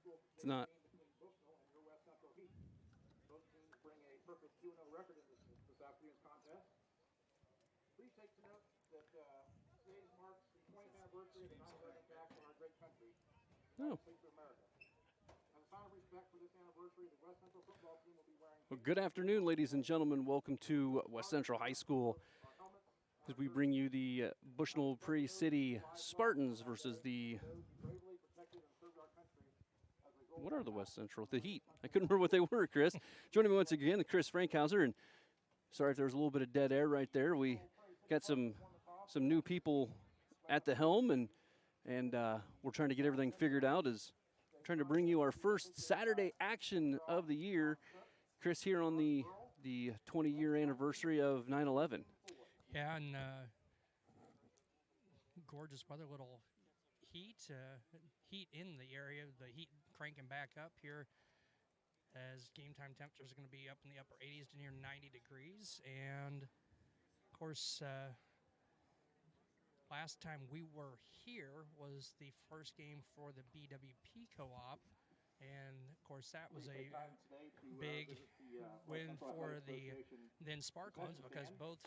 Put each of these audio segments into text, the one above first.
It's not. Bushnell and your West Central Heat. Both teams bring a perfect 2-0 record in this afternoon's contest. Please take note that today marks the 20th anniversary of the 9/11 attacks on our great country, United States of America. As a sign of respect for this anniversary, the West Central football team will be wearing. Well, good afternoon, ladies and gentlemen. Welcome to West Central High School as we bring you the Bushnell-Prairie City Spartans versus the. What are the West Central? The Heat. I couldn't remember what they were, Chris. Joining me once again, Chris Frankhauser. And sorry if there was a little bit of dead air right there. We got some new people at the helm, and we're trying to get everything figured out as trying to bring you our first Saturday action of the year. Chris, here on the 20-year anniversary of 9/11. Yeah, and gorgeous weather, little heat in the area, the heat cranking back up here as game time temperatures are going to be up in the upper 80s to near 90 degrees. And, of course, last time we were here was the first game for the BWP co-op. And, of course, that was a big win for the then Sparklins because both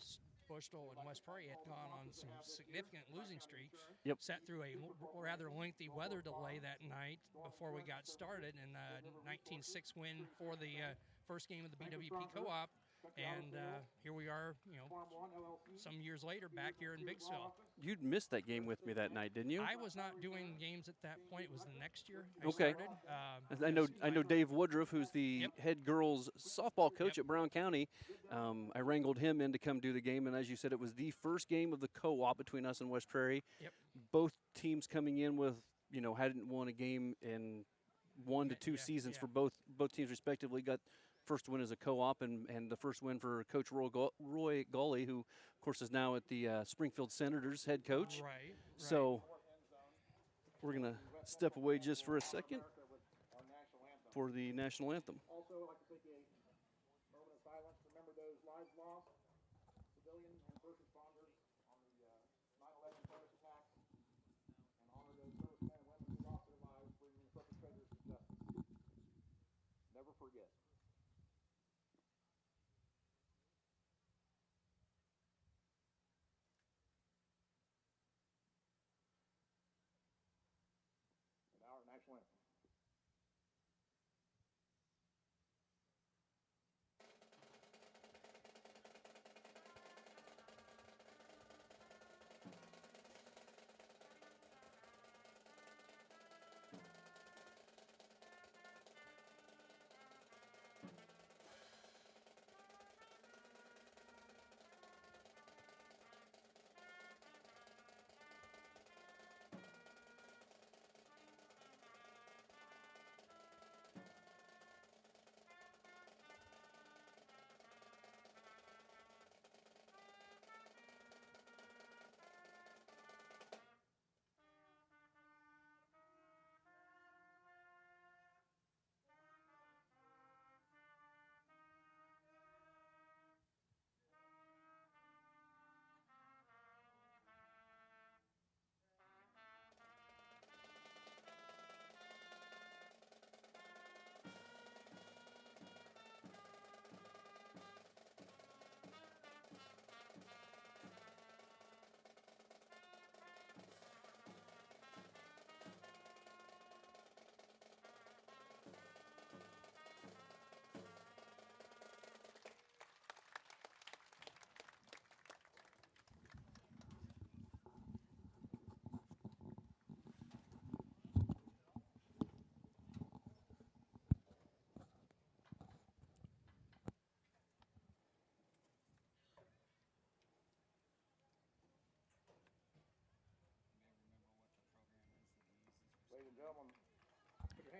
Bushnell and West Prairie had gone on some significant losing streaks. Yep. Sat through a rather lengthy weather delay that night before we got started, and 19-6 win for the first game of the BWP co-op. And here we are, some years later, back here in Biggsville. You'd missed that game with me that night, didn't you? I was not doing games at that point. It was the next year I okay. started. I know Dave Woodruff, who's the head girls softball coach at Brown County. I wrangled him in to come do the game, and as you said, it was the first game of the co-op between us and West Prairie. Yep. Both teams coming in with, hadn't won a game in 1 to 2 seasons for both teams respectively. Got first win as a co-op and the first win for Coach Roy Gawley, who, of course, is now at the Springfield Senators head coach. Right. So we're going to step away just for a second for the national anthem. Also, I'd like to take a moment of silence to remember those lives lost, civilian and first responders on the 9/11 terrorist attacks, and honor those servicemen and women who lost their lives bringing the perpetrators to justice. Never forget. Our national anthem.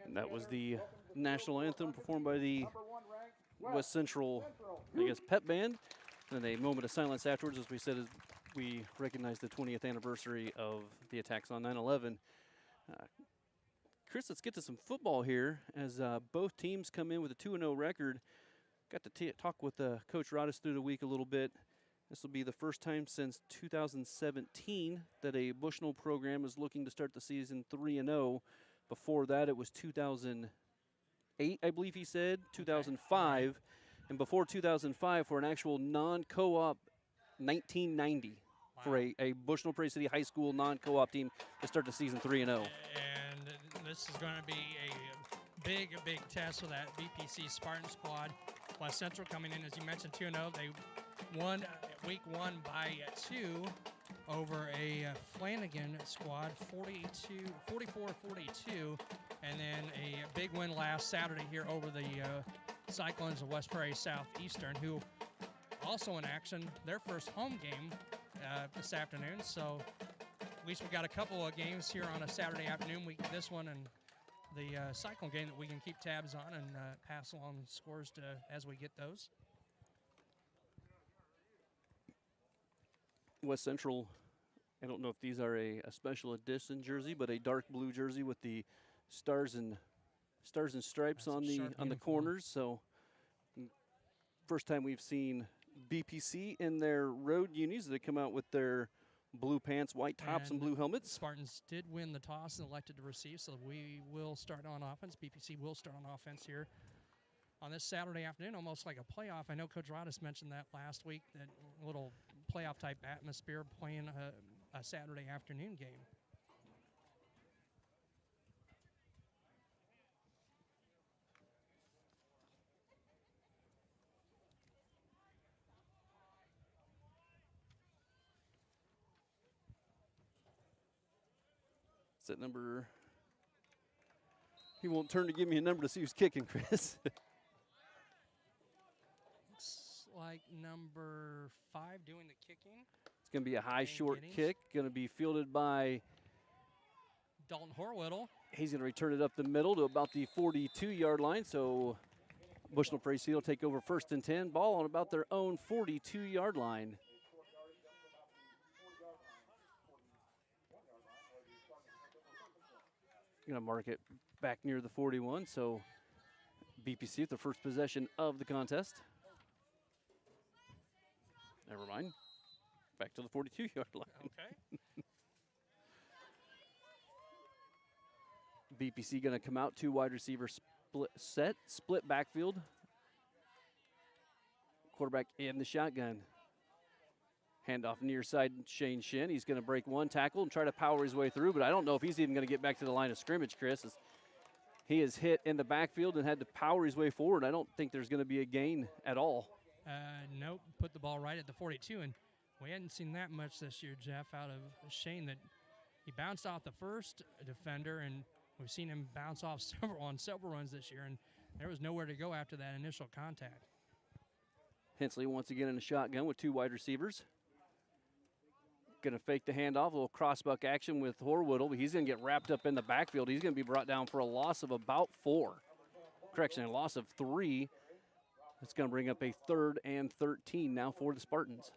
And that was the national anthem performed by the West Central, pep band. And a moment of silence afterwards, as we said, as we recognize the 20th anniversary of the attacks on 9/11. Chris, let's get to some football here as both teams come in with a 2-0 record. Got to talk with Coach Rodis through the week a little bit. This will be the first time since 2017 that a Bushnell program is looking to start the season 3-0. Before that, it was 2008, I believe he said, 2005. Okay. And before 2005, for an actual non-co-op, 1990 for Wow. a Bushnell-Prairie City High School non-co-op team to start the season 3-0. And this is going to be a big test for that BPC Spartan squad. West Central coming in, as you mentioned, 2-0. They won week 1 by 2 over a Flanagan squad, 44-42. And then a big win last Saturday here over the Cyclones of West Prairie Southeastern, who also in action, their first home game this afternoon. So at least we got a couple of games here on a Saturday afternoon. This one and the Cyclone game that we can keep tabs on and pass along scores to as we get those. West Central, I don't know if these are a special edition jersey, but a dark blue jersey with the stars and stripes That's on a the sharp uniform. corners. So first time we've seen BPC in their road unis. They come out with their blue pants, white tops, and blue helmets. Spartans did win the toss and elected to receive, so we will start on offense. BPC will start on offense here on this Saturday afternoon, almost like a playoff. I know Coach Rodis mentioned that last week, that little playoff-type atmosphere playing a Saturday afternoon game. That number, he won't turn to give me a number to see who's kicking, Chris. Looks like number 5 doing the kicking. It's going to be a high, Dane short Giddings. kick, going to be fielded by, Dalton Horwittle. he's going to return it up the middle to about the 42-yard line. So Bushnell-Prairie City will take over 1st and 10, ball on about their own 42-yard line. Going to mark it back near the 41, so BPC with the first possession of the contest. Never mind. Back to the 42-yard line. Okay. BPC going to come out, 2 wide receiver split backfield. Quarterback in the shotgun. Handoff near side, Shane Shin. He's going to break 1 tackle and try to power his way through, but I don't know if he's even going to get back to the line of scrimmage, Chris. As he is hit in the backfield and had to power his way forward. I don't think there's going to be a gain at all. Nope, put the ball right at the 42, and we hadn't seen that much this year, Jeff, out of Shane, that he bounced off the first defender, and we've seen him bounce off several runs this year, and there was nowhere to go after that initial contact. Hensley once again in the shotgun with 2 wide receivers. Going to fake the handoff, a little crossbuck action with Horwittle, but he's going to get wrapped up in the backfield. He's going to be brought down for a loss of about 4. Correction, a loss of 3. It's going to bring up a 3rd and 13 now for the Spartans.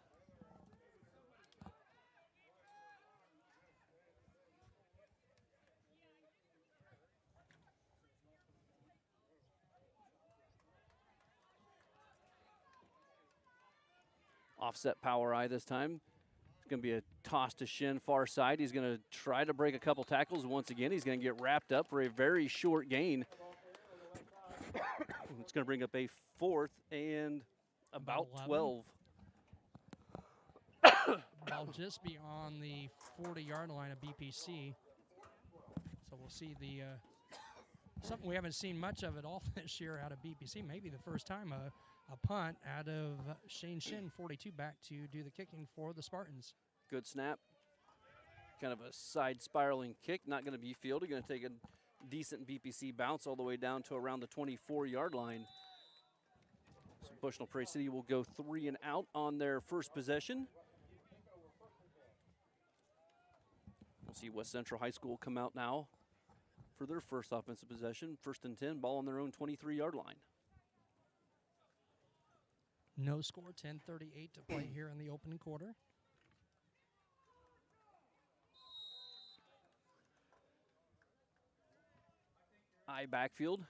Offset power eye this time. It's going to be a toss to Shin far side. He's going to try to break a couple tackles. Once again, he's going to get wrapped up for a very short gain. It's going to bring up a 4th and about 12. Ball just beyond the 40-yard line of BPC. So we'll see the something we haven't seen much of at all this year out of BPC. Maybe the first time a punt out of Shane Shin, 42, back to do the kicking for the Spartans. Good snap. Kind of a side spiraling kick. Not going to be fielded. Going to take a decent BPC bounce all the way down to around the 24-yard line. So Bushnell-Prairie City will go 3 and out on their first possession. We'll see West Central High School come out now for their first offensive possession. 1st and 10, ball on their own 23-yard line. No score, 10:38 to play here in the opening quarter. I backfield.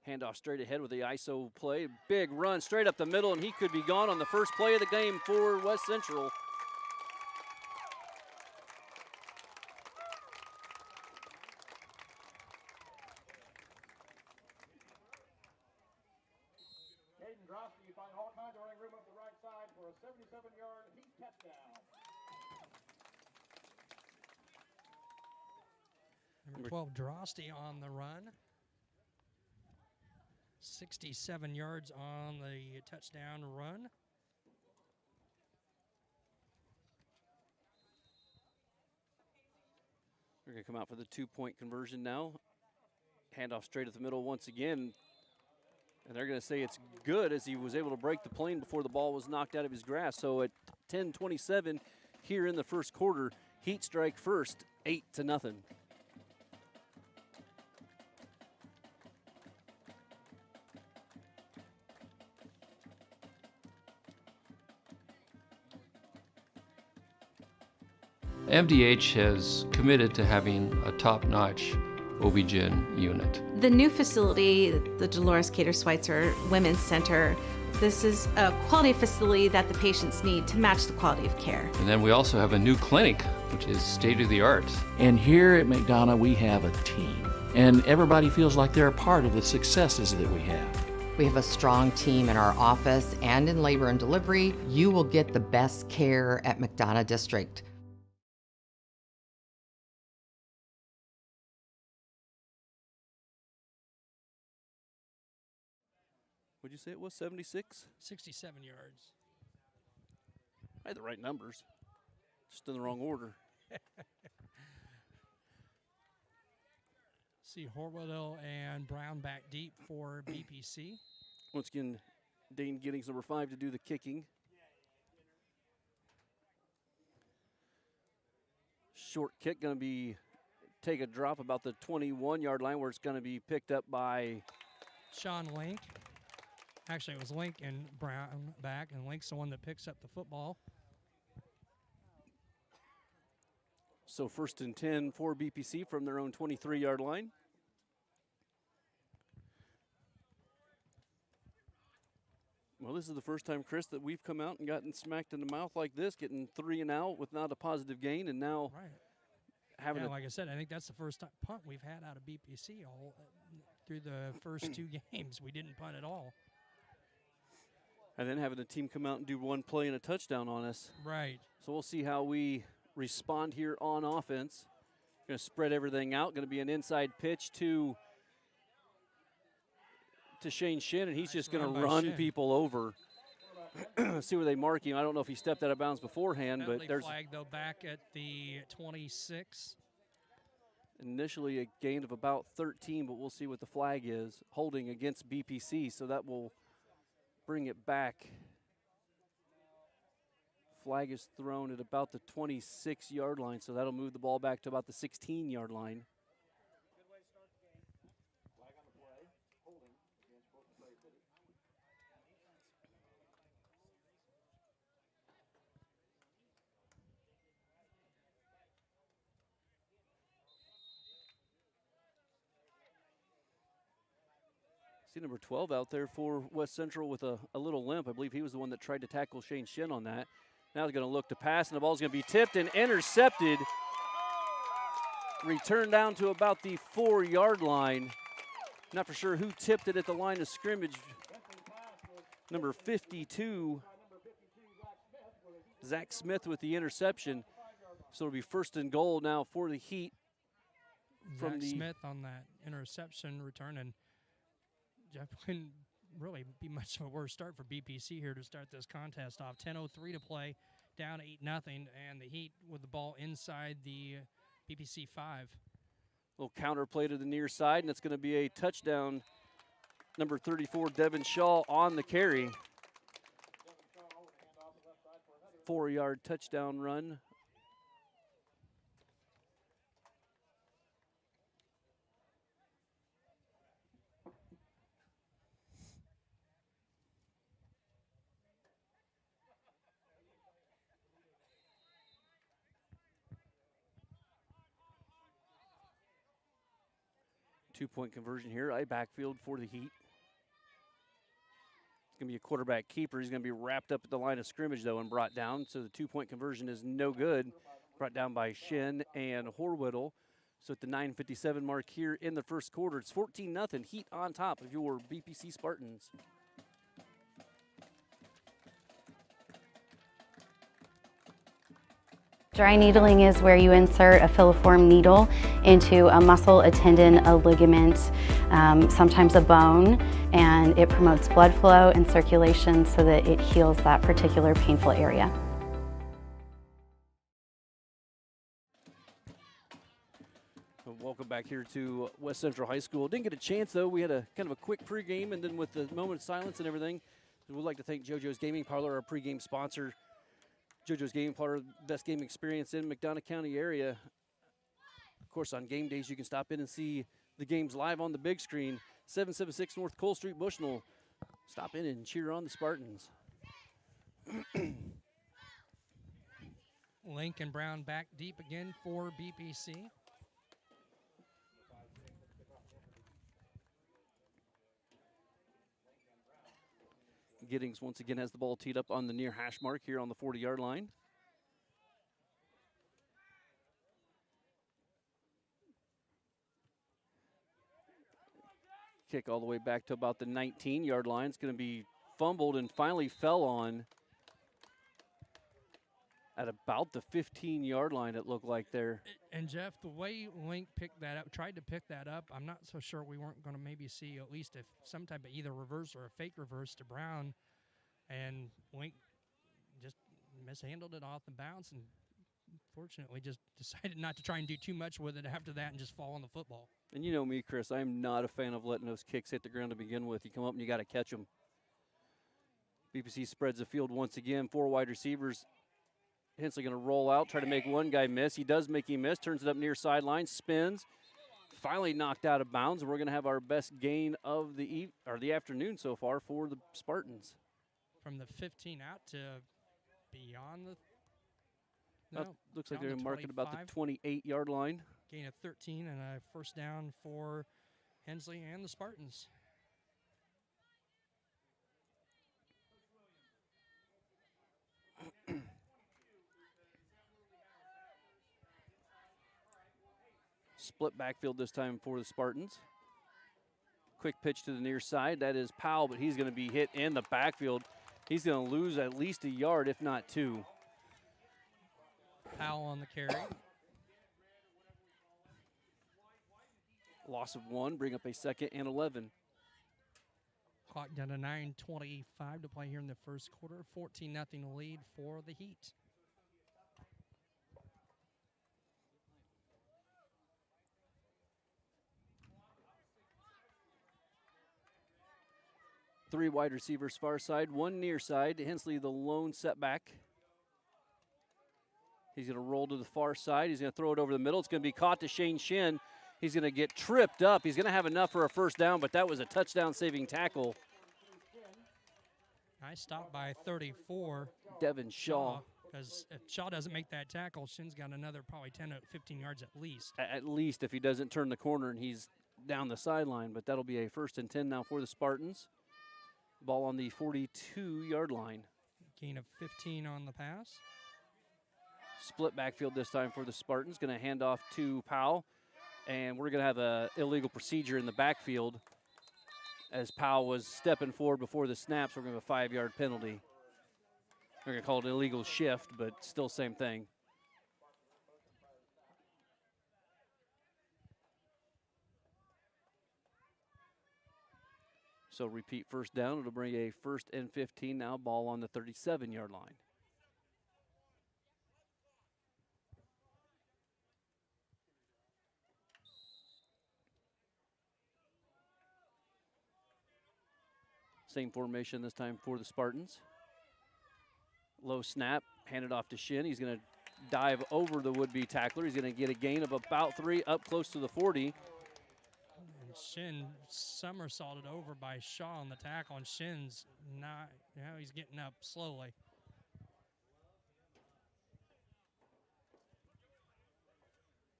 Handoff straight ahead with the ISO play. Big run straight up the middle, and he could be gone on the first play of the game for West Central. Hayden Drosky, you find all kinds of running room up the right side for a 77-yard Heat touchdown. Number 12, Drosty on the run. 67 yards on the touchdown run. They're going to come out for the 2-point conversion now. Handoff straight at the middle once again. And they're going to say it's good, as he was able to break the plane before the ball was knocked out of his grasp. So at 10:27 here in the first quarter, Heat strike first, 8-0. MDH has committed to having a top-notch OB-GYN unit. The new facility, the Dolores Cater Schweitzer Women's Center, this is a quality facility that the patients need to match the quality of care. And then we also have a new clinic, which is state-of-the-art. And here at McDonough, we have a team. And everybody feels like they're a part of the successes that we have. We have a strong team in our office and in labor and delivery. You will get the best care at McDonough District. Would you say it was 76? 67 yards. I had the right numbers, just in the wrong order. See Horwedel and Brown back deep for BPC. Once again, Dane Giddings, number 5, to do the kicking. Short kick going to be take a drop about the 21-yard line, where it's going to be picked up by Sean Link. Actually, it was Link and Brown back, and Link's the one that picks up the football. So 1st and 10 for BPC from their own 23-yard line. Well, this is the first time, Chris, that we've come out and gotten smacked in the mouth like this, getting 3 and out with not a positive gain, and now having like I said, I think that's the first punt we've had out of BPC all through the first 2 games. We didn't punt at all. And then having the team come out and do 1 play and a touchdown on us. Right. So we'll see how we respond here on offense. Going to spread everything out. Going to be an inside pitch to Shane Shin, and he's just going to run people over. See where they mark him. I don't know if he stepped out of bounds beforehand, but there's flag though back at the 26. Initially a gain of about 13, but we'll see what the flag is. Holding against BPC, so that will bring it back. Flag is thrown at about the 26-yard line, so that'll move the ball back to about the 16-yard line. Good way to start the game. Flag on the play. Holding against Bushnell-Prairie City. See number 12 out there for West Central with a little limp. I believe he was the one that tried to tackle Shane Shin on that. Now he's going to look to pass, and the ball's going to be tipped and intercepted. Returned down to about the 4-yard line. Not for sure who tipped it at the line of scrimmage. Number 52, Zach Smith with the interception. So it'll be 1st and goal now for the Heat. Zach Smith on that interception return, and Jeff couldn't really be much of a worse start for BPC here to start this contest off. 10:03 to play, down 8-0, and the Heat with the ball inside the BPC 5. Little counter play to the near side, and it's going to be a touchdown. Number 34, Devin Shaw on the carry. 4-yard touchdown run. Two-point conversion here. I backfield for the Heat. It's going to be a quarterback keeper. He's going to be wrapped up at the line of scrimmage, though, and brought down. So the two-point conversion is no good. Brought down by Shin and Horwedel. So at the 9:57 mark here in the first quarter, it's 14-0. Heat on top of your BPC Spartans. Dry needling is where you insert a filiform needle into a muscle, a tendon, a ligament, sometimes a bone, and it promotes blood flow and circulation so that it heals that particular painful area. Welcome back here to West Central High School. Didn't get a chance, though. We had a kind of a quick pregame, and then with the moment of silence and everything, we'd like to thank JoJo's Gaming Parlor, our pregame sponsor. JoJo's Gaming Parlor, best game experience in McDonough County area. Of course, on game days, you can stop in and see the games live on the big screen. 776 North Cole Street, Bushnell. Stop in and cheer on the Spartans. Lincoln Brown back deep again for BPC. Giddings once again has the ball teed up on the near hash mark here on the 40-yard line. Kick all the way back to about the 19-yard line. It's going to be fumbled and finally fell on at about the 15-yard line, it looked like there. And Jeff, the way Link picked that up, tried to pick that up, I'm not so sure we weren't going to maybe see at least if some type of either reverse or a fake reverse to Brown. And Link just mishandled it off the bounce and fortunately just decided not to try and do too much with it after that and just fall on the football. And you know me, Chris, I'm not a fan of letting those kicks hit the ground to begin with. You come up and you got to catch them. BPC spreads the field once again. 4 wide receivers. Hensley going to roll out, try to make one guy miss. He does make him miss, turns it up near sideline, spins, finally knocked out of bounds. We're going to have our best gain of the afternoon so far for the Spartans. From the 15 out to beyond the looks like they're going to mark it about the 28-yard line. Gain of 13 and a first down for Hensley and the Spartans. Split backfield this time for the Spartans. Quick pitch to the near side. That is Powell, but he's going to be hit in the backfield. He's going to lose at least a yard, if not 2. Powell on the carry. Loss of 1, bring up a 2nd and 11. Clock down to 9:25 to play here in the first quarter. 14-0 lead for the Heat. Three wide receivers far side, 1 near side. Hensley the lone setback. He's going to roll to the far side. He's going to throw it over the middle. It's going to be caught to Shane Shin. He's going to get tripped up. He's going to have enough for a first down, but that was a touchdown-saving tackle. Nice stop by 34. Devin Shaw. Because if Shaw doesn't make that tackle, Shin's got another probably 10 to 15 yards at least. At least if he doesn't turn the corner and he's down the sideline, but that'll be a 1st and 10 now for the Spartans. Ball on the 42-yard line. Gain of 15 on the pass. Split backfield this time for the Spartans. Going to hand off to Powell. And we're going to have an illegal procedure in the backfield as Powell was stepping forward before the snaps. We're going to have a 5-yard penalty. We're going to call it an illegal shift, but still same thing. So repeat first down. It'll bring a 1st and 15 now. Ball on the 37-yard line. Same formation this time for the Spartans. Low snap, handed off to Shin. He's going to dive over the would-be tackler. He's going to get a gain of about 3 up close to the 40. And Shin somersaulted over by Shaw on the tackle, and Shin's not, now he's getting up slowly.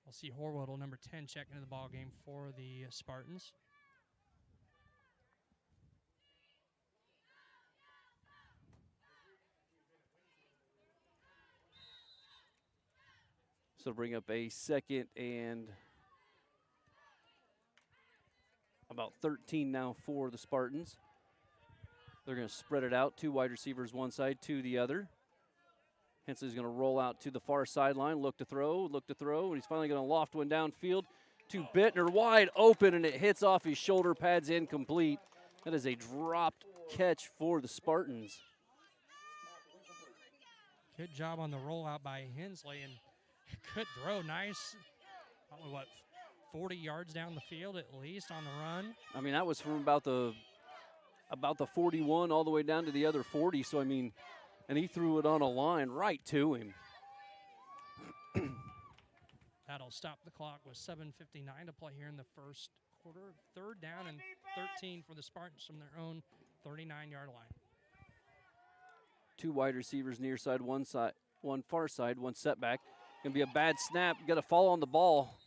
We'll see Horwedel, number 10, check into the ball game for the Spartans. So bring up a 2nd and about 13 now for the Spartans. They're going to spread it out. 2 wide receivers one side, 2 the other. Hensley's going to roll out to the far sideline, look to throw, and he's finally going to loft one downfield to Bittner, wide open, and it hits off his shoulder pads incomplete. That is a dropped catch for the Spartans. Good job on the rollout by Hensley, and good throw, nice. Probably, what, 40 yards down the field at least on the run. I mean, that was from about the 41 all the way down to the other 40, so I mean, and he threw it on a line right to him. That'll stop the clock with 7:59 to play here in the first quarter. 3rd down and 13 for the Spartans from their own 39-yard line. 2 wide receivers near side, one far side, one setback. Gonna be a bad snap. Got to fall on the ball.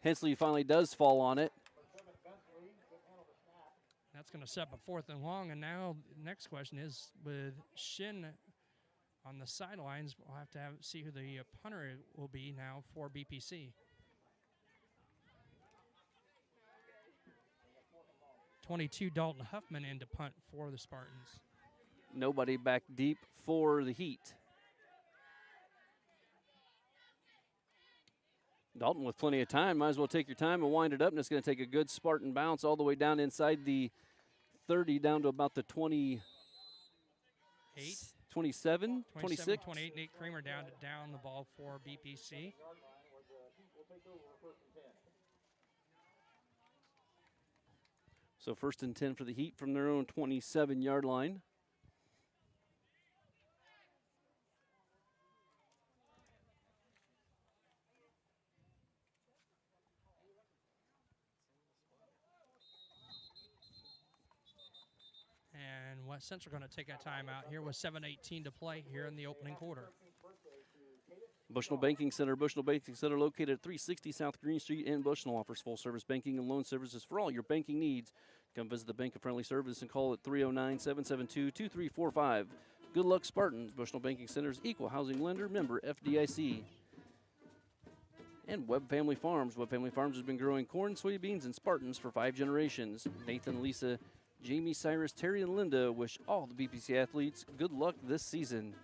Hensley finally does fall on it. That's going to set up a 4th and long. And now the next question is with Shin on the sidelines. We'll have to see who the punter will be now for BPC. 22 Dalton Huffman in to punt for the Spartans. Nobody back deep for the Heat. Dalton with plenty of time. Might as well take your time and wind it up. And it's going to take a good Spartan bounce all the way down inside the 30 down to about the 28, 27, 26. 28. Nate Kramer down the ball for BPC. So 1st and 10 for the Heat from their own 27-yard line. And West Central going to take a timeout here with 7:18 to play here in the opening quarter. Bushnell Banking Center. Bushnell Banking Center located at 360 South Green Street in Bushnell offers full-service banking and loan services for all your banking needs. Come visit the Bank of Friendly Service and call at 309-772-2345. Good luck, Spartans. Bushnell Banking Center's equal housing lender, member FDIC. And Webb Family Farms. Webb Family Farms has been growing corn, soybeans, and Spartans for 5 generations. Nathan, Lisa, Jamie, Cyrus, Terry, and Linda wish all the BPC athletes good luck this season.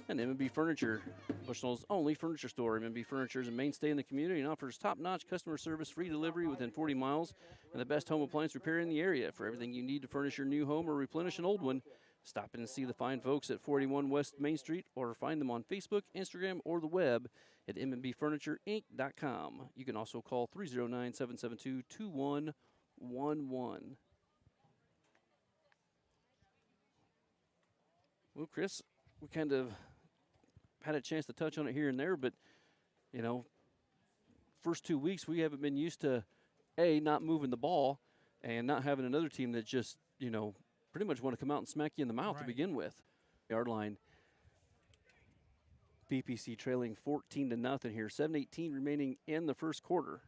And M&B Furniture, Bushnell's only furniture store. M&B Furniture is a mainstay in the community and offers top-notch customer service, free delivery within 40 miles, and the best home appliance repair in the area. For everything you need to furnish your new home or replenish an old one, stop in and see the fine folks at 41 West Main Street, or find them on Facebook, Instagram, or the web at mbfurnitureiinc.com. You can also call 309-772-2111. Well, Chris, we kind of had a chance to touch on it here and there, but, you know, first 2 weeks we haven't been used to, A, not moving the ball and not having another team that just, you know, pretty much want to come out and smack you in the mouth to begin with. Yard line. BPC trailing 14-0 here. 7:18 remaining in the first quarter.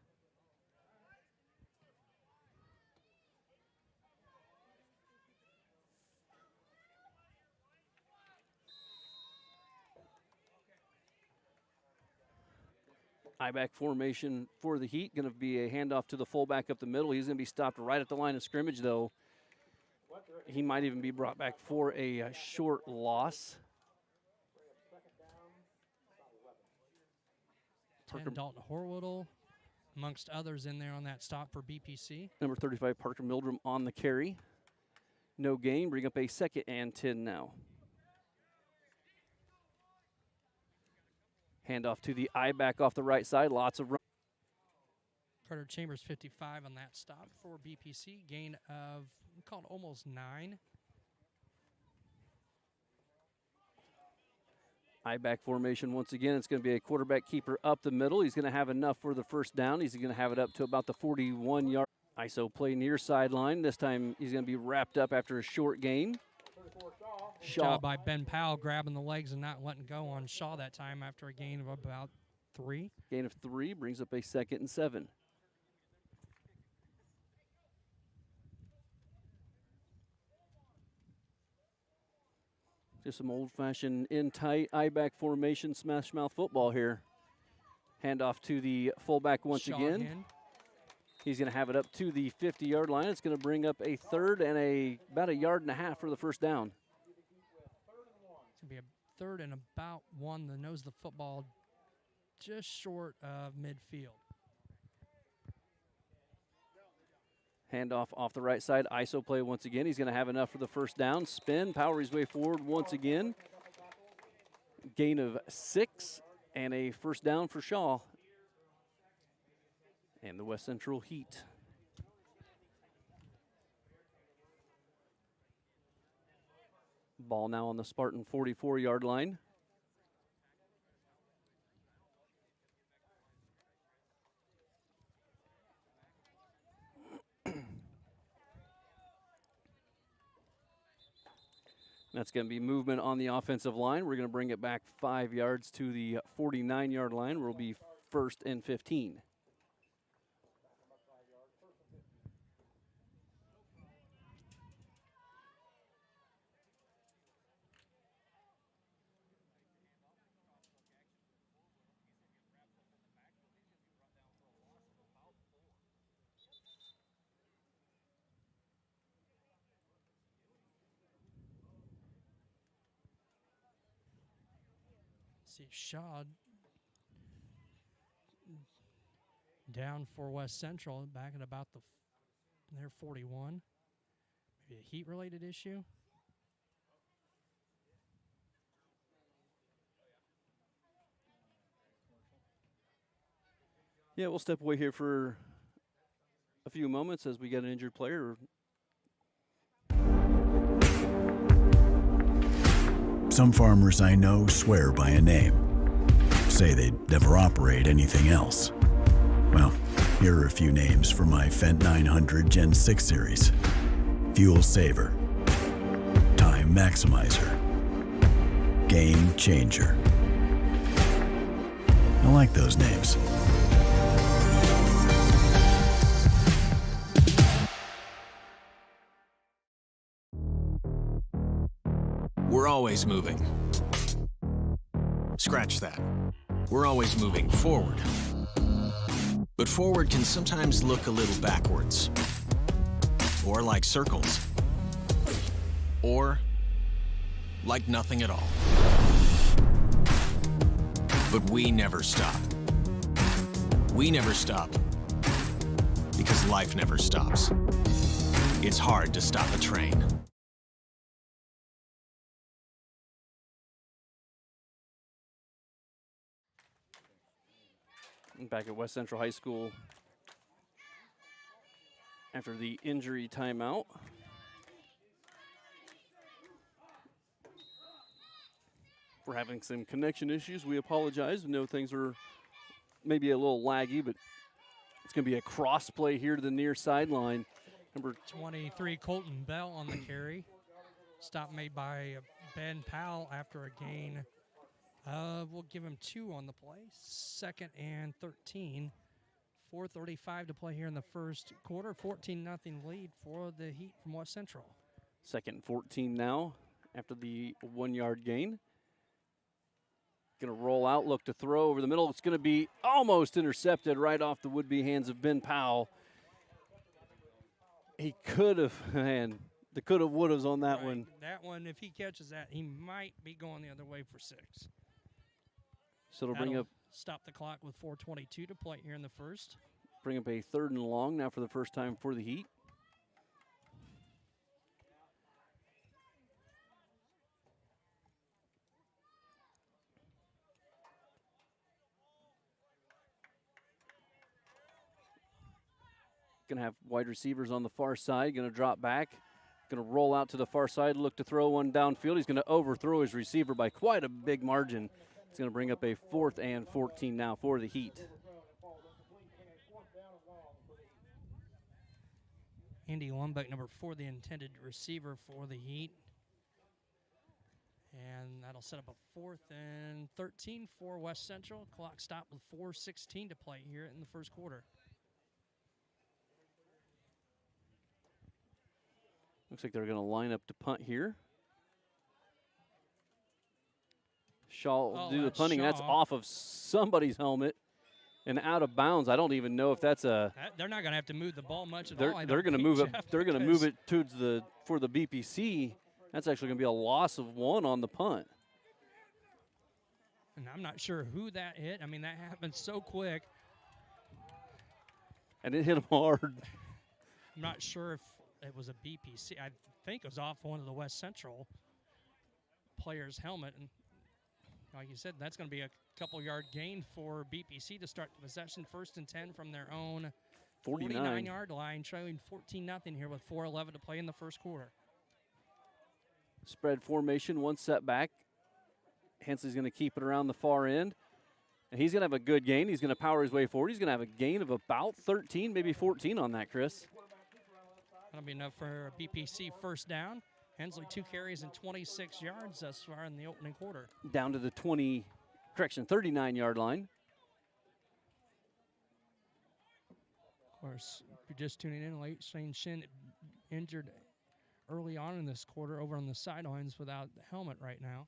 I-back formation for the Heat. Going to be a handoff to the fullback up the middle. He's going to be stopped right at the line of scrimmage, though. He might even be brought back for a short loss. Dalton Horwoodle, amongst others in there on that stop for BPC. Number 35, Parker Mildrum on the carry. No gain. Bring up a 2nd and 10 now. Handoff to the I-back off the right side. Lots of run. Carter Chambers 55 on that stop for BPC. Gain of, we called almost 9. I-back formation once again. It's going to be a quarterback keeper up the middle. He's going to have enough for the first down. He's going to have it up to about the 41-yard. ISO play near sideline. This time he's going to be wrapped up after a short gain. Shaw. Job by Ben Powell grabbing the legs and not letting go on Shaw that time after a gain of about 3. Gain of 3 brings up a 2nd and 7. Just some old-fashioned in-tight I-back formation, smash mouth football here. Handoff to the fullback once again. He's going to have it up to the 50-yard line. It's going to bring up a 3rd and about a yard and a half for the first down. It's going to be a 3rd and about 1. The nose of the football just short of midfield. Handoff off the right side. ISO play once again. He's going to have enough for the first down. Spin, power his way forward once again. Gain of 6 and a first down for Shaw. And the West Central Heat. Ball now on the Spartan 44-yard line. That's going to be movement on the offensive line. We're going to bring it back 5 yards to the 49-yard line, where it'll be 1st and 15. See Shaw down for West Central, back at about their 41. Maybe a heat-related issue. Yeah, we'll step away here for a few moments as we get an injured player. Some farmers I know swear by a name, say they'd never operate anything else. Well, here are a few names for my Fendt 900 Gen 6 series. Fuel Saver, Time Maximizer, Game Changer. I like those names. We're always moving. Scratch that. We're always moving forward. But forward can sometimes look a little backwards. Or like circles. Or like nothing at all. But we never stop. We never stop. Because life never stops. It's hard to stop a train. Back at West Central High School after the injury timeout. We're having some connection issues. We apologize. We know things are maybe a little laggy, but it's going to be a cross play here to the near sideline. Number 23, Colton Bell on the carry. Stop made by Ben Powell after a gain. We'll give him 2 on the play. 2nd and 13. 4:35 to play here in the first quarter. 14-0 lead for the Heat from West Central. 2nd and 14 now after the 1-yard gain. Going to roll out, look to throw over the middle. It's going to be almost intercepted right off the would-be hands of Ben Powell. He could have, man, the could have, would haves on that one. That one, if he catches that, he might be going the other way for 6. So it'll bring up, stop the clock with 4:22 to play here in the first. Bring up a 3rd and long now for the first time for the Heat. Going to have wide receivers on the far side. Going to drop back. Going to roll out to the far side, look to throw one downfield. He's going to overthrow his receiver by quite a big margin. It's going to bring up a 4th and 14 now for the Heat. Andy Lumbeck, number 4, the intended receiver for the Heat. And that'll set up a 4th and 13 for West Central. Clock stopped with 4:16 to play here in the first quarter. Looks like they're going to line up to punt here. Shaw will do the punting. Shaw. That's off of somebody's helmet and out of bounds. I don't even know if that's a. They're not going to have to move the ball much at they're, all. They're going to move it. They're going to move it towards for the BPC. That's actually going to be a loss of 1 on the punt. And I'm not sure who that hit. I mean, that happened so quick. And it hit him hard. I'm not sure if it was a BPC. I think it was off one of the West Central players' helmet. And like you said, that's going to be a couple-yard gain for BPC to start the possession. 1st and 10 from their own 49-yard line, trailing 14-0 here with 4:11 to play in the first quarter. Spread formation, one setback. Hensley's going to keep it around the far end. And he's going to have a good gain. He's going to power his way forward. He's going to have a gain of about 13, maybe 14 on that, Chris. That'll be enough for a BPC first down. Hensley 2 carries and 26 yards thus far in the opening quarter. Down to the 39-yard line. Of course, if you're just tuning in late, Shane Shin injured early on in this quarter over on the sidelines without the helmet right now.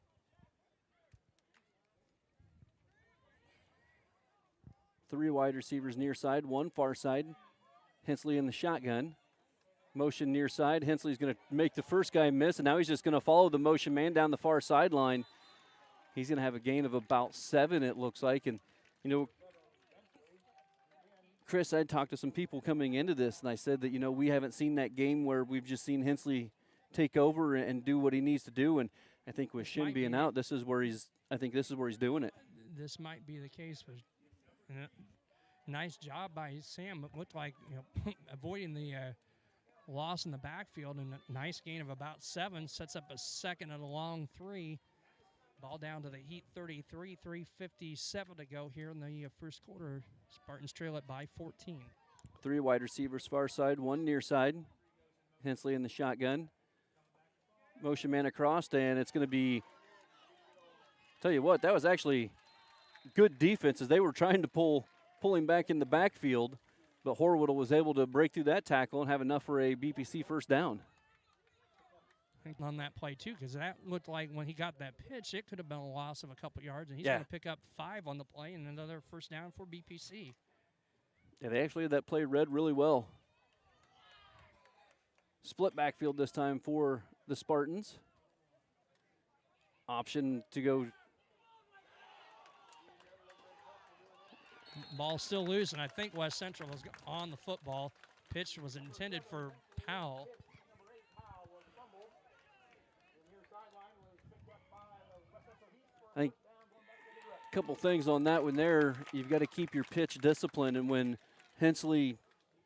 Three wide receivers near side, one far side. Hensley in the shotgun. Motion near side. Hensley's going to make the first guy miss, and now he's just going to follow the motion man down the far sideline. He's going to have a gain of about 7, it looks like. And, you know, Chris, I talked to some people coming into this, and I said that, you know, we haven't seen that game where we've just seen Hensley take over and do what he needs to do. And I think with Shin being out, this is where he's doing it. This might be the case. With nice job by Sam. It looked like, you know, avoiding the loss in the backfield, and a nice gain of about 7. Sets up a second and a long 3. Ball down to the Heat 33, 3:57 to go here in the first quarter. Spartans trail it by 14. 3 wide receivers far side, 1 near side. Hensley in the shotgun. Motion man across, and it's going to be, tell you what, that was actually good defense as they were trying to pull him back in the backfield, but Horwood was able to break through that tackle and have enough for a BPC first down. On that play, too, because that looked like when he got that pitch, it could have been a loss of a couple yards, and he's going to pick up 5 on the play and another first down for BPC. Yeah, they actually had that play read really well. Split backfield this time for the Spartans. Option to go. Ball still loose, and I think West Central was on the football. Pitch was intended for Powell. I think a couple things on that one there. You've got to keep your pitch discipline, and when Hensley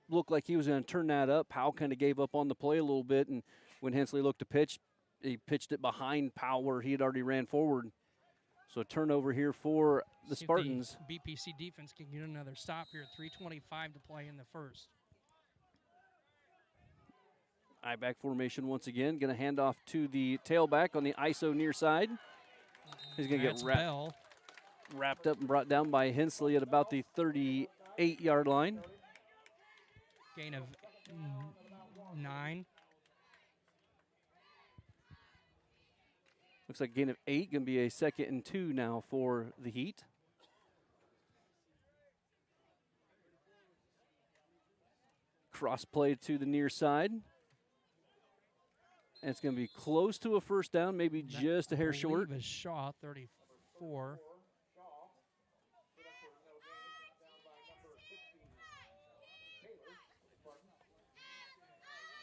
looked like he was going to turn that up, Powell kind of gave up on the play a little bit, and when Hensley looked to pitch, he pitched it behind Powell where he had already ran forward. So a turnover here for the Spartans. The BPC defense can get another stop here. 3:25 to play in the first. I-back formation once again. Going to hand off to the tailback on the ISO near side. He's going to get wrapped up and brought down by Hensley at about the 38-yard line. Gain of 9. Looks like gain of 8, going to be a 2nd and 2 now for the Heat. Cross play to the near side. And it's going to be close to a first down, maybe just a hair short. Is Shaw, 34.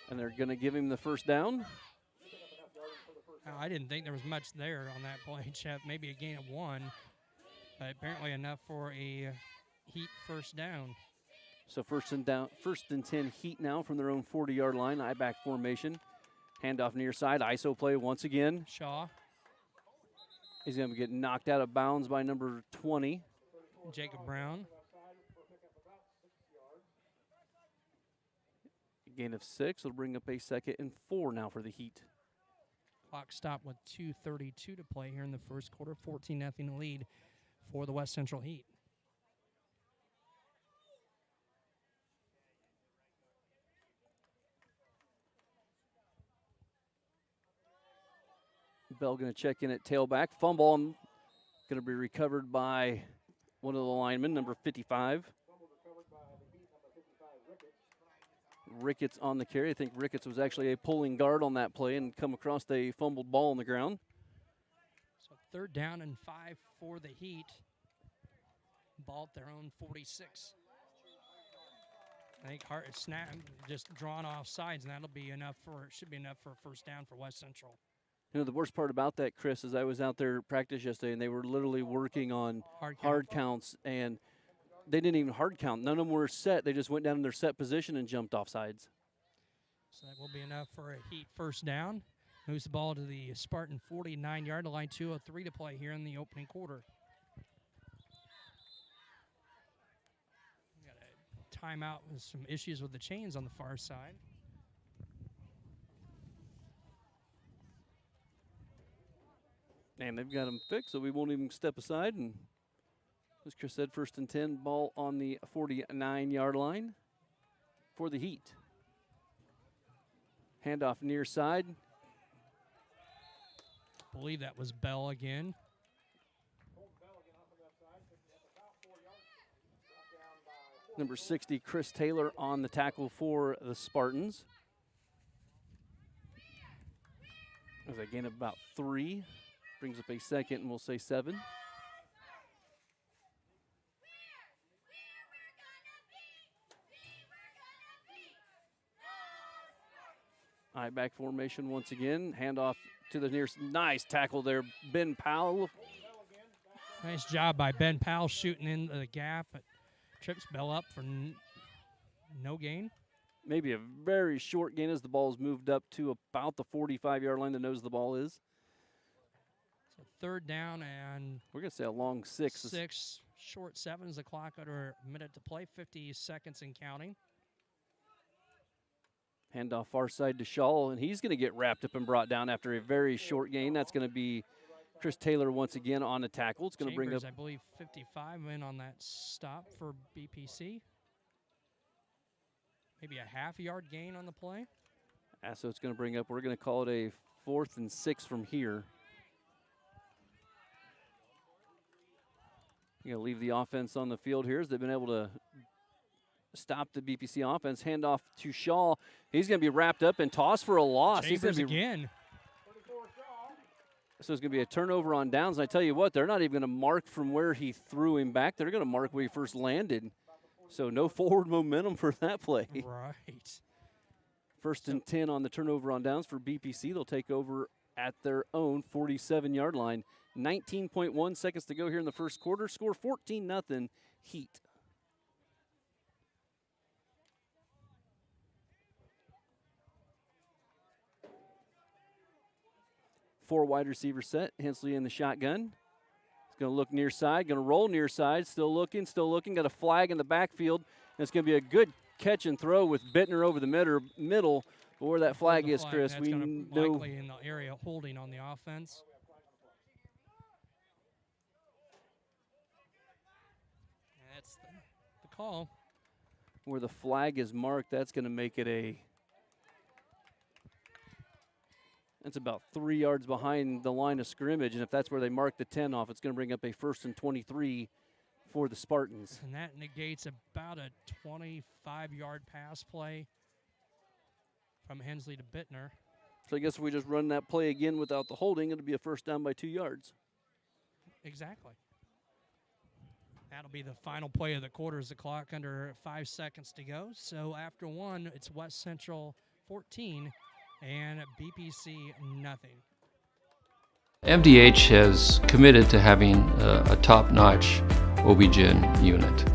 And they're going to give him the first down. I didn't think there was much there on that play, Jeff. Maybe a gain of 1, but apparently enough for a Heat first down. So first and 10 Heat now from their own 40-yard line. I-back formation. Handoff near side. ISO play once again. Shaw. He's going to get knocked out of bounds by number 20. Jacob Brown. Gain of 6 will bring up a 2nd and 4 now for the Heat. Clock stop with 2:32 to play here in the first quarter. 14-0 lead for the West Central Heat. Bell going to check in at tailback. Fumble going to be recovered by one of the linemen, number 55. Ricketts on the carry. I think Ricketts was actually a pulling guard on that play and come across a fumbled ball on the ground. So So 3rd down and 5 for the Heat. Ball at their own 46. I think Hart snap just drawn off sides, and that'll be enough should be enough for a 1st down for West Central. You know, the worst part about that, Chris, is I was out there practice yesterday, and they were literally working on hard counts, and they didn't even hard count. None of them were set. They just went down in their set position and jumped off sides. So that will be enough for a Heat 1st down. Moves the ball to the Spartan 49-yard line, 2:03 to play here in the opening quarter. We got a timeout with some issues with the chains on the far side. And they've got them fixed, so we won't even step aside. And as Chris said, 1st and 10, ball on the 49-yard line for the Heat. Handoff near side. I believe that was Bell again. Number 60, Chris Taylor on the tackle for the Spartans. As a gain of about 3. Brings up a 2nd, and we'll say 7. High back formation once again. Handoff to the nearest. Nice tackle there, Ben Powell. Nice job by Ben Powell shooting in the gap, but trips Bell up for no gain. Maybe a very short gain as the ball is moved up to about the 45-yard line, the nose of the ball is. So 3rd down and we're going to say a long 6. 6, short 7 is the clock under a minute to play, 50 seconds and counting. Handoff far side to Shaw, and he's going to get wrapped up and brought down after a very short gain. That's going to be Chris Taylor once again on the tackle. It's going to bring up, I believe, 55 in on that stop for BPC. Maybe a half-yard gain on the play. So it's going to bring up, we're going to call it a 4th and 6 from here. You're going to leave the offense on the field here as they've been able to stop the BPC offense. Handoff to Shaw. He's going to be wrapped up and tossed for a loss. Chambers again. So it's going to be a turnover on downs. And I tell you what, they're not even going to mark from where he threw him back. They're going to mark where he first landed. So no forward momentum for that play. Right. 1st and 10 on the turnover on downs for BPC. They'll take over at their own 47-yard line. 19.1 seconds to go here in the first quarter. Score 14-0 Heat. Four wide receiver set. Hensley in the shotgun. He's going to look near side, going to roll near side. Still looking. Got a flag in the backfield. And it's going to be a good catch and throw with Bittner over the middle. But where that flag is, Chris, we know. Likely in the area holding on the offense. That's the call. Where the flag is marked, that's going to make it a. That's about 3 yards behind the line of scrimmage, and if that's where they mark the 10 off, it's going to bring up a 1st and 23 for the Spartans. And that negates about a 25-yard pass play from Hensley to Bittner. So I guess if we just run that play again without the holding, it'll be a 1st down by 2 yards. Exactly. That'll be the final play of the quarter as the clock under 5 seconds to go. So after 1, it's West Central 14 and BPC nothing. MDH has committed to having a top-notch OB-GYN unit,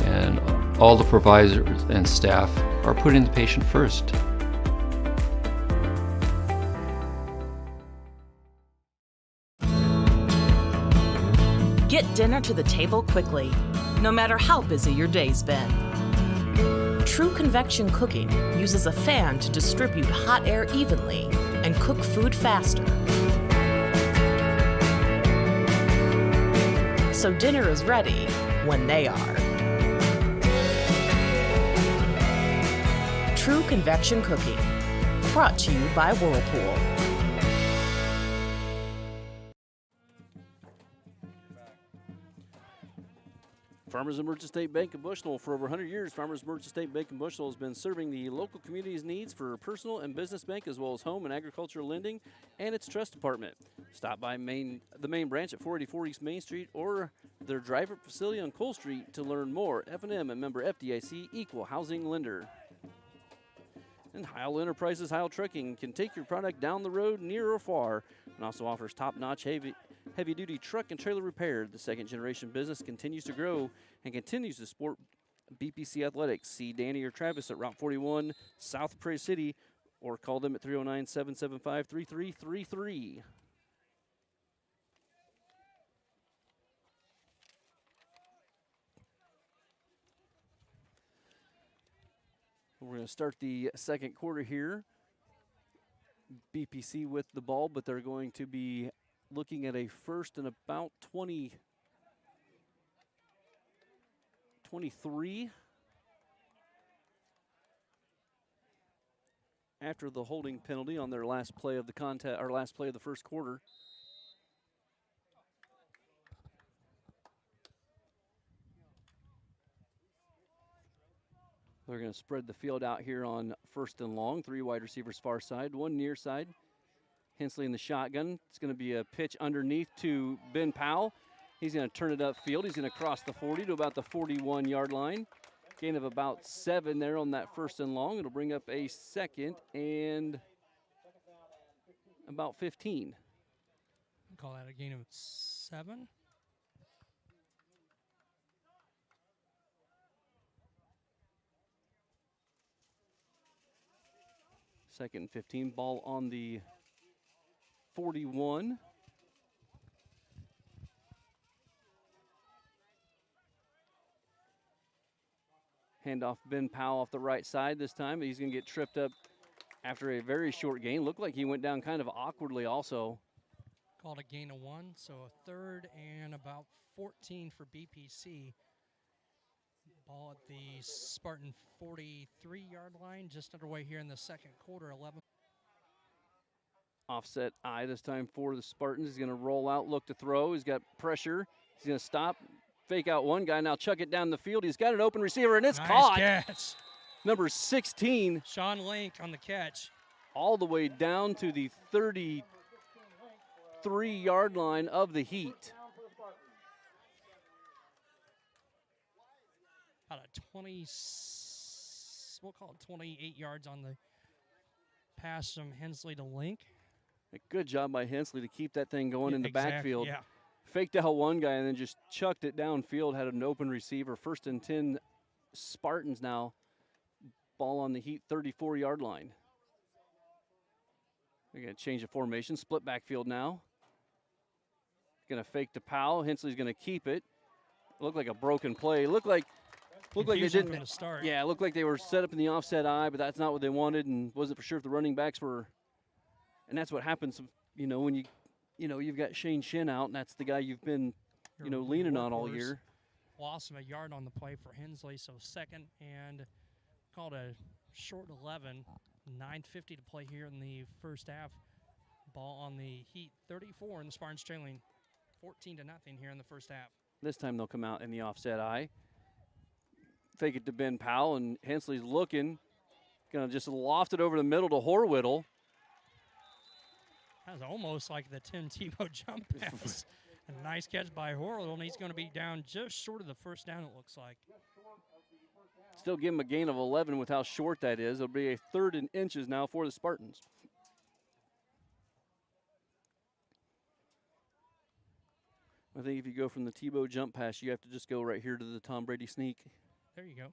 and all the providers and staff are putting the patient first. Get dinner to the table quickly, no matter how busy your day's been. True Convection Cooking uses a fan to distribute hot air evenly and cook food faster. So dinner is ready when they are. True Convection Cooking, brought to you by Whirlpool. Farmers and Merchant State Bank of Bushnell. For over 100 years, Farmers Merchant State Bank of Bushnell has been serving the local community's needs for personal and business bank, as well as home and agricultural lending and its trust department. Stop by the main branch at 484 East Main Street or their driver facility on Cole Street to learn more. F&M, a member FDIC, equal housing lender. And Heil Enterprises, Heil Trucking can take your product down the road, near or far, and also offers top-notch heavy-duty truck and trailer repair. The second-generation business continues to grow and continues to support BPC Athletics. See Danny or Travis at Route 41, South Prairie City, or call them at 309-775-3333. We're going to start the second quarter here. BPC with the ball, but they're going to be looking at a first and about 23 after the holding penalty on their last play of the contest, or last play of the first quarter. They're going to spread the field out here on first and long. 3 wide receivers far side, 1 near side. Hensley in the shotgun. It's going to be a pitch underneath to Ben Powell. He's going to turn it upfield. He's going to cross the 40 to about the 41-yard line. Gain of about 7 there on that first and long. It'll bring up a second and about 15. Call that a gain of 7. Second and 15, ball on the 41. Handoff Ben Powell off the right side this time. He's going to get tripped up after a very short gain. Looked like he went down kind of awkwardly also. Called a gain of 1, so a third and about 14 for BPC. Ball at the Spartan 43-yard line, just underway here in the second quarter, 11. Offset I this time for the Spartans. He's going to roll out, look to throw. He's got pressure. He's going to stop, fake out one guy, now chuck it down the field. He's got an open receiver, and it's caught. Catch. Number 16. Sean Link on the catch. All the way down to the 33-yard line of the Heat. About a 20, we'll call it 28 yards on the pass from Hensley to Link. A good job by Hensley to keep that thing going in the exactly, backfield. Yeah. Faked out one guy and then just chucked it downfield, had an open receiver. First and 10 Spartans now. Ball on the Heat 34-yard line. They're going to change the formation, split backfield now. Going to fake to Powell. Hensley's going to keep it. Looked like a broken play. Looked like they didn't. From the start. Yeah, it looked like they were set up in the offset eye, but that's not what they wanted, and wasn't for sure if the running backs were. And that's what happens, when you've got Shane Shin out, and that's the guy you've been, leaning on all year. Loss of a yard on the play for Hensley, so second and called a short 11. 9:50 to play here in the first half. Ball on the Heat 34, and the Spartans trailing 14-0 here in the first half. This time they'll come out in the offset eye. Fake it to Ben Powell, and Hensley's looking. Going to just loft it over the middle to Horwittle. That was almost like the Tim Tebow jump pass. A nice catch by Horwittle, and he's going to be down just short of the first down, it looks like. Still give him a gain of 11 with how short that is. It'll be a 3rd and inches now for the Spartans. I think if you go from the Tebow jump pass, you have to just go right here to the Tom Brady sneak. There you go.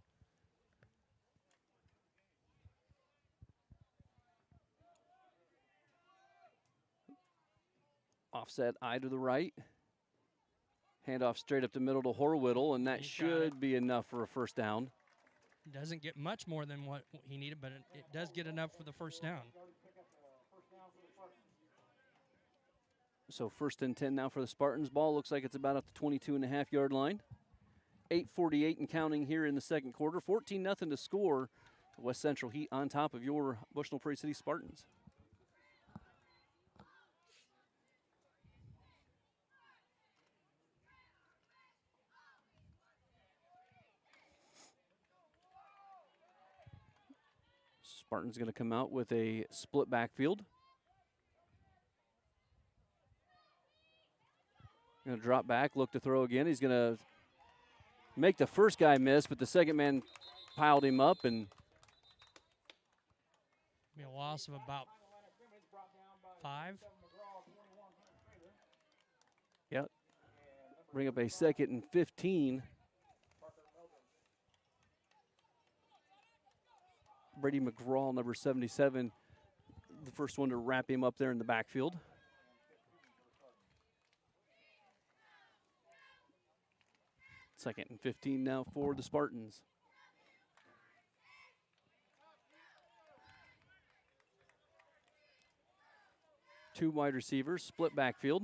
Offset I to the right. Handoff straight up the middle to Horwittle, and that should be enough for a first down. Doesn't get much more than what he needed, but it does get enough for the first down. So 1st and 10 now for the Spartans. Ball looks like it's about at the 22.5-yard line. 8:48 and counting here in the second quarter. 14-0 to score. West Central Heat on top of your Bushnell-Prairie City Spartans. Spartan's going to come out with a split backfield. Going to drop back, look to throw again. He's going to make the first guy miss, but the second man piled him up, and Be a loss of about 5. yep, bring up a 2nd and 15. Brady McGraw, number 77, the first one to wrap him up there in the backfield. Second and 15 now for the Spartans. Two wide receivers, split backfield.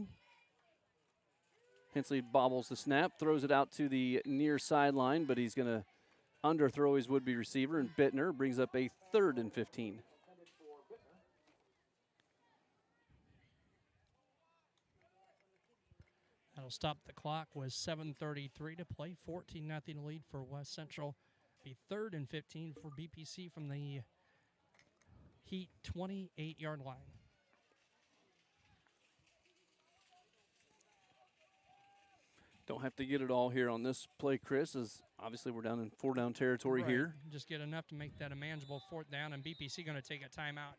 Hensley bobbles the snap, throws it out to the near sideline, but he's going to underthrow his would-be receiver, and Bittner brings up a 3rd and 15. That'll stop the clock with 7:33 to play. 14-0 lead for West Central. Be 3rd and 15 for BPC from the Heat 28-yard line. Don't have to get it all here on this play, Chris, as obviously we're down in 4-down territory Right. here. Just get enough to make that a manageable 4th down, and BPC going to take a timeout.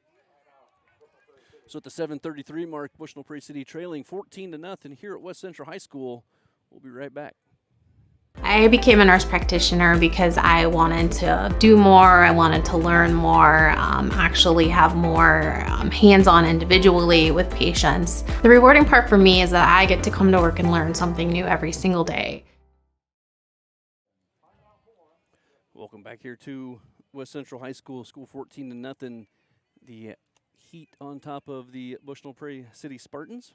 So at the 7:33 mark, Bushnell-Prairie City trailing 14-0 here at West Central High School. We'll be right back. I became a nurse practitioner because I wanted to do more, I wanted to learn more, actually have more hands-on individually with patients. The rewarding part for me is that I get to come to work and learn something new every single day. Welcome back here to West Central High School, score 14-0. The Heat on top of the Bushnell-Prairie City Spartans.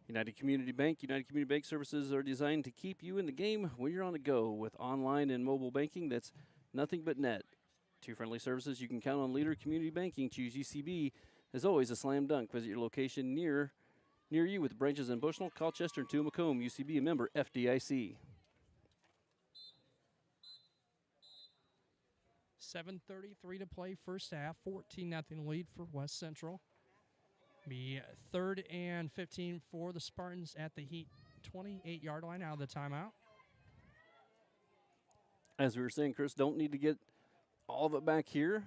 United Community Bank services are designed to keep you in the game when you're on the go with online and mobile banking that's nothing but net. 2 friendly services you can count on. Leader Community Banking. Choose UCB. As always, a slam dunk. Visit your location near you with branches in Bushnell, Colchester, and Macomb. UCB, a member FDIC. 7:33 to play, first half. 14-0 lead for West Central. Be 3rd and 15 for the Spartans at the Heat 28-yard line out of the timeout. As we were saying, Chris, don't need to get all of it back here.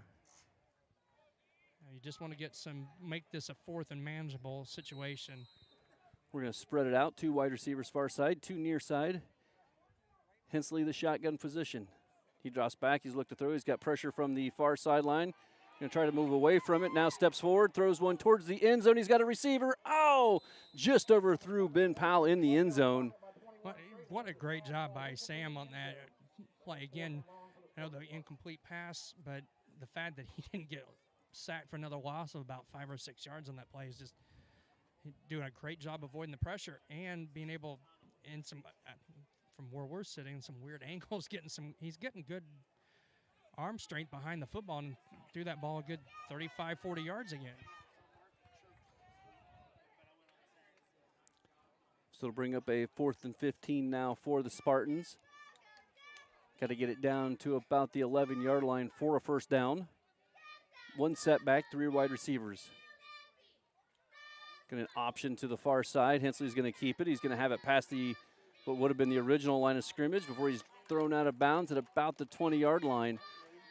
You just want to make this a 4th and manageable situation. We're going to spread it out. 2 wide receivers far side, 2 near side. Hensley, the shotgun position. He drops back. He's looked to throw. He's got pressure from the far sideline. Going to try to move away from it. Now steps forward, throws one towards the end zone. He's got a receiver. Oh, just overthrew Ben Powell in the end zone. What a great job by Sam on that play. Again, I know the incomplete pass, but the fact that he didn't get sacked for another loss of about 5 or 6 yards on that play is just doing a great job avoiding the pressure and being able, in some from where we're sitting, some weird angles, he's getting good arm strength behind the football and threw that ball a good 35, 40 yards again. So it'll bring up a 4th and 15 now for the Spartans. Got to get it down to about the 11-yard line for a first down. 1 setback, 3 wide receivers. Going to option to the far side. Hensley's going to keep it. He's going to have it past what would have been the original line of scrimmage before he's thrown out of bounds at about the 20-yard line.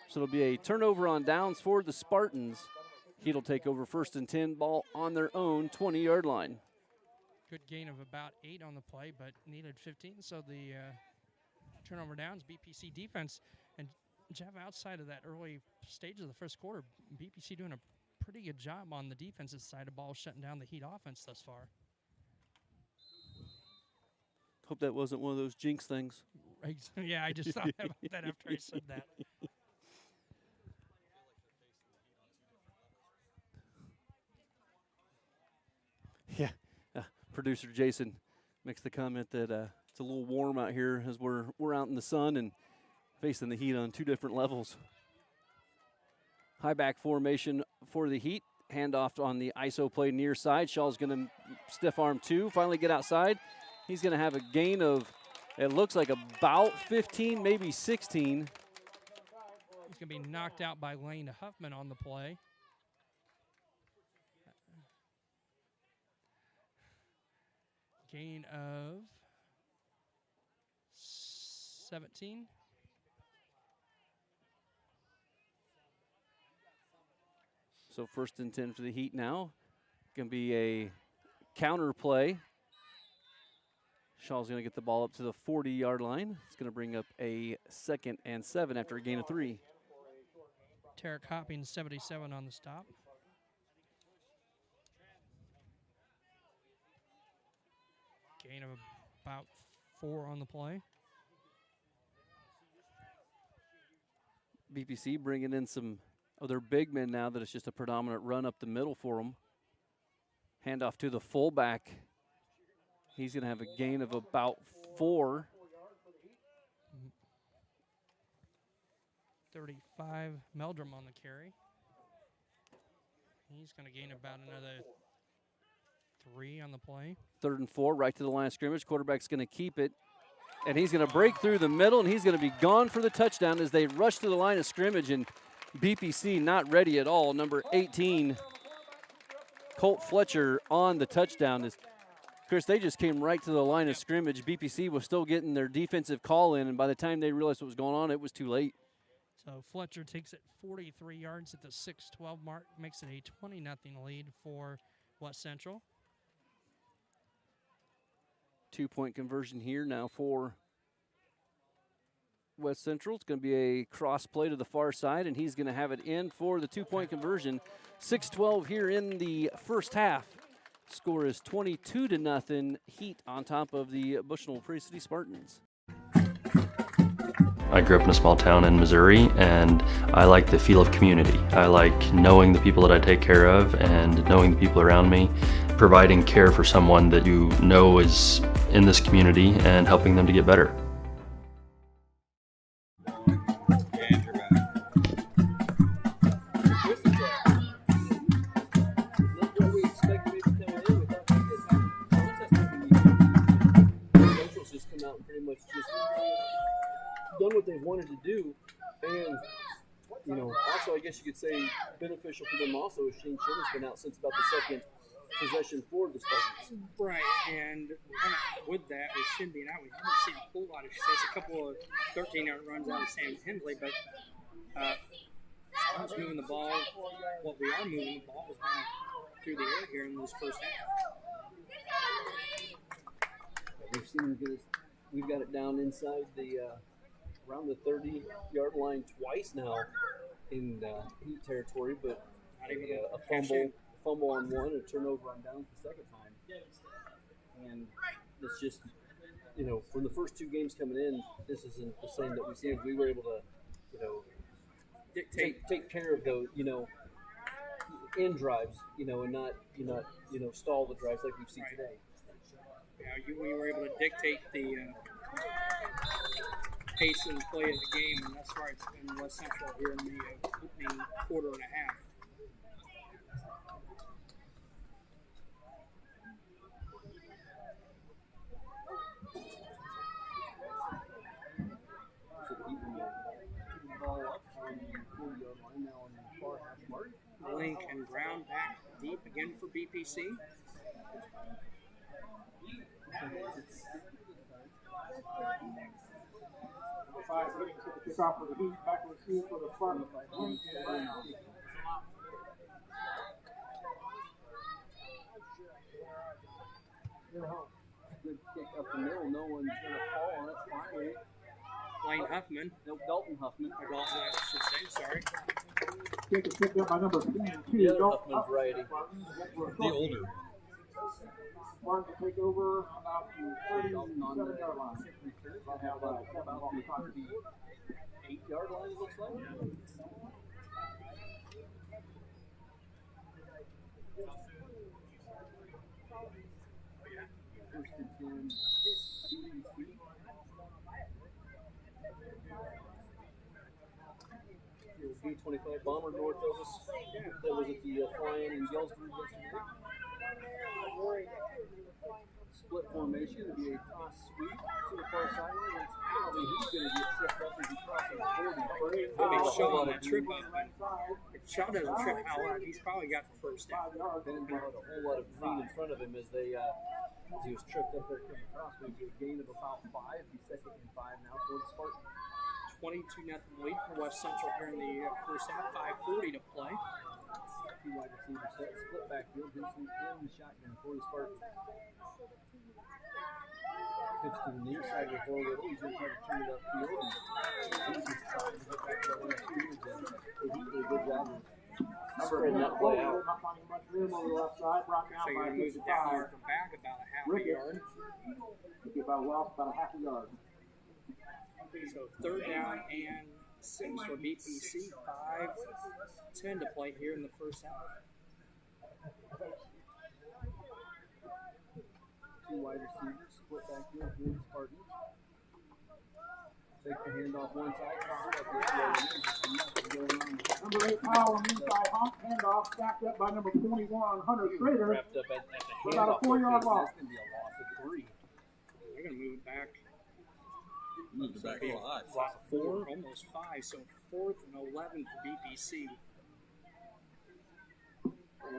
So it'll be a turnover on downs for the Spartans. Heat'll take over 1st and 10, ball on their own 20-yard line. Good gain of about 8 on the play, but needed 15. So the turnover downs, BPC defense. And Jeff, outside of that early stage of the first quarter, BPC doing a pretty good job on the defensive side of ball, shutting down the Heat offense thus far. Hope that wasn't one of those jinx things. Yeah, I just thought about that after I said that. Yeah, producer Jason makes the comment that it's a little warm out here as we're out in the sun and facing the Heat on 2 different levels. High back formation for the Heat. Handoff on the ISO play near side. Shaw's going to stiff arm 2, finally get outside. He's going to have a gain of, it looks like about 15, maybe 16. He's going to be knocked out by Lane Huffman on the play. Gain of 17. So 1st and 10 for the Heat now. Going to be a counter play. Shaw's going to get the ball up to the 40-yard line. It's going to bring up a 2nd and 7 after a gain of 3. Tarek Hopping, 77 on the stop. Gain of about 4 on the play. BPC bringing in some of their big men now that it's just a predominant run up the middle for them. Handoff to the fullback. He's going to have a gain of about 4. 35, Meldrum on the carry. He's going to gain about another 3 on the play. 3rd and 4, right to the line of scrimmage. Quarterback's going to keep it, and he's going to break through the middle, and he's going to be gone for the touchdown as they rush to the line of scrimmage, and BPC not ready at all. Number 18, Colt Fletcher on the touchdown. Chris, they just came right to the line of scrimmage. BPC was still getting their defensive call in, and by the time they realized what was going on, it was too late. So Fletcher takes it 43 yards at the 6-12 mark, makes it a 20-0 lead for West Central. 2-point conversion here now for West Central. It's going to be a cross play to the far side, and he's going to have it in for the 2-point conversion. 6-12 here in the first half. Score is 22-0 Heat on top of the Bushnell-Prairie City Spartans. I grew up in a small town in Missouri, and I like the feel of community. I like knowing the people that I take care of and knowing the people around me, providing care for someone that you know is in this community and helping them to get better. Done what they wanted to do, and also I guess you could say beneficial for them also is Shane Shinner's been out since about the 2nd possession for the Spartans. Right, and with that, with Shin being out, we haven't seen a whole lot of success. A couple of 13-yard runs out of Sam Hensley, but Spartans moving the ball. What we are moving the ball is going through the air here in this first half. We've seen them get it. We've got it down inside the around the 30-yard line twice now in Heat territory, but a fumble on one, a turnover on downs the 2nd time. And it's just, from the first 2 games coming in, this isn't the same that we see. We were able to, take care of those, end drives, and not, stall the drives like we've seen today. Yeah, we were able to dictate the pace and play of the game, and that's why it's been West Central here in the opening quarter and a half. Lincoln ground back deep again for BPC. Kickoff for the Heat, back to receive for the Spartans. Good kick up the middle. No one's going to fall on it. Finally. Lane Huffman. No, Dalton Huffman. Or Dalton, I should say. Sorry. Kick is picked up by number 22. The other Huffman variety. The older. Martin to take over about the 37-yard line. I'll have about the 8-yard line, it looks like. First and 10. B-25 Bomber north of us. That was at the fly-in in Galesburg yesterday. Split formation. It'll be a toss sweep to the far sideline. That's probably who's going to get tripped up as he crosses the 40. Maybe Shaw on that trip up. If Shaw doesn't trip out loud, he's probably got the first down. Ben had a whole lot of green in front of him as they as he was tripped up there coming across. We get a gain of about 5. He's second and 5 now for the Spartans. 22-0 lead for West Central here in the first half. 5:40 to play. Two wide receivers set, split backfield. Vincent in the shotgun for the Spartans. Pitch to the near side of the ball. He's going to try to turn it upfield. And he's just trying to get back to the left field. And he did a good job of spreading that play out. Not finding much room on the left side. Brought down So by you're going to move it down here from back about a half a yard. Could be about a half a yard. So 3rd down and 6 for BPC. 5:10 to play here in the first half. Two wide receivers, split backfield for the Spartans. Take the handoff one side. Number 8, Powell on the inside hump. Handoff stacked up by number 21, Hunter Schrader. Wrapped up at the About a 4-yard loss. That's going to be a loss of 3. They're going to move it back. Moved it back 4, almost 5. So 4th and 11 for BPC.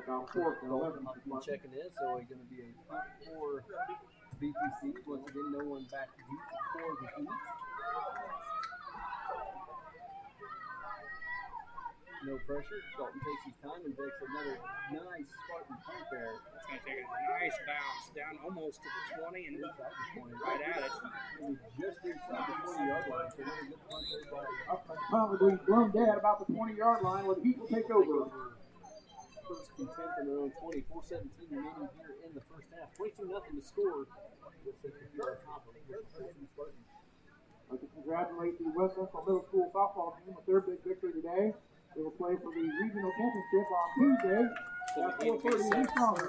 About 4th and 11. Checking in, so it's going to be a punt for BPC. Once again, no one back deep for the Heat. No pressure. Dalton takes his time and takes another nice Spartan punt there. It's going to take a nice bounce down almost to the 20 and right at it. Just inside the 40-yard line. So really good punt there by Punt will be blown dead about the 20-yard line where the Heat will take over. First and 10 from their own 20. 4:17 remaining here in the first half. 22-0 to score. I'd like to congratulate the West Central Middle School softball team with their big victory today. They will play for the regional championship on Tuesday at 4:30 in Summer.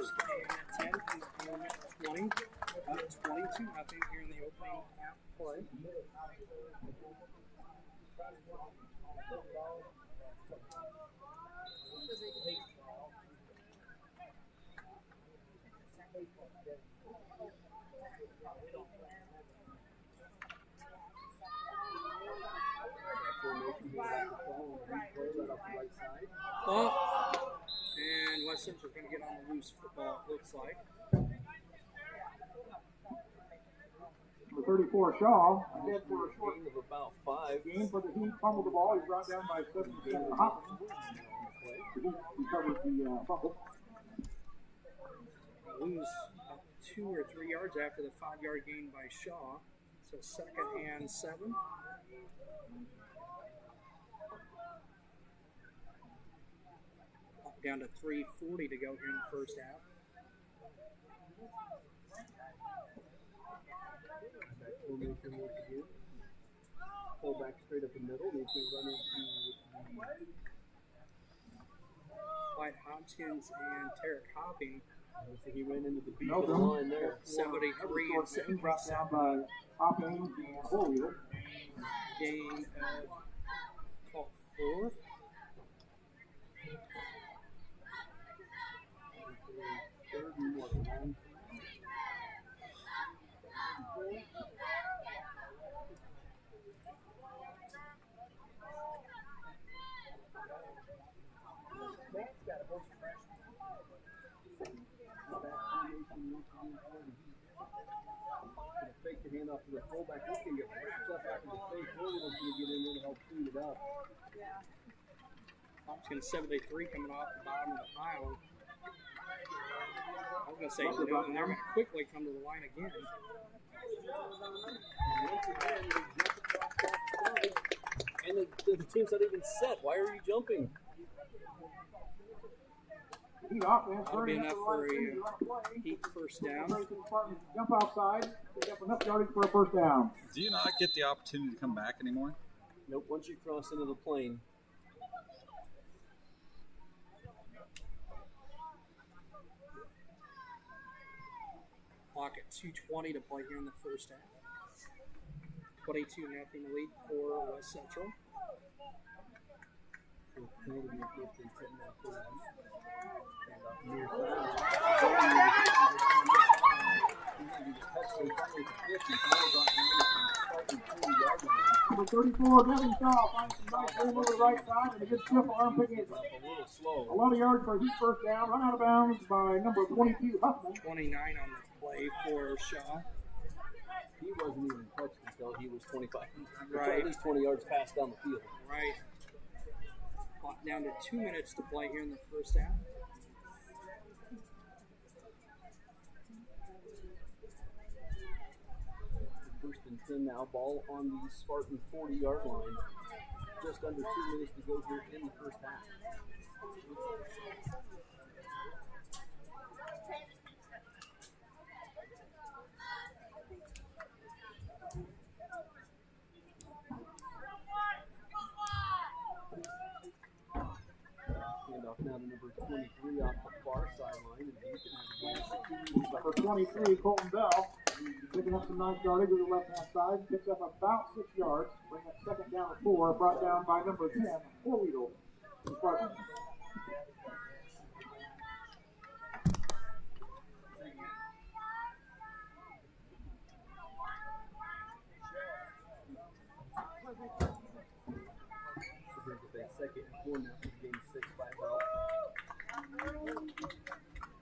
10 from the 20. 22-0 here in the opening half play. And West Central going to get on the loose football, it looks like. Number 34, Shaw, ahead for a short gain of about 5. Game for the Heat, fumbled the ball. He's brought down by 7 to Hopkins. The Heat recovered the fumble. Lose 2 or 3 yards after the 5-yard gain by Shaw. So 2nd and 7. Down to 3:40 to go here in the first half. Pull back straight up the middle. They can run into White Hopkins and Tarek Hopping. He ran into the beat of the line there. 73 and 77. Brought down by Hopkins and Holyoke. Gain of 4. Fake the handoff to the fullback. He's going to get wrapped up after the fake. Williams going to get in there to help clean it up. Hopkins 73 coming off the bottom of the pile. I was going to say no, and they're going to quickly come to the line again. And the team's not even set. Why are you jumping? Heat offense. That'll be enough for a Heat first down. Jump outside. Pick up enough yardage for a first down. Do you not get the opportunity to come back anymore? Nope. Once you cross into the plane. Clock at 2:20 to play here in the first half. 22-0 lead for West Central. 34, Devin Shaw finds some nice room over the right side and a good stiff arm picking it up. A lot of yards for a deep first down. Run out of bounds by number 22, Huffman. 29 on the play for Shaw. He wasn't even touched until he was 25. Right. At least 20 yards passed down the field. Right. Clock down to 2 minutes to play here in the first half. First and 10 now. Ball on the Spartan 40-yard line. Just under 2 minutes to go here in the first half. Handoff now to number 23 off the far sideline. Number 23, Colton Bell, picking up some nice yardage to the left-hand side. Picks up about 6 yards. Bring that second down to 4. Brought down by number 10, Four-Wheetle. Second and 4 now for game 6 by Bell.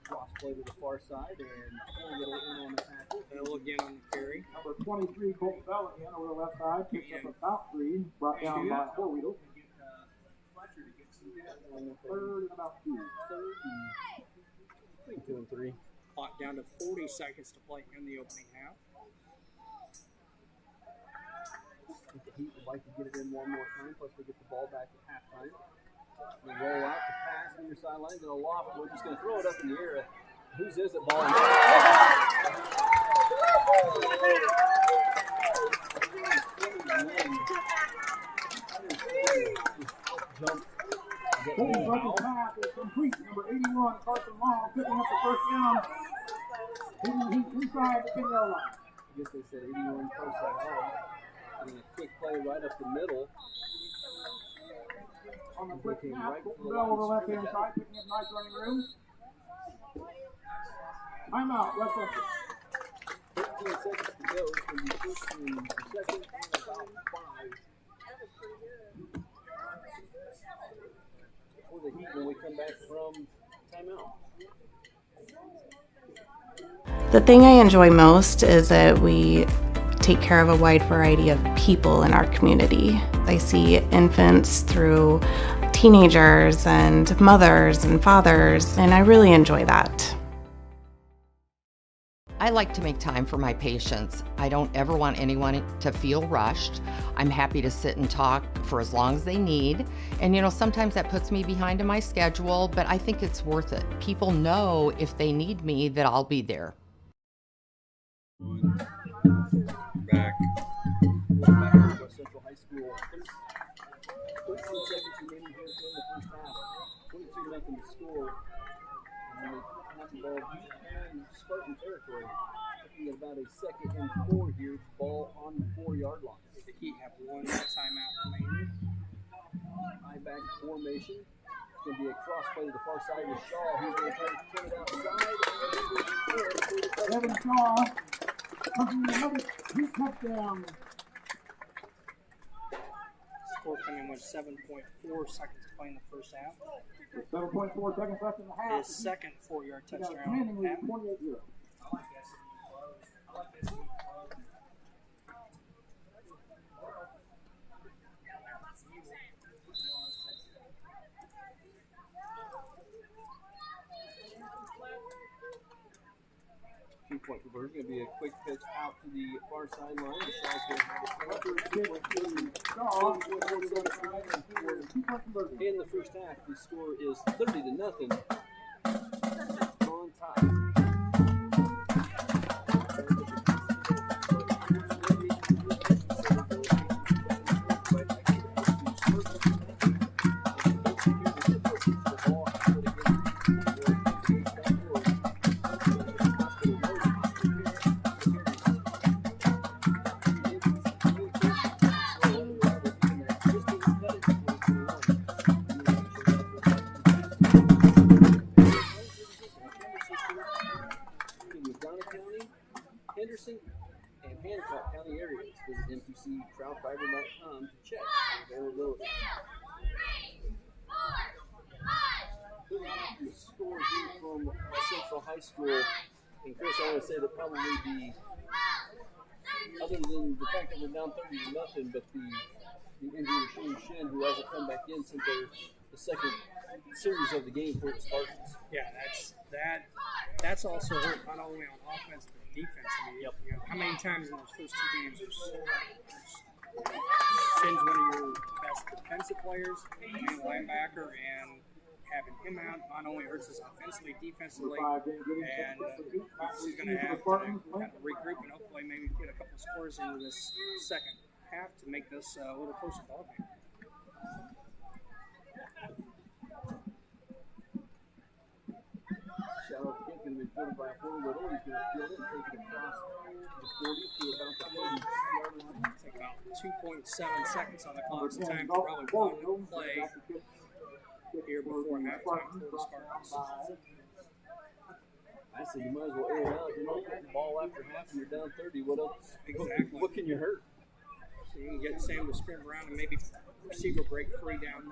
Cross play to the far side and Four-Wheetle in on the tackle. Bell again on the carry. Number 23, Colton Bell again over the left side. Picks up about 3. Brought down by Four-Wheetle. Third and about 2. Third and 2 and 3. Clock down to 40 seconds to play in the opening half. The Heat would like to get it in one more time, plus we get the ball back at halftime. We roll out the pass near sideline to the loft. We're just going to throw it up in the air. Whose is it? Ball. Colton's second pass is complete. Number 81, Carson Long, picking up the first down. He's inside the 10-yard line. I guess they said 81 first down. And a quick play right up the middle. On the quick snap, Colton Bell over the left-hand side, picking up nice running room. Timeout, left center. 15 seconds to go from the first and second and about 5. For the Heat when we come back from timeout. The thing I enjoy most is that we take care of a wide variety of people in our community. I see infants through teenagers and mothers and fathers, and I really enjoy that. I like to make time for my patients. I don't ever want anyone to feel rushed. I'm happy to sit and talk for as long as they need. And sometimes that puts me behind in my schedule, but I think it's worth it. People know if they need me that I'll be there. Back to West Central High School. 13 seconds remaining here in the first half. 22-0 to score. And they have the ball in Spartan territory. Looking at about a second and 4 here. Ball on the 4-yard line. The Heat have one timeout remaining. High back formation. It's going to be a cross play to the far side with Shaw. He's going to try to turn it outside. Devin Shaw. Another Heat touchdown. Score coming with 7.4 seconds to play in the first half. 7.4 seconds left in the half. His second 4-yard touchdown. Commanding lead, 28-0. Two-point conversion. Going to be a quick pitch out to the far sideline. The Shaw's going to have it in the first half. The score is 30-0 on top. and Hancock County areas. Visit mtctroutfiber.com to check availability. The score here from Central High School, and Chris, I want to say that probably other than the fact that we're down 30-0, but the injury to Shin, who hasn't come back in since the second series of the game for the Spartans. Yeah, that's also hurt not only on offense but defense. I mean, how many times in those first two games Shin's one of your best defensive players, being a linebacker, and having him out not only hurts us offensively, defensively, and he's going to have to kind of regroup and hopefully maybe get a couple scores into this second half to make this a little closer ball game. Shallow kick and reported by a forward. He's going to field it and take it across the 40 to about the 40-yard line. Take about 2.7 seconds on the clock. It's time for probably one play here before halftime for the Spartans. I said you might as well air it out. You're not getting the ball after half and you're down 30. What else? Exactly. What can you hurt? So you can get Sam to spin around and maybe receiver break free down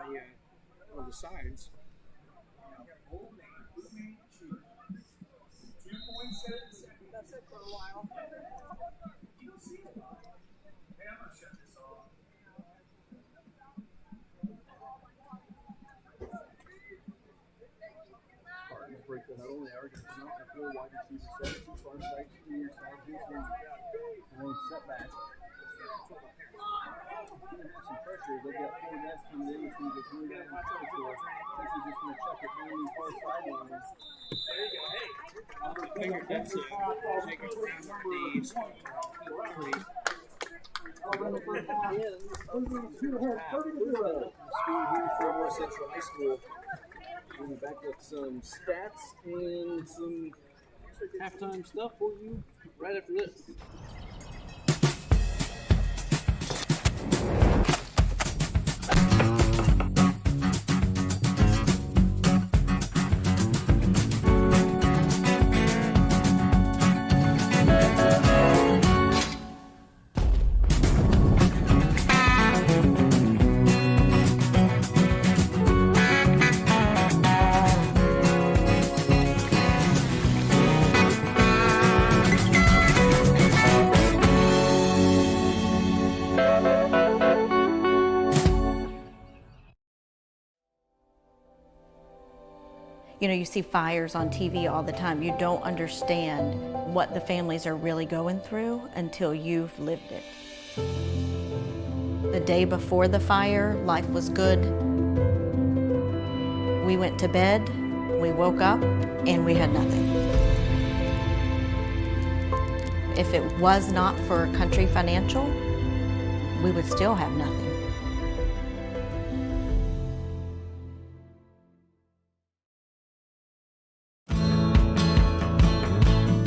the sides. That's it for a while. Spartans break that huddle. They are going to come out with 4 wide receiver sets. 2 far side, 2 near side. One setback. Going to have some pressure. They've got 4 guys coming in. It's going to get through down the territory. Essentially just going to chuck it down the far sideline. Fingertips take it down Central High School. We'll be back with some stats and some halftime stuff for you right after this. You know, you see fires on TV all the time. You don't understand what the families are really going through until you've lived it. The day before the fire, life was good. We went to bed, we woke up, and we had nothing. If it was not for Country Financial, we would still have nothing.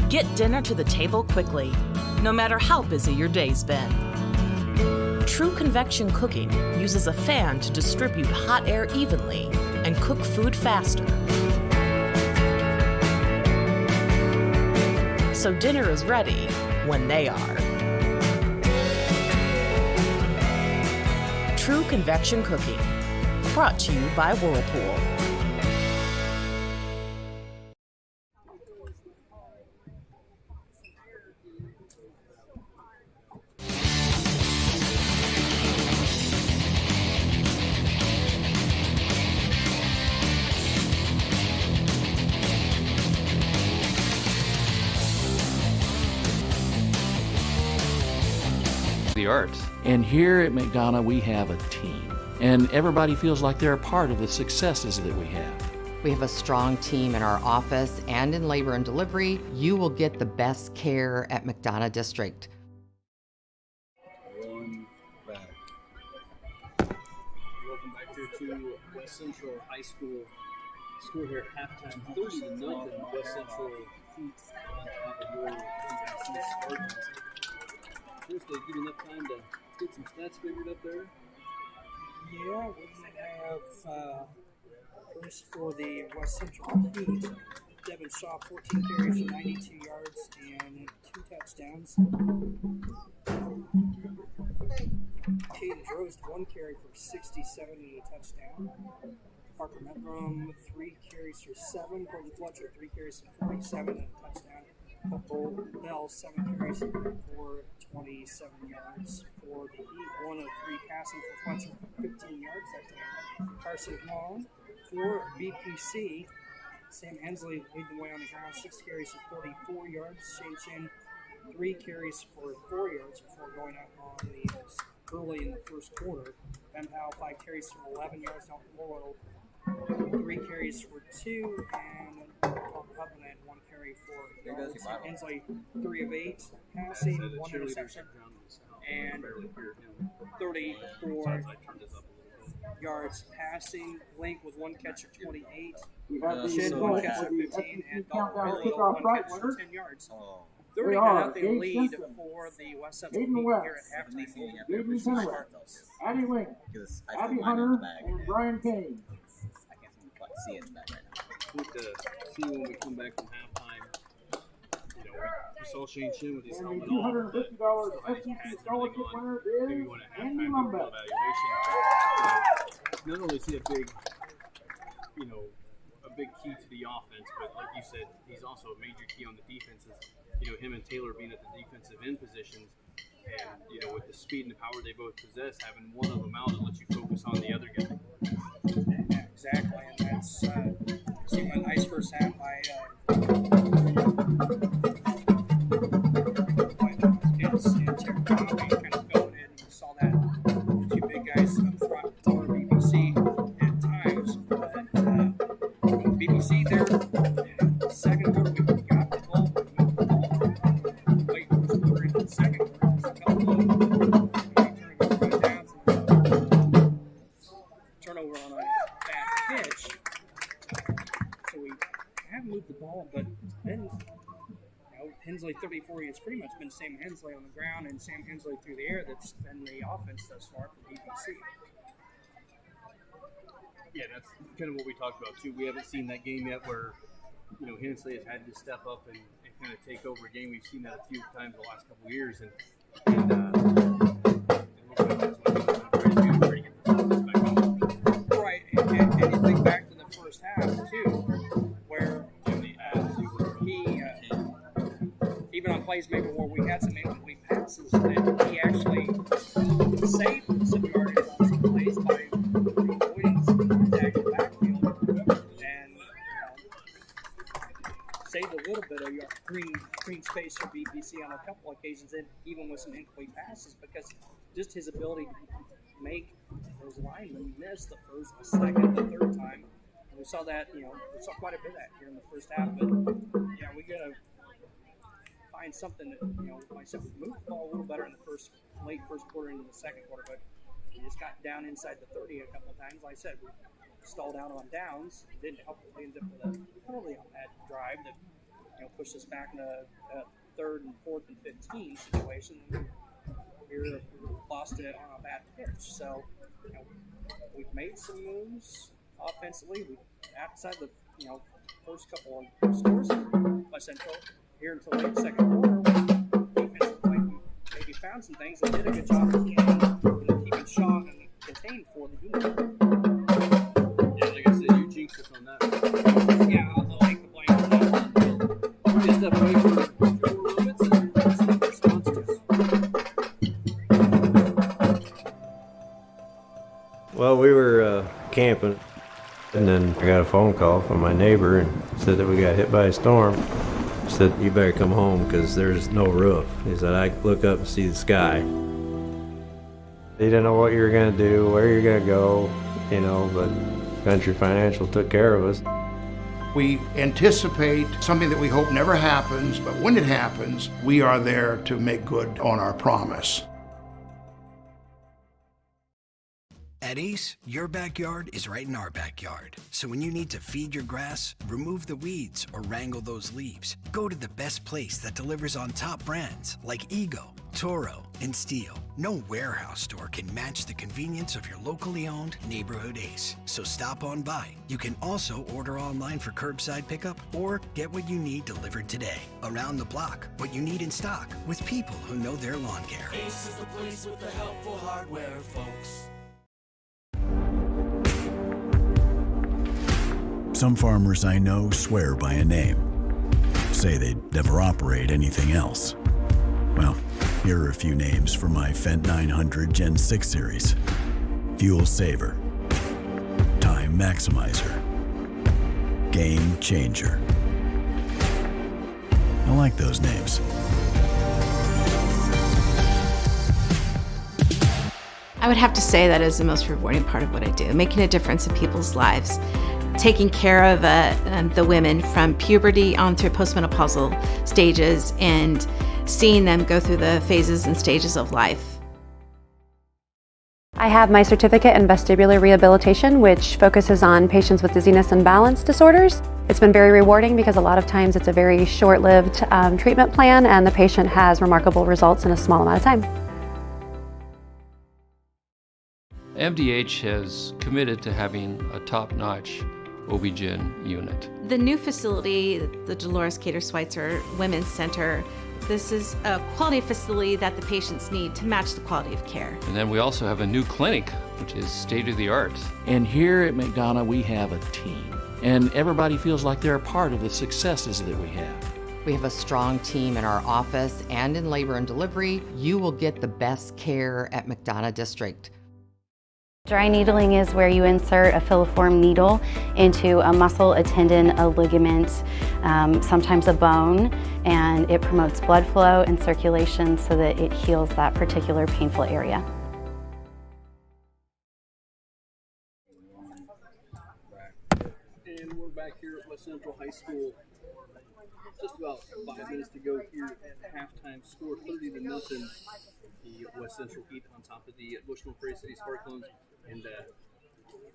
Get dinner to the table quickly, no matter how busy your day's been. True convection cooking uses a fan to distribute hot air evenly and cook food faster. So dinner is ready when they are. True convection cooking, brought to you by Whirlpool. The arts. And here at McDonough, we have a team. And everybody feels like they're a part of the successes that we have. We have a strong team in our office and in labor and delivery. You will get the best care at McDonough District. One back. Welcome back here to West Central High School. Score here at halftime, 30-0. West Central beats on top of your Spartans. First, they give you enough time to get some stats figured up there. Yeah, we have first for the West Central Heat, Devin Shaw, 14 carries for 92 yards and 2 touchdowns. touchdowns. Caden Drost, 1 carry for 67 and a touchdown. Parker Metrum, 3 carries for 7. Colton Fletcher, 3 carries for 47 and a touchdown. Cole Bell, 7 carries for 27 yards for the Heat. 1 of 3 passing for Fletcher for 15 yards that time. Carson Hall for BPC. Sam Hensley leading the way on the ground, 6 carries for 44 yards. Shane Chin, 3 carries for 4 yards before going out on the early in the first quarter. Ben Powell, 5 carries for 11 yards. Dalton Morrow, 3 carries for 2, and Paul Hubman had 1 carry for yards. Sam Hensley, 3 of 8 passing, 1 interception, and 34 yards passing. Link with 1 catch for 28. Shin, 1 catch for 15, and Dalton Morrow, 1 catch for 10 yards. 30-0 lead for the West Central Heat here at halftime. Addie Link, Abby Hunter, and Brian Kane. I can't see it back right now. I think see when we come back from halftime, you know, we saw Shane Chin with his And the helmet $250 on. SEC scholarship winner Maybe is when a Andy halftime Lumbeck. evaluation, not only see a big, you know, a big key to the offense, but like you said, he's also a major key on the defenses. You know, him and Taylor being at the defensive end positions, and you know, with the speed and the power they both possess, having one of them out that lets you focus on the other guy. Yeah, exactly, and that's seen a nice first half by kids and Terry Conley kind of filling in. You saw that 2 big guys up front for BBC at times, but BBC there. Second quarter, we got the ball. Late first quarter into the second quarter, just a couple of downs and turnover on a bad pitch. So we have moved the ball, but it's been, you know, Hensley 34. It's pretty much been Sam Hensley on the ground and Sam Hensley through the air that's been the offense thus far for BBC. Yeah, that's kind of what we talked about too. We haven't seen that game yet where, you know, Hensley has had to step up and kind of take over a game. We've seen that a few times the last couple of years, and it looks like that's what he's going to try to do, try to get the offense back on. Right, and you think back to the first half too, where he, even on plays maybe where we had some incomplete passes, that he actually saved some yardage on some plays by avoiding some contact in the backfield, and saved a little bit of your green space for BBC on a couple occasions, and even with some incomplete passes, because just his ability to make those linemen miss the first, the second, the third time. And we saw that, you know, we saw quite a bit of that here in the first half, but yeah, we gotta find something that, you know, like I said, we moved the ball a little better in the late first quarter into the second quarter, but we just got down inside the 30 a couple of times. Like I said, we stalled out on downs. It didn't help that we ended up with a penalty on that drive that, you know, pushed us back in a 3rd and 4th and 15 situation. We lost it on a bad pitch. So, you know, we've made some moves offensively. We outside the, you know, first couple of scores by Central here until late second quarter. Defensively, we maybe found some things and did a good job of keeping Shaw and contained for the Heat. Yeah, like I said, you jinxed us on that. Yeah, I'll take the blame for that. We just stepped away for 4 moments and some of our sponsors. Well, we were camping, and then I got a phone call from my neighbor and said that we got hit by a storm. He said, "You better come home because there's no roof." He said, "I look up and see the sky." He didn't know what you were going to do, where you're going to go, you know, but Country Financial took care of us. We anticipate something that we hope never happens, but when it happens, we are there to make good on our promise. At Ace, your backyard is right in our backyard. So when you need to feed your grass, remove the weeds, or wrangle those leaves, go to the best place that delivers on top brands like Ego. Toro, and Steel. No warehouse store can match the convenience of your locally owned neighborhood Ace. So stop on by. You can also order online for curbside pickup or get what you need delivered today. Around the block, what you need in stock with people who know their lawn care. Ace is the place with the helpful hardware, folks. Some farmers I know swear by a name. Say they'd never operate anything else. Well, here are a few names for my Fendt 900 Gen 6 series. Fuel Saver, Time Maximizer, Game Changer. I like those names. I would have to say that is the most rewarding part of what I do, making a difference in people's lives, taking care of the women from puberty on through postmenopausal stages and seeing them go through the phases and stages of life. I have my certificate in vestibular rehabilitation, which focuses on patients with dizziness and balance disorders. It's been very rewarding because a lot of times it's a very short-lived treatment plan and the patient has remarkable results in a small amount of time. MDH has committed to having a top-notch OB-GYN unit. The new facility, the Dolores Cater Schweitzer Women's Center, this is a quality facility that the patients need to match the quality of care. And then we also have a new clinic, which is state-of-the-art. And here at McDonough, we have a team. And everybody feels like they're a part of the successes that we have. We have a strong team in our office and in labor and delivery. You will get the best care at McDonough District. Dry needling is where you insert a filiform needle into a muscle, a tendon, a ligament, sometimes a bone, and it promotes blood flow and circulation so that it heals that particular painful area. And we're back here at West Central High School. Just about 5 minutes to go here at halftime. Score 30-0. The West Central Heat on top of the Bushnell-Prairie City Sparklons. And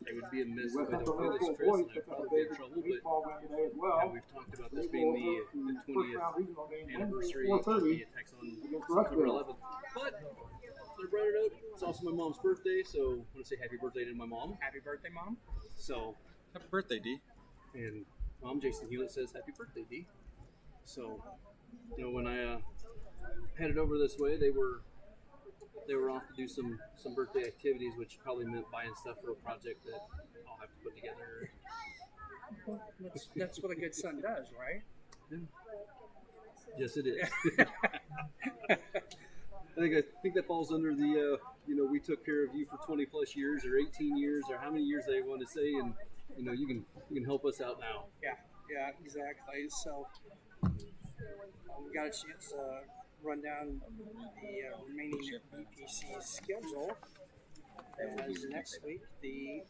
it would be a miss if I don't do this, Chris, and I'd probably be in trouble. But we've talked about this being the 20th anniversary of the attacks on September 11th. But I brought it up. It's also my mom's birthday, so I want to say happy birthday to my mom. Happy birthday, Mom. So, happy birthday, D. And Mom, Jason Hewlett, says happy birthday, D. So, you know, when I headed over this way, they were off to do some birthday activities, which probably meant buying stuff for a project that I'll have to put together. That's what a good son does, right? Yeah. Yes, it is. I think that falls under the we took care of you for 20 plus years or 18 years or how many years they want to say, and you can help us out now. Yeah, exactly. So we got a chance to run down the remaining BPC schedule. As next week the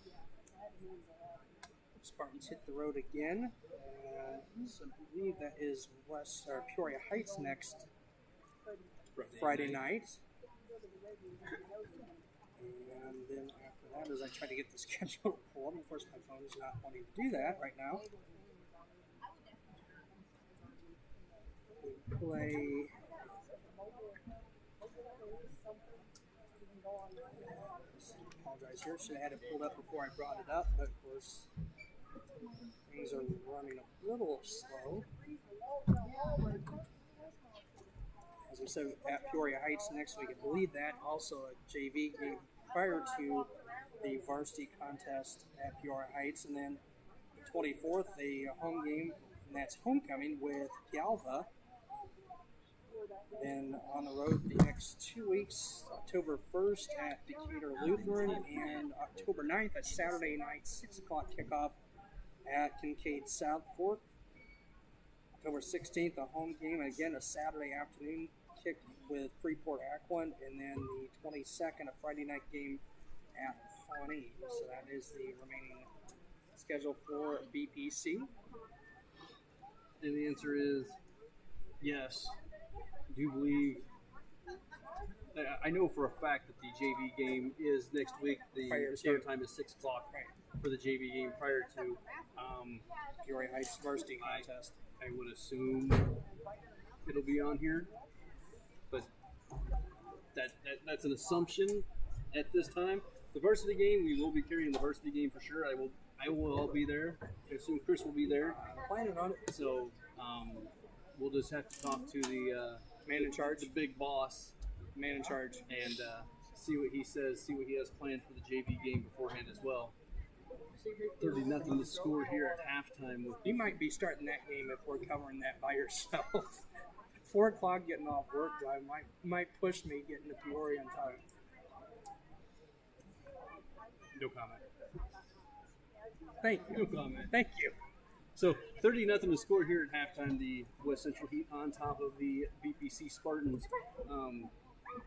Spartans hit the road again. So I believe that is Peoria Heights next Friday night. And then after that, as I try to get the schedule pulled, of course my phone is not wanting to do that right now. We play apologize here, should have had it pulled up before I brought it up, but of course things are running a little slow. As we said, at Peoria Heights next week, I believe that also a JV game prior to the varsity contest at Peoria Heights, and then the 24th, a home game, and that's homecoming with Galva. Then on the road the next 2 weeks, October 1st at Decatur Lutheran, and October 9th, a Saturday night 6 o'clock kickoff at Kincaid South Fork. October 16th, a home game, and again a Saturday afternoon kick with Freeport Aquin, and then the 22nd, a Friday night game at Pawnee. So that is the remaining schedule for BPC. And the answer is yes. I do believe, I know for a fact that the JV game is next week. The start time is 6 o'clock for the JV game prior to Peoria Heights varsity contest. I would assume it'll be on here, but that's an assumption at this time. The varsity game, we will be carrying the varsity game for sure. I will all be there. I assume Chris will be there. Planning on it. So we'll just have to talk to the Man in charge. the big boss, Man in charge. and see what he says, see what he has planned for the JV game beforehand as well. 30-0 the score here at halftime. You might be starting that game if we're covering that by yourself. 4 o'clock getting off work drive might push me getting to Peoria in time. No comment. Thank you. No comment. Thank you. So 30-0 the score here at halftime. The West Central Heat on top of the VPC Spartans.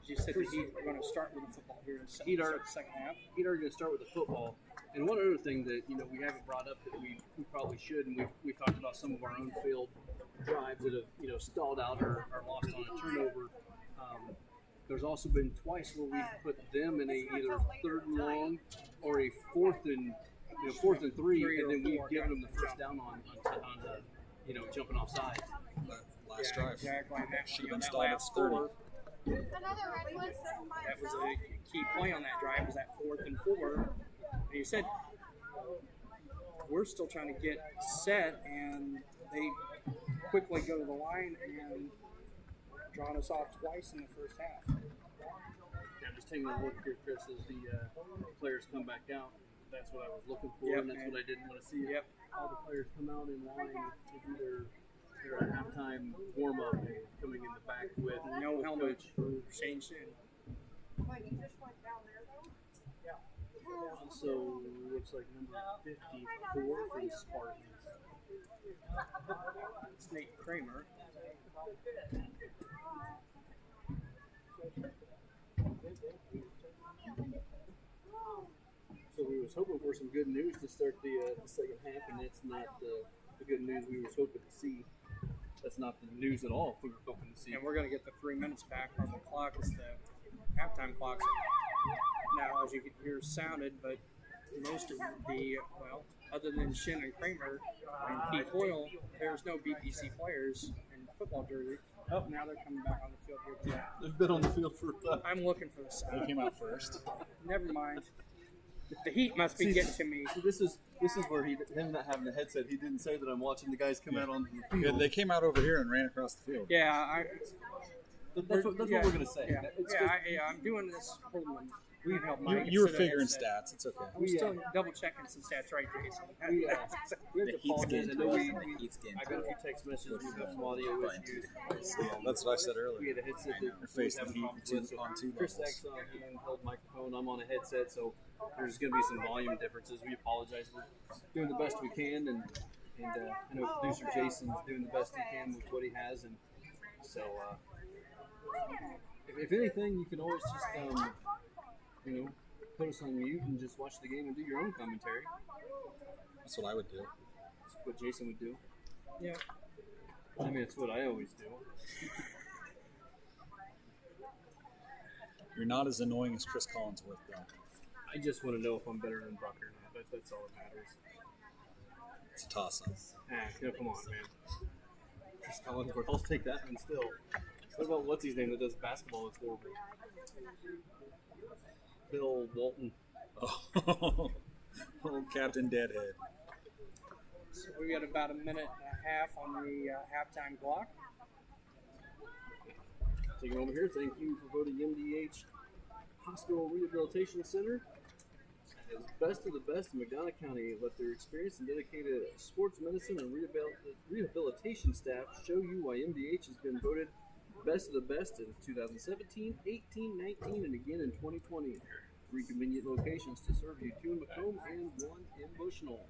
You said the Heat are going to start with the football here in the second half. Heat are going to start with the football. And one other thing that we haven't brought up that we probably should, and we've talked about some of our own failed drives that have stalled out or lost on a turnover. There's also been twice where we've put them in a either 3rd and long or a 4th and 3, and then we've given them the first down on jumping off sides. Last drive. Exactly. Should have been stalled at 30. That was a key play on that drive, was that 4th and 4. And you said we're still trying to get set, and they quickly go to the line and drawn us off twice in the first half. Yeah, just taking a look here, Chris, as the players come back out. That's what I was looking for, Yep, and that's what I didn't want to see. Yep. All the players come out in line to do their halftime warm-up and coming in the back with No with helmet Coach. for Shane Shin. Also, looks like number 54 for the Spartans. It's Nate Kramer. So we was hoping for some good news to start the second half, and that's not the good news we was hoping to see. That's not the news at all we were hoping to see. And we're going to get the 3 minutes back on the clock as the halftime clock now, as you can hear, sounded, but most of the, other than Shin and Kramer and Keith Hoyle, there's no BPC players in football jersey. Oh, now they're coming back on the field here. Yeah. They've been on the field for I'm looking for the sound. They came out first. Never mind. The heat must be getting to me. So this is where him not having the headset, he didn't say that I'm watching the guys come out on the field. Yeah, they came out over here and ran across the field. Yeah, that's what we're going to say. I'm doing this. Hold on. We help Mike. You were figuring stats. It's okay. I'm still double checking some stats, right, Jason? We have to apologize. I know I got a few text messages. We have some audio issues. That's what I said earlier. We had a headset that You're facing the heat on two Chris levels. X on a handheld microphone. I'm on a headset, so there's going to be some volume differences. We apologize. We're doing the best we can, and I know producer Jason's doing the best he can with what he has, and so if anything, you can always just put us on mute and just watch the game and do your own commentary. That's what I would do. That's what Jason would do. Yeah. I mean, it's what I always do. You're not as annoying as Chris Collinsworth, though. I just want to know if I'm better than Buck or not. That's all that matters. It's a toss-up. Come on, man. Chris Collinsworth, I'll take that one still. What about what's his name that does basketball? It's horrible. Bill Walton. Oh, Captain Deadhead. So we got about a minute and a half on the halftime clock. Taking over here, thank you for voting MDH Hospital Rehabilitation Center as best of the best in McDonough County. Let their experienced and dedicated sports medicine and rehabilitation staff show you why MDH has been voted best of the best in 2017, 18, 19, and again in 2020. 3 convenient locations to serve you, 2 in Macomb and 1 in Bushnell.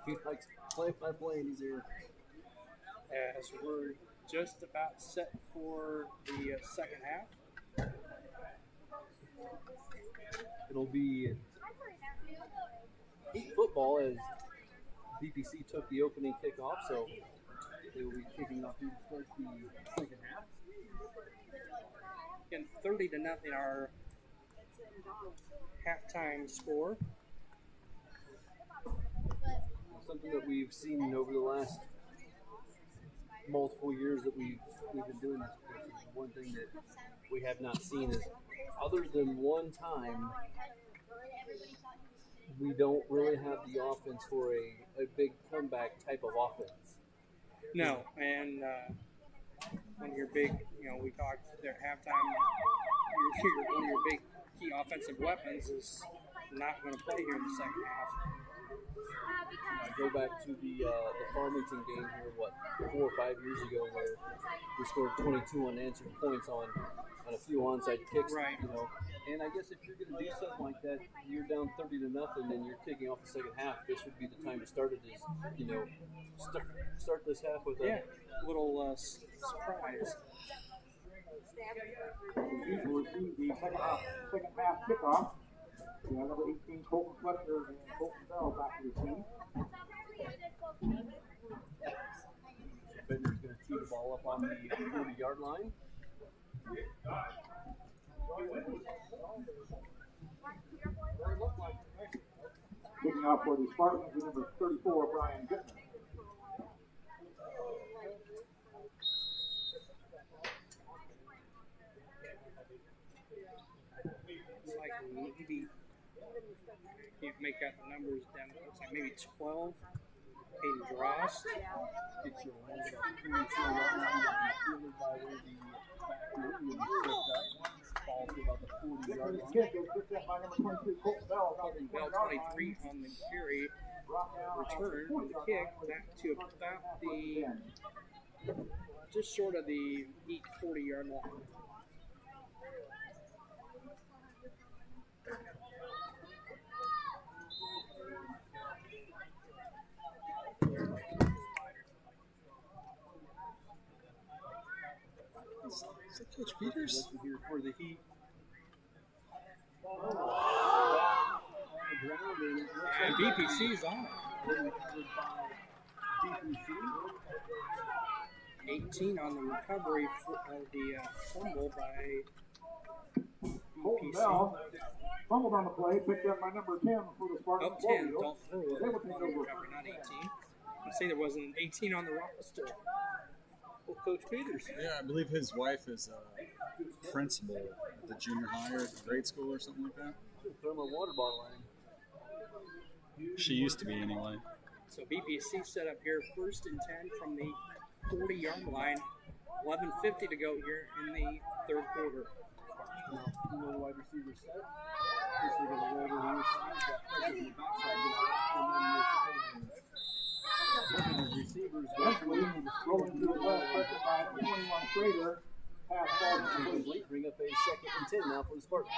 He likes play by play, and he's here. As we're just about set for the second half. It'll be Heat football as VPC took the opening kickoff, so they will be kicking off to start the second half. And 30-0 our halftime score. Something that we've seen over the last multiple years that we've been doing this, the one thing that we have not seen is, other than one time, we don't really have the offense for a big comeback type of offense. No, and one of your big, we talked there at halftime, one of your big key offensive weapons is not going to play here in the second half. I go back to the Farmington game here, 4 or 5 years ago, where we scored 22 unanswered points on a few onside kicks. Right. And I guess if you're going to do something like that, you're down 30-0 and you're kicking off the second half, this would be the time to start it. Start this half with a little surprise. We'll see the second half kickoff. Number 18, Colton Fletcher and Colton Bell back to the team. Bender's going to tee the ball up on the 40-yard line. Kicking off for the Spartans with number 34, Brian Gittman. It's like maybe, can't make out the numbers down, it looks like maybe 12. Hayden Drost. Bell 23 on the carry. Return on the kick back to about the, just short of the 40-yard line. Is it Coach Peters? Here for the Heat. And BPC's on it. 18 on the recovery for the fumble by Colton Bell fumbled on the play, picked up by number 10 for the Spartans. 10, don't throw it. Recovery, not 18. I say there wasn't an 18 on the roster. Well, Coach Peters. Yeah, I believe his wife is a principal at the junior high or grade school or something like that. Throw my water bottle at him. She used to be anyway. So BPC set up here, 1st and 10 from the 40-yard line. 11:50 to go here in the third quarter. No wide receiver set. First they're going to roll to the near side. Got pressure on the backside. Receivers rolling to the left, pressured by 21 Schrader. Pass ball complete. Bring up a 2nd and 10 now for the Spartans.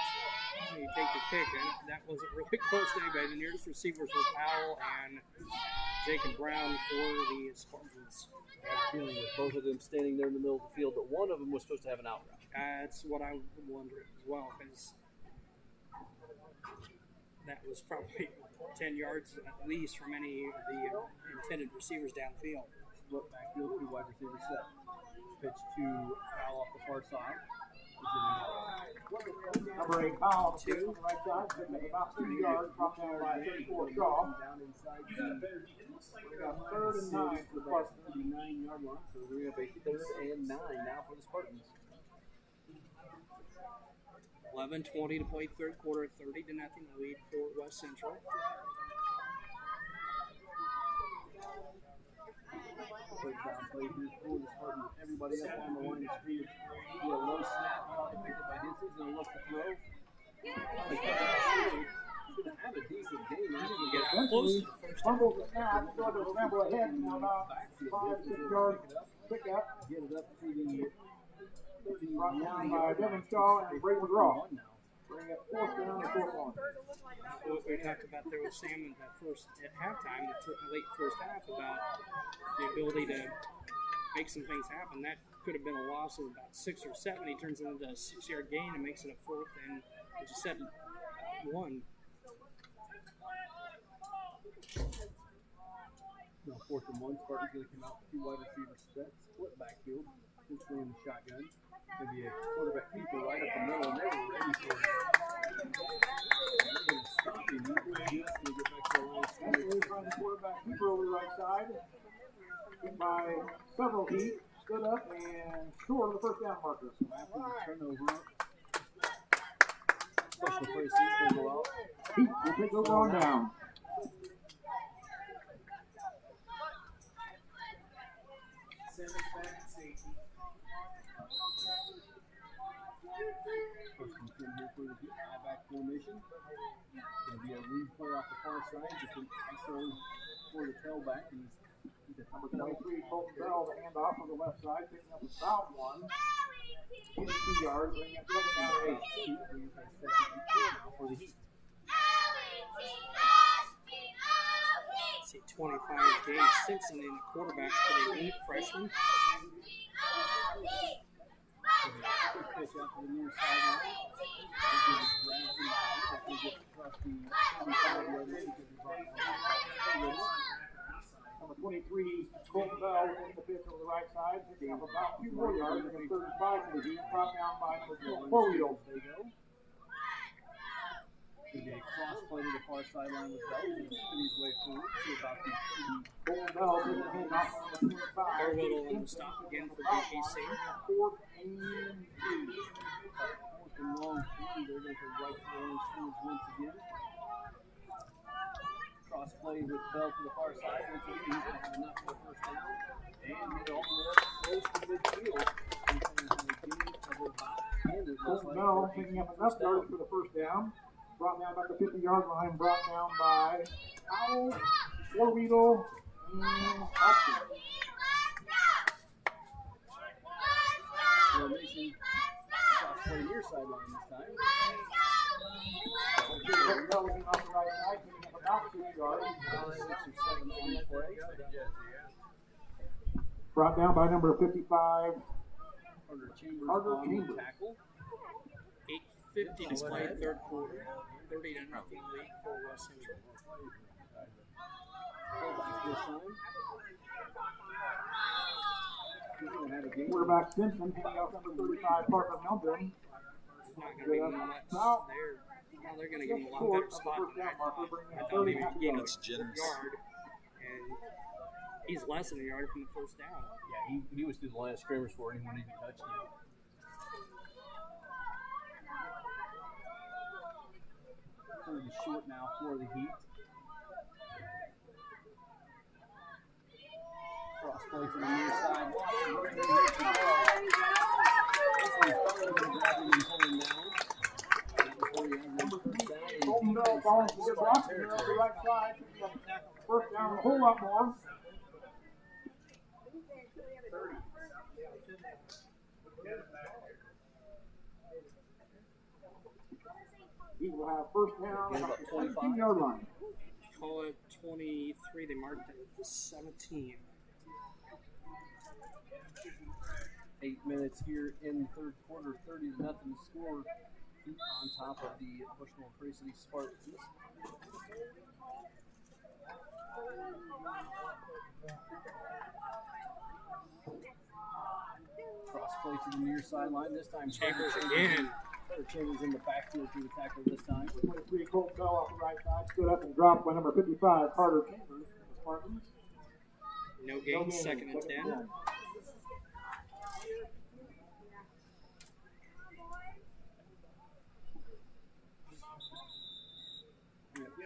You take your pick, and that wasn't really close to anybody. The nearest receivers were Powell and Jacob Brown for the Spartans. I have a feeling with both of them standing there in the middle of the field, but one of them was supposed to have an out route. That's what I wondered as well, because that was probably 10 yards at least from any of the intended receivers downfield. Split backfield, 2 wide receivers set. Pitch to Powell off the far side. Number 8, Powell, 2 on the right side, picking about 3 yards, dropped down by 34 Shaw. Down inside we got 3rd and 9 for the Spartans, 39-yard line. So we're going to be 3rd and 9 now for the Spartans. 11:20 to play third quarter, 30-0 lead for West Central. Everybody up on the line of scrimmage. A low snap, picked up by Henson, and a look to throw. He's going to have a decent game. He's going to get close to the first. Fumbles the snap, sort of scramble ahead, now about 5-6 yards pickup. Get it up to the 30 down by Devin Shaw and Braywood Ross. Bring it 4th down and 4th on. What we talked about there with Sam at halftime, the late first half, about the ability to make some things happen. That could have been a loss of about 6 or 7. He turns it into a 6-yard gain and makes it a 4th and, as you said, 1. No, 4th and 1. Spartan's going to come out with 2 wide receivers set, split backfield, essentially in the shotgun. Going to be a quarterback keeper right up the middle, and they were ready for it. They're going to stop him. He's just going to get back to the line. He's running the quarterback keeper over the right side. by several feet, stood up and scored the first down marker. So after the turnover, Bushnell-Prairie will go out. Heat will take over on down. First and 10 here for the Heat. High-back formation. Going to be a lead play off the far side. Just an ISO for the tailback. And Number 23, Colton Bell, the handoff on the left side, picking up about 1. 82 yards, bringing up second down and 8. Heat brings that second and 10 now for the Heat. See 25 Gage Simpson in the quarterback for the elite freshman. Quick pitch out to the near sideline. They get across the 35-yard line because he brought Number 23, Colton Bell, in the pitch over the right side, picking up about 2 more yards, and 35 for the Heat, brought down by number 4 wheel. There you go. Going to be a cross play to the far sideline with Bell. He's going to spin his way forward to about the Colton Bell taking a handoff on the 25. Orville and stop again for BKC. 4th and 3. fourth and long 3. They're going to go right to the orange fields once again. Cross play with Bell to the far side. Once again, he's going to have enough for the first down. And get all the way up close to midfield. Colton Bell picking up enough yards for the first down. Brought down about the 50-yard line. Brought down by Powell, Four-Wheatle, and Hopkins. Formation cross play near sideline this time. Colton Bell looking off the right side, picking up about 6 yards. 6 or 7 on the play. Brought down by number 55, Carter Chambers Carter on Chambers. the tackle. 8:50 to play, third quarter. 30-0 lead for West Central. Fullback this time. Quarterback Simpson handing out number 35, Parker Melvin. Not going to be much there. Well, they're going to give him a lot better spot than that. I thought maybe he gained a yard, and he's less than a yard from the first down. Yeah, he was through the line of scrimmage for it. He wouldn't even touch him. Third and short now for the Heat. Cross play to the near side. Colton Bell falling to the block here on the right side. First down, a whole lot more. He will have first down about the 17-yard line. Call it 23. They marked it 17. 8 minutes here in the third quarter, 30-0 score. Heat on top of the Bushnell-Prairie City Spartans. Cross play to the near sideline. This time Chambers again. Chambers in the backfield to the tackle this time. 23, Colton Bell off the right side, stood up and dropped by number 55, Carter Chambers for the Spartans. No gain, second and 10.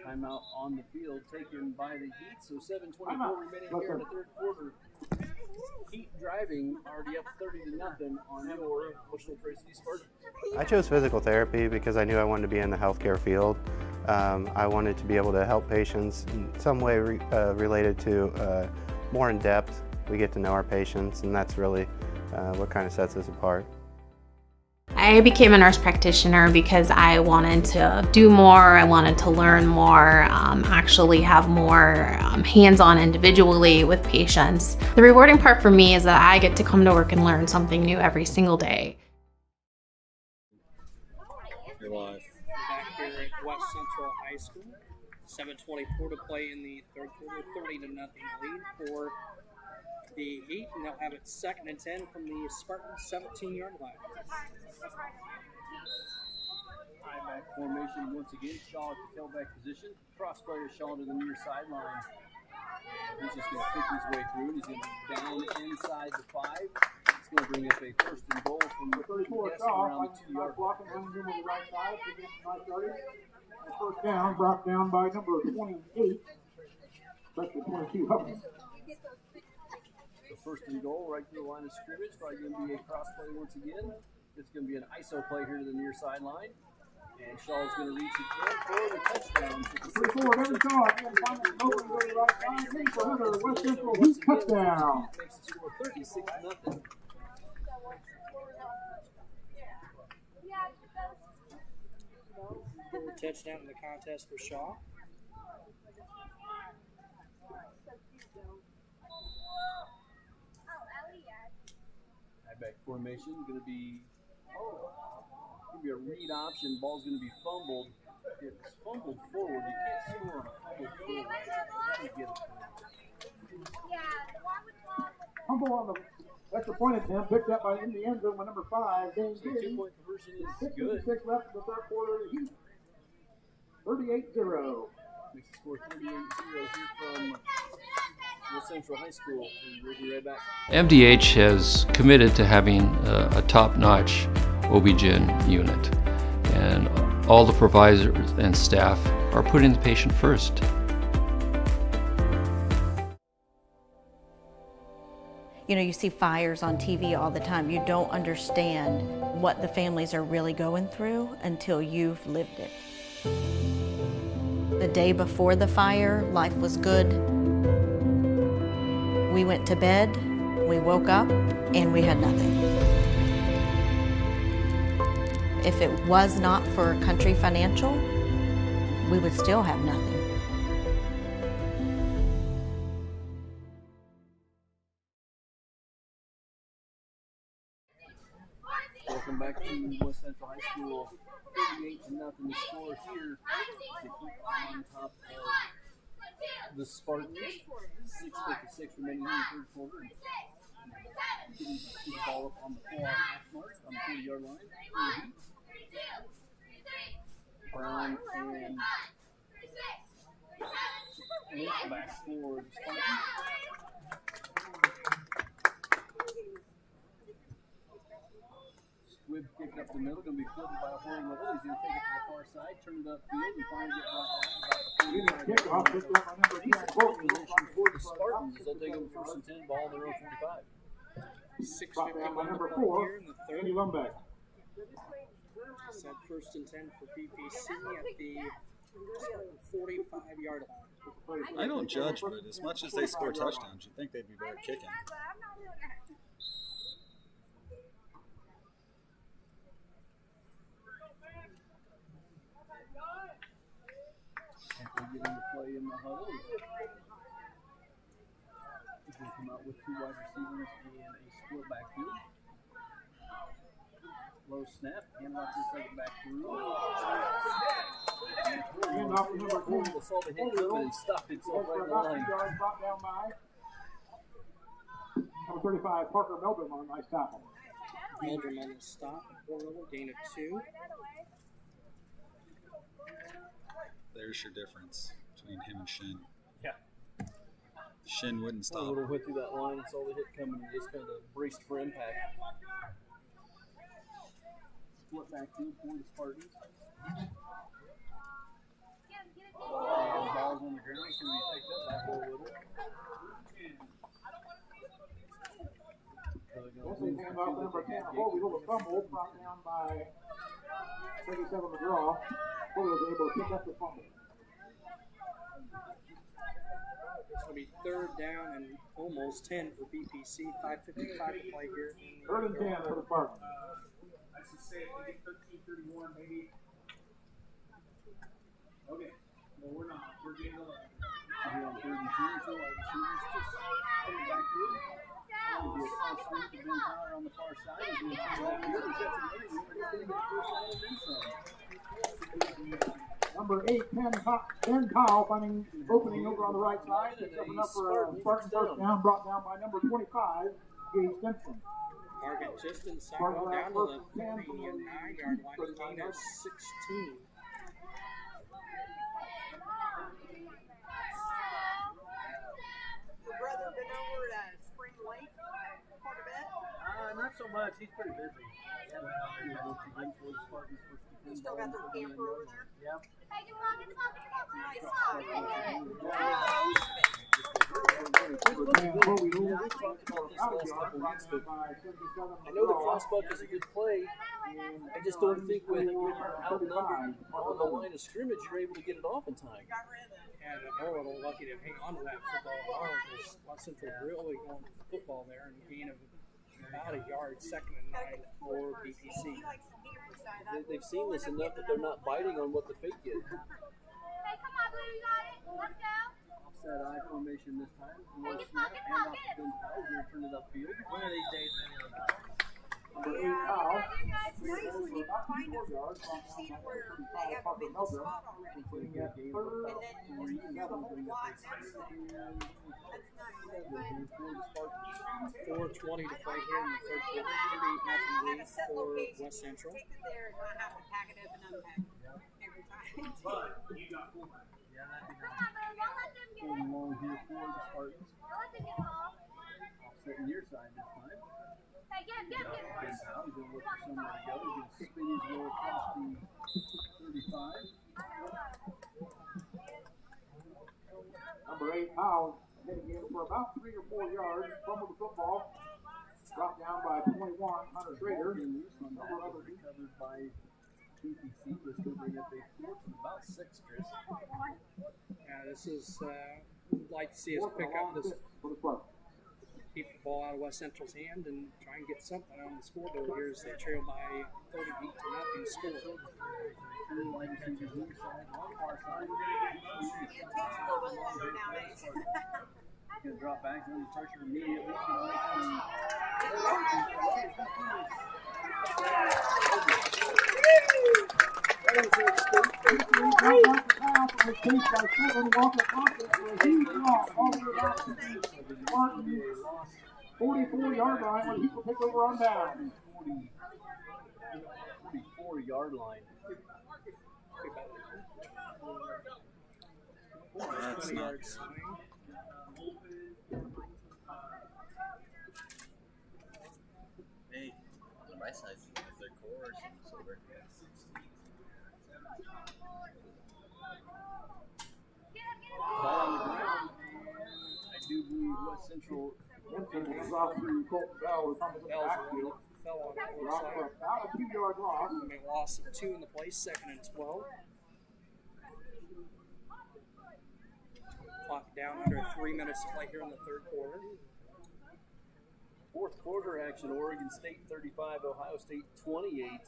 Timeout on the field taken by the Heat. So 7:24 remaining here in the third quarter. Heat driving already up 30-0 on your Bushnell-Prairie City Spartans. I chose physical therapy because I knew I wanted to be in the healthcare field. I wanted to be able to help patients in some way related to more in depth. We get to know our patients, and that's really what kind of sets us apart. I became a nurse practitioner because I wanted to do more, I wanted to learn more, actually have more hands-on individually with patients. The rewarding part for me is that I get to come to work and learn something new every single day. You're live. Back here at West Central High School. 7:24 to play in the third quarter. 30-0 lead for the Heat, and they'll have it second and 10 from the Spartans' 17-yard line. High back formation once again. Shaw at the tailback position. Cross play to Shaw to the near sideline. He's just going to pick his way through, and he's going to be down inside the 5. It's going to bring up a first and goal from the 34 guessing Shaw, around the 2-yard line. blocking running room on the right side. Nice yardage. And first down, brought down by number 28. Especially 22 of them. The first and goal right through the line of scrimmage. Probably going to be a cross play once again. It's going to be an ISO play here to the near sideline. And Shaw's going to reach it in for the touchdown. 34 every Shaw. Again, finally open to the right side. Ready for another West Central Heat touchdown. Makes the score 36-0. Third touchdown in the contest for Shaw. High-back formation going to be a read option. Ball's going to be fumbled. It's fumbled forward. You can't score on a fumbled forward. Humble on the extra point attempt, picked up by in the end zone by number 5. James So Giddy. 2-point conversion is good. 6:56 left in the third quarter. Heat 38-0. Makes the score 38-0 here from West Central High School. We'll be right back. MDH has committed to having a top-notch OB-GYN unit, and all the providers and staff are putting the patient first. You know, you see fires on TV all the time. You don't understand what the families are really going through until you've lived it. The day before the fire, life was good. We went to bed, we woke up, and we had nothing. If it was not for Country Financial, we would still have nothing. Welcome back to West Central High School. 38-0 the score here to keep on top of the Spartans. 6:56 remaining in the third quarter. Getting the ball up on the 4-hash mark on the 40-yard line. Brown and Link back for the Spartans. Squibb kicked up the middle, going to be flipped by a holding level. He's going to take it to the far side, turn it upfield, and finally get brought back about the 40-yard line. Position for the Spartans as they'll take them first and 10, ball on their own 45. 6:51 number left 4, here in the third. Eddie Lumbeck. Set first and 10 for PPC at the 45-yard line. I don't judge, but as much as they score touchdowns, you'd think they'd be better kicking. After getting the play in the huddle, he's going to come out with 2 wide receivers and a split backfield. Low snap, hand off to the second back through. Hand off to number 10. Saw the hit coming and stopped itself right in the line. Brought down by number 35, Parker Meldrum on a nice tackle. Meldrum on the stop, gain of 2. There's your difference between him and Shin. Yeah. Shin wouldn't A stop. little hit through that line, saw the hit coming and just kind of braced for impact. Split backfield for the Spartans. And ball's on the ground, so we picked up that ball with it. Hand off to number 10, Colby, little fumble, brought down by 37 McGraw. Colby was able to pick up the fumble. This will be third down and almost 10 for BPC. 5:55 to play here. Third and 10 for the Spartans. I should say if we get 13-31, maybe. Okay. Well, we're not. We're getting 11. We're on 32, so wide receivers just coming back through. We'll do a cross sweep to Ben Tyler on the far side. We'll do a turn back here. He's got some running room. He's going to get a first down and then some. Number 8, Ben Powell finding opening over on the right side. Picks up enough for a Spartan first down, brought down by number 25, Gage Simpson. Target just inside, well down to the 49-yard line, gain of 16. much. He's pretty busy. You still got the camper over there? Yep. I know the crossbuck is a good play. I just don't think when you're outnumbered on the line of scrimmage, you're able to get it off in time. And they're a little lucky to hang on to that football at all because West Central really going to football there and gain of about a yard, 2nd and 9 for BPC. They've seen this enough that they're not biting on what the fake is. Offset I formation this time. One snap, hand off to Ben Powell. Here, turn it upfield. One of these days, Number 8, Powell. It's nice when you find a seat where they haven't been to spot already. And then you just have a whole lot next to them. That's nice. 4:20 to play here in the third quarter. Going to be Matthew Lee for West Central. Take it there and not have to pack it up and unpack every time. but you got full time. Yeah, that'd be nice. Going along here for the Spartans. Offsetting your side this time. Ben Powell, he's going to look for somewhere to go. He's going to spin his way across the 35. Number 8, Powell, hitting in for about 3 or 4 yards. Fumbled the football. Dropped down by 21, Hunter Schrader. Recovered by BPC. We're still bringing up a 4th and about 6, Chris. Yeah, this is, we'd like to see us pick up this, keep the ball out of West Central's hand and try and get something on the scoreboard here as they trail by 38-0 score. Going to drop back under pressure immediately. Martin, 44-yard line when people take over on down. 44-yard line. That's yards. Hey, on the right side, the third quarter seems over. Ball on the ground. I do believe West Central. It's off to Colton Bell. Fell on the left side. About a 2-yard loss. They lost 2 in the play, 2nd and 12. Clock down under 3 minutes to play here in the third quarter. Fourth quarter action, Oregon State 35, Ohio State 28.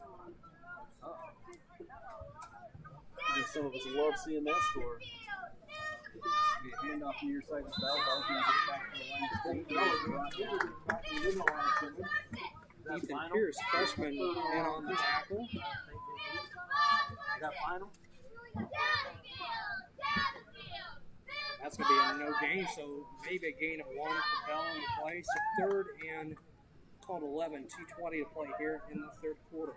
I think some of us love seeing that score. Get a handoff to your side of the ball. Ball going to get back to the line of state. Ethan Pierce, freshman, in on the tackle. Is that final? That's going to be a no gain, so maybe a gain of 1 for Bell on the play. So 3rd and called 11, 2:20 to play here in the third quarter.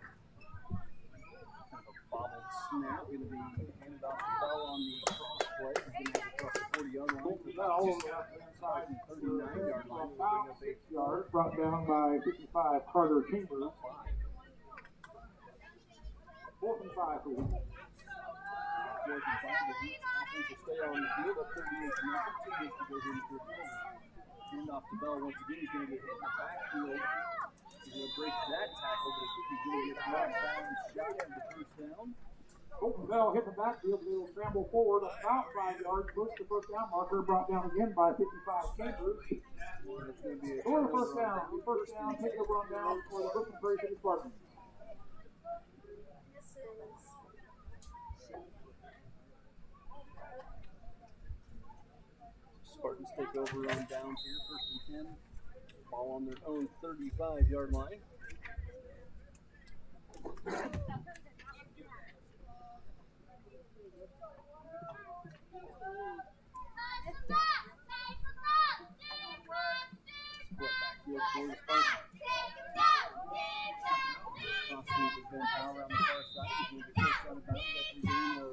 Kind of a bobbled snap. Going to be handed off to Bell on the cross play. He's going to get across the 40-yard line. Bell over inside the 39-yard line. About 6 yards, brought down by 55, Carter Chambers. 4th and 5 for him. 4th and 5. Offense will stay on the field up 38-0. 2 minutes to go here in the third quarter. Hand off to Bell once again. He's going to get hit in the backfield. He's going to break that tackle, but he's going to get knocked down shy of the first down. Colton Bell hit the backfield. They will scramble forward about 5 yards. Pushed the first down marker. Brought down again by 55 Chambers. For the first down. The first down. Take a run down for the Bushnell-Prairie City Spartans. Spartans take over on downs here, 1st and 10. Ball on their own 35-yard line. Split backfield for the Spartans. Cross sweep is Ben Powell around the far side. He's going to get first out of bounds after the gain of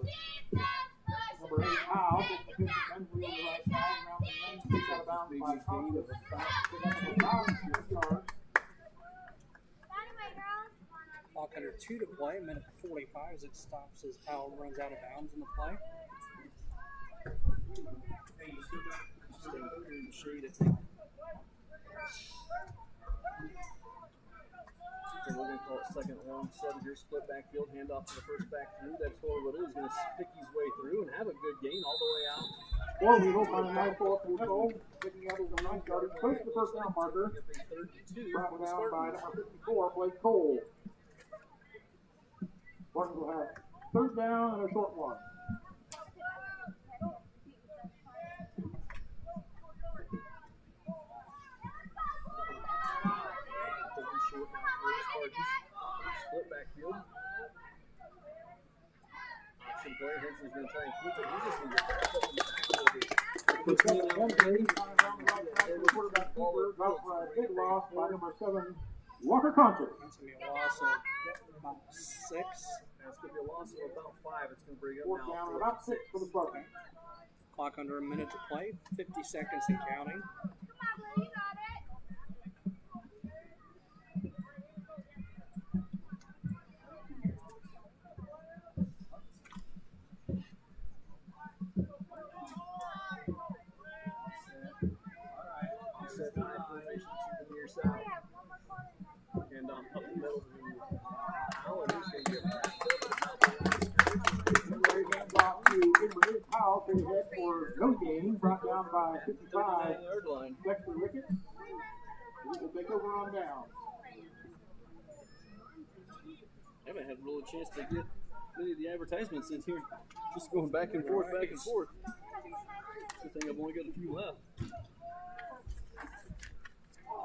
Number 8, Powell. The Henry on the right side. Around the end. Takes out of bounds by Thompson. About 6 yards. Clock under 2 to play, a minute 45 as it stops as Powell runs out of bounds in the play. Staying clear in the shade, I think. So we're going to call it second long set here, split backfield, handoff to the first back through. That's what it is. Going to pick his way through and have a good gain all the way out. Well, we hope on a nice ball through the middle, picking up as a nice yardage, push the first down marker. Brought down by number 54, Blake Cole. Spartans will have third down and a short one. Split backfield. Option play. Henson's going to try and keep it. He's just going to get back up in the backfield. Quarterback keeper got for a big loss by number 7, Walker Conscious. That's going to be a loss of about 6. That's going to be a loss of about 5. It's going to bring up Fourth now. down and about 6 for the Spartans. Clock under a minute to play, 50 seconds and counting. Set high formation to the near side. And up the middle to Powell. And he's going to get backed Brought to Abraham Powell to the head for no gain, brought down by 55. Dexter Ricketts. He will take over on down. I haven't had really a chance to get many of the advertisements in here. Just going back and forth, back and forth. Good thing I've only got a few left.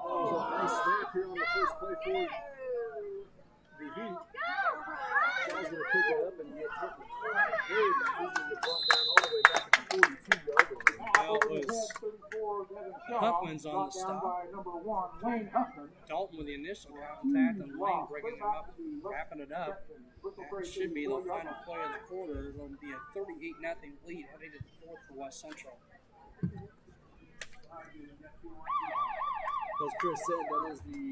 Oh, a nice snap here on the first play for the Heat. Guy's going to pick it up and get hit. Very easy to brought down all the way back to the 42-yard line. Well, it was Huffman's on the stop. Dalton with the initial contact and Lane breaking him up, wrapping it up. That should be the final play of the quarter. It'll be a 38-0 lead heading to the fourth for West Central. As Chris said, that is the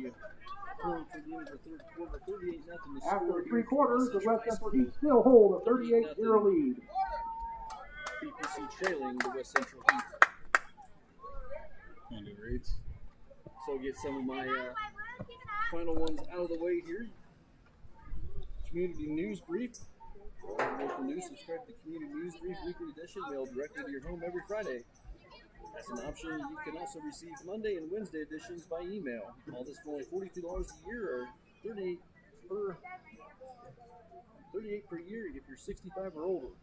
point for the end of the third quarter. 38-0. After 3 quarters, the West Central Heat still hold a 38-0 lead. BPC trailing the West Central Heat. Andy Reeds. So get some of my final ones out of the way here. Community News Brief. For all the local news, subscribe to the Community News Brief weekly edition mailed directly to your home every Friday. As an option, you can also receive Monday and Wednesday editions by email. All this for only $42 a year or $38 per year if you're 65 or older.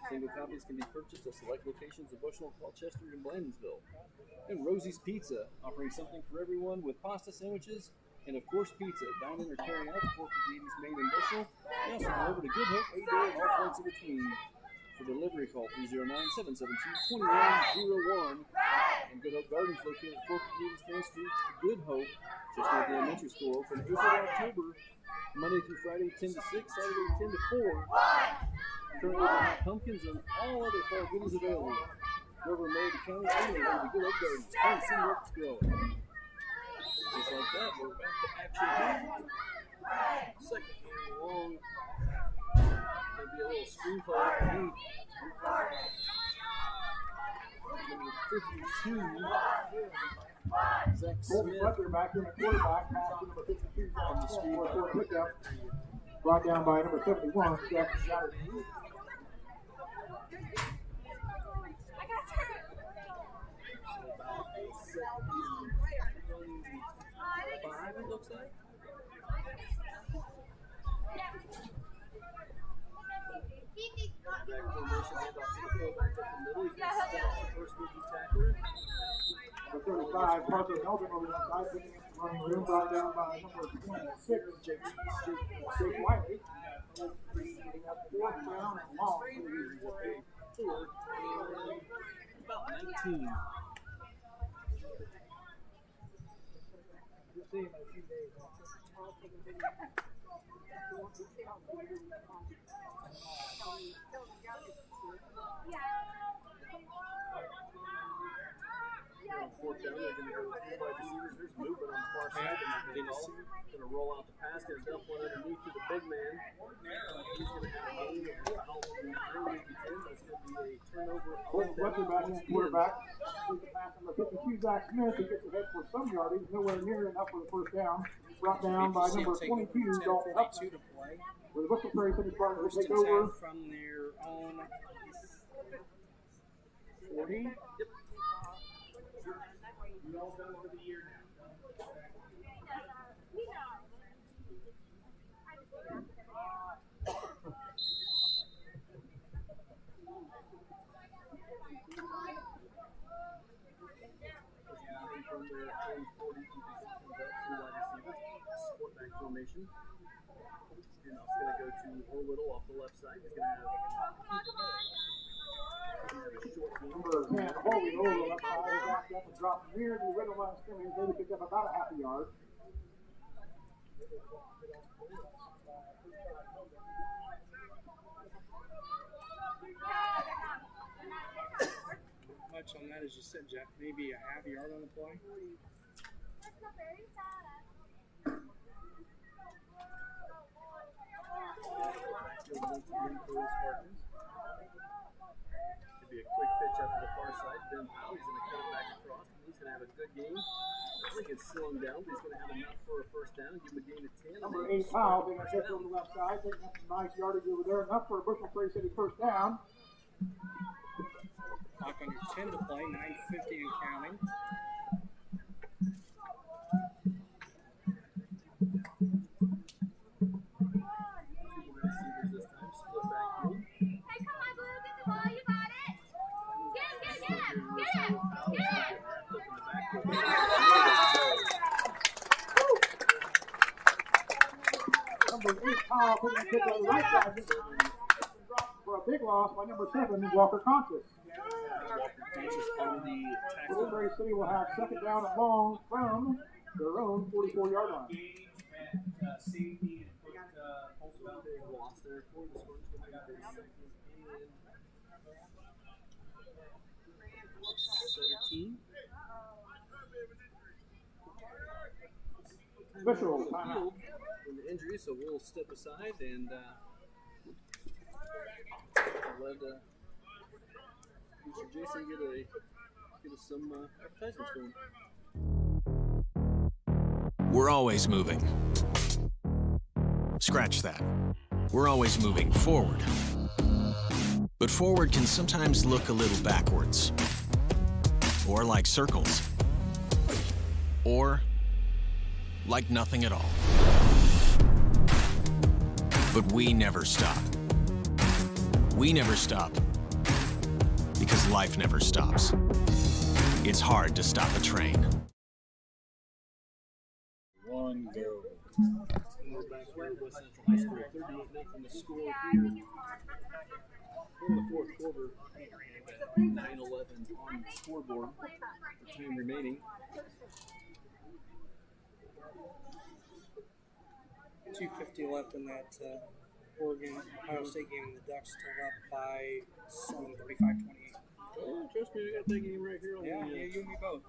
Single copies can be purchased at select locations of Bushnell, Colchester, and Blandonsville. And Rosie's Pizza, offering something for everyone with pasta sandwiches and, of course, pizza. Dine in or carry out the 450 Main and Bushnell. They also deliver to Good Hope, Adair, and all points in between. For delivery, call 309-772-2101. And Good Hope Gardens, located at 450 Main Street, Good Hope, just near the elementary school, open April to October, Monday through Friday, 10 to 6, Saturday, 10 to 4. Currently, they have pumpkins and all other fall goodies available. Whoever made the county, anywhere to Good Hope Gardens. Come see what's growing. Just like that, we're back to action here. Second game long. Maybe a little screenplay underneath. Number 52. Zach Smith. Back in the quarterback, pass to number 52 on the screen for a pickup. Brought down by number 71, Jack Saturday. Five, it looks like. Back formation, hand off to the fullback up the middle. He's going to step on the first rookie tackler. Number 35, Parker Melvin over the side, bringing into the running room, brought down by number 26, Jake Whiteley. Getting up fourth down and long. About 19. fourth down. They're going to go with 3 wide receivers. There's movement on the far side. They're going to roll out the pass. Going to dump one underneath to the big man. He's going to have a gain of about 3 maybe 10. That's going to be a turnover. Quarterback and quarterback. The pass number 52, Zach Smith, who gets ahead for some yardage, nowhere near enough for the first down. Brought down by number 22, Dalton Huffman. With the Bushnell-Prairie City Spartans to take over. From their own 40. Yep. From their own 40 positions up, 2 wide receivers, sport back formation. And it's going to go to Orlittle off the left side. He's going to have a short game. Number 10, holding over the left side, backed up and dropped near the red line of scrimmage. They picked up about a half a yard. Much on that as you said, Jeff. Maybe a half yard on the play. Could be a quick pitch out to the far side. Ben Powell's going to cut it back across. He's going to have a good game. I think it's slowing down, but he's going to have enough for a first down. Give him a gain of 10. Number 8, Powell, being a catch on the left side, taking up some nice yardage over there. Enough for a Bushnell-Prairie City first down. Clock under 10 to play, 9:50 and counting. Number 8, Powell, putting the kick on the right side. For a big loss by number 7, Walker Conscious. Bushnell-Prairie City will have second down and long from their own 44-yard line. Safety and put lost there for the score. It's going to be 17. Official timeout. From the injury, so we'll step aside and let Mr. Jason get us some advertisements going. We're always moving. Scratch that. We're always moving forward. But forward can sometimes look a little backwards. Or like circles. Or like nothing at all. But we never stop. We never stop. Because life never stops. It's hard to stop a train. One go. We're back here at West Central High School, 38-0 the score here. In the fourth quarter, 9-11 on the scoreboard. The time remaining. 2:50 left in that Oregon-Ohio State game. The Ducks still up by 7, 35-28. Oh, trust me, I got that game right here on you and me both.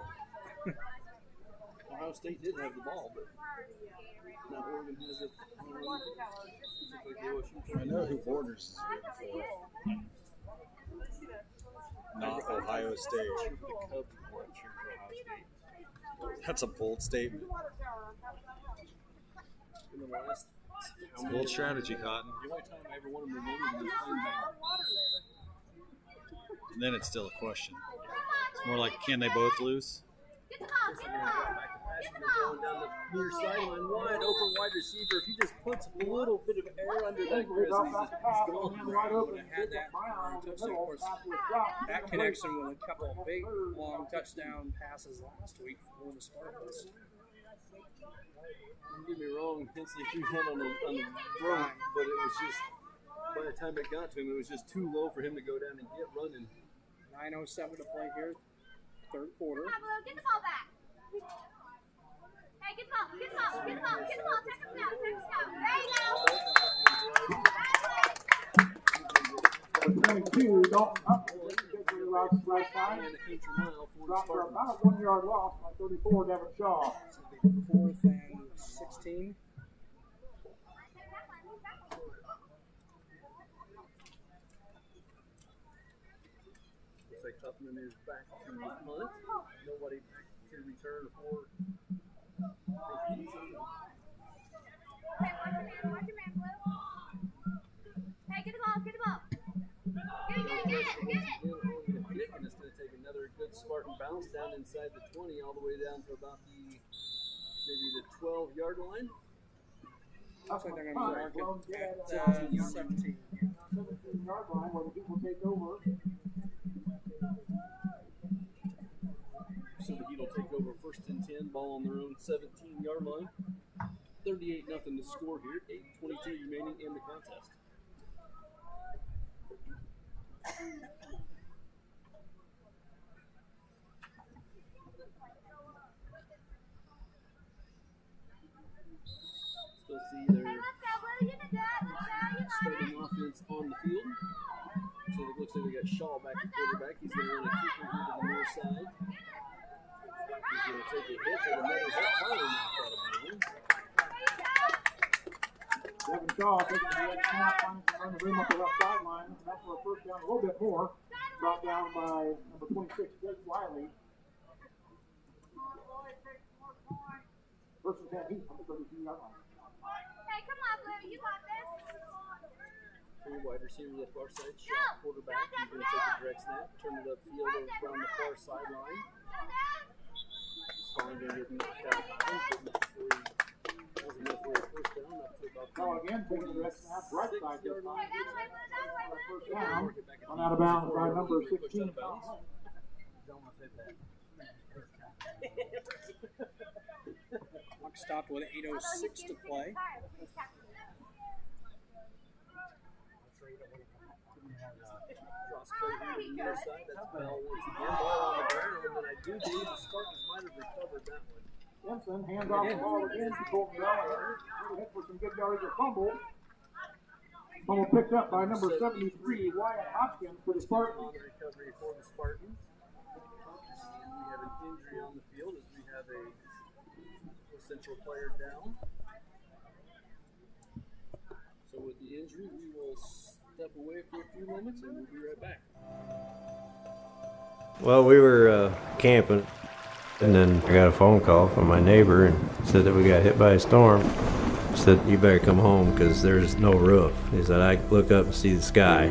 Ohio State did have the ball, but now Oregon has it. I know who Borders is rooting for. Not Ohio State. That's a bold statement. In the last, it's a bold strategy, Cotton. The only time I ever wanted to win was playing back. And then it's still a question. It's more like, can they both lose? Going down the near sideline, wide open wide receiver. If he just puts a little bit of air under that, Chris, he's gone. Would have had that touchdown. Of course, that connection with a couple of big, long touchdown passes last week for the Spartans. Don't get me wrong, Hensley threw that on the run, but it was just, by the time it got to him, it was just too low for him to go down and get running. 9:07 to play here, third quarter. Get the ball back. Hey, get the ball, get the ball, get the ball, get the ball, check us out, check us out. There you go. 22, Dalton Huffman, right side. Drop for about a 1 yard loss by 34, Devin Shaw. 4th and 16. Looks like Tuffman is back to punt. Nobody back to return for. Hey, get the ball, get the ball. Get it. And it's going to take another good Spartan bounce down inside the 20, all the way down to about maybe the 12-yard line. Looks like they're going to mark it at 17. 17-yard line where the Heat will take over. So the Heat will take over 1st and 10, ball on their own 17-yard line. 38-0 to score here. 8:22 remaining in the contest. Still see their starting offense on the field. So it looks like we got Shaw back at quarterback. He's going to run a kicker here to the near side. He's going to take a hit, take another hit, finally knocked out of bounds. Devin Shaw taking the red snap, finds to run the room up the left sideline. That's for a first down, a little bit more. Brought down by number 26, Jake Wiley. First and 10, Heat on the 32-yard line. Hey, come on, Blue, you got this. Three wide receiver left far side, Shaw quarterback. He's going to take a direct snap, turn it upfield around the far sideline. He's finally going to get knocked out of bounds, but not before he has enough for a first down up to about Shaw again taking the direct snap, right side this time. First down, run out of bounds by number 16. Clock stopped with 8:06 to play. Cross play here to the near side. That's Bell once again. Ball on the ground, and I do believe the Spartans might have recovered that one. Simpson hands off the ball again to Colton Gallagher. Hit for some good yardage or fumble. Fumble picked up by number 73, Wyatt Hopkins for the Spartans. On the recovery for the Spartans. We have an injury on the field as we have a central player down. So with the injury, we will step away for a few moments and we'll be right back. Well, we were camping, and then I got a phone call from my neighbor and said that we got hit by a storm. He said, "You better come home because there's no roof." He said, "I look up and see the sky."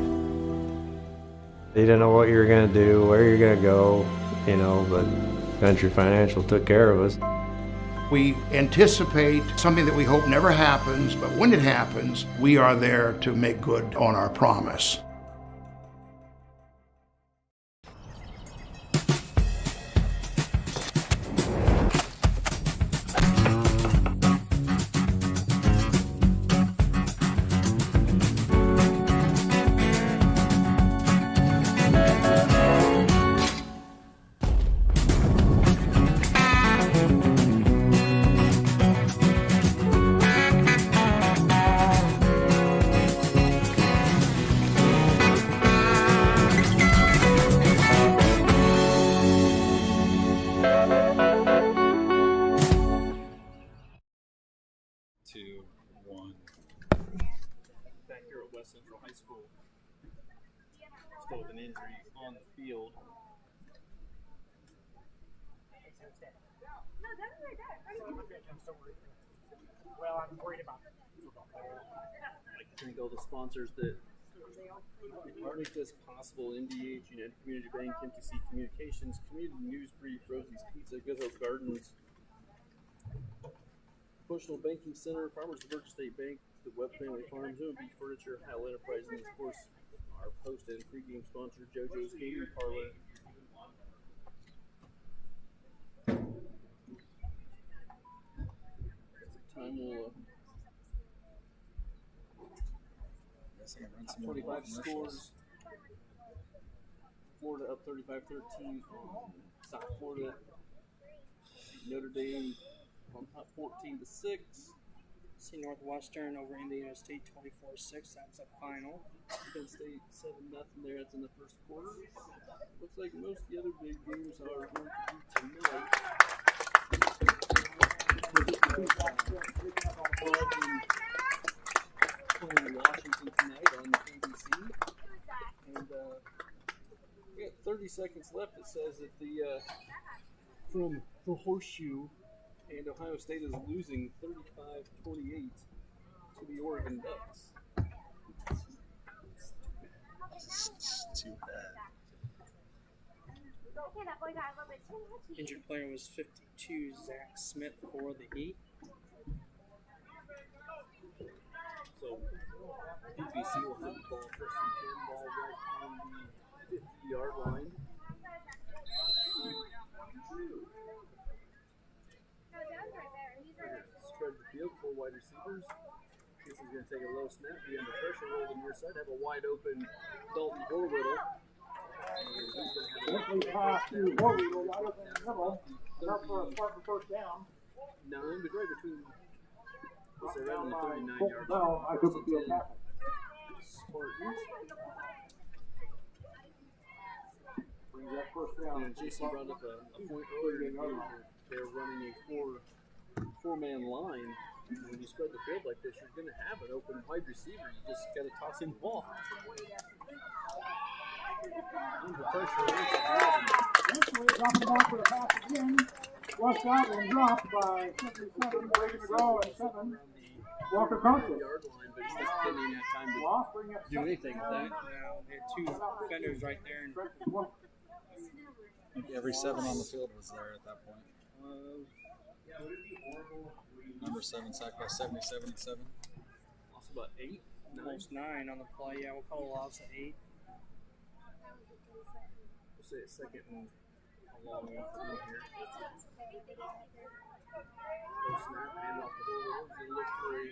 He didn't know what you were going to do, where you're going to go, but Country Financial took care of us. We anticipate something that we hope never happens, but when it happens, we are there to make good on our promise. Central High School. Still with an injury on the field. Well, I'm worried about it. I thank all the sponsors that make this possible. MDH, United Community Bank, MTC Communications, Community News Brief, Rosie's Pizza, Good Hope Gardens, Bushnell Banking Center, Farmers Virgin State Bank, the Webb Family Farms, OB Furniture, Hal Enterprises, and of course our post and pregame sponsor, JoJo's Gaming Parlor. Time will 25 scores. Florida up 35-13 on South Florida. Notre Dame on top 14-6. See Northwestern over Indiana State 24-6. That's a final. Penn State 7-0 there. That's in the first quarter. Looks like most of the other big games are going to be tonight. Playing Washington tonight on ABC. And we got 30 seconds left. It says that from the Horseshoe, and Ohio State is losing 35-28 to the Oregon Ducks. It's too bad. Injured player was 52, Zach Smith for the Heat. So PPC will have the ball, first and 10, ball right on the 50-yard line. Spread the field, 4 wide receivers. This is going to take a low snap, be under pressure, roll to the near side, have a wide open Dalton Horwittle. Quickly pass to Horwittle right up in the middle. Up for a Spartan first down. 9, but right between, let's say right on the 39-yard line. I took the field tackle. Spartans. Brings that first down. And Jason brought up a point earlier in the game. They're running a four-man line. And when you spread the field like this, you're going to have an open wide receiver. You just got to toss him the ball. Under pressure. Eventually, dropping the ball for the pass again. Flushed out and dropped by 57, Pregame and 7. Walker Carter. But he just didn't even have time to do anything with that. Yeah, they had 2 defenders right there. And I think every 7 on the field was there at that point. Number 7 sacked by 70, 77. Also about 8. Almost 9 on the play. Yeah, we'll call a loss at 8. We'll say a second and a long one for him here. Low snap, hand off the Horwittle. He's going to look for a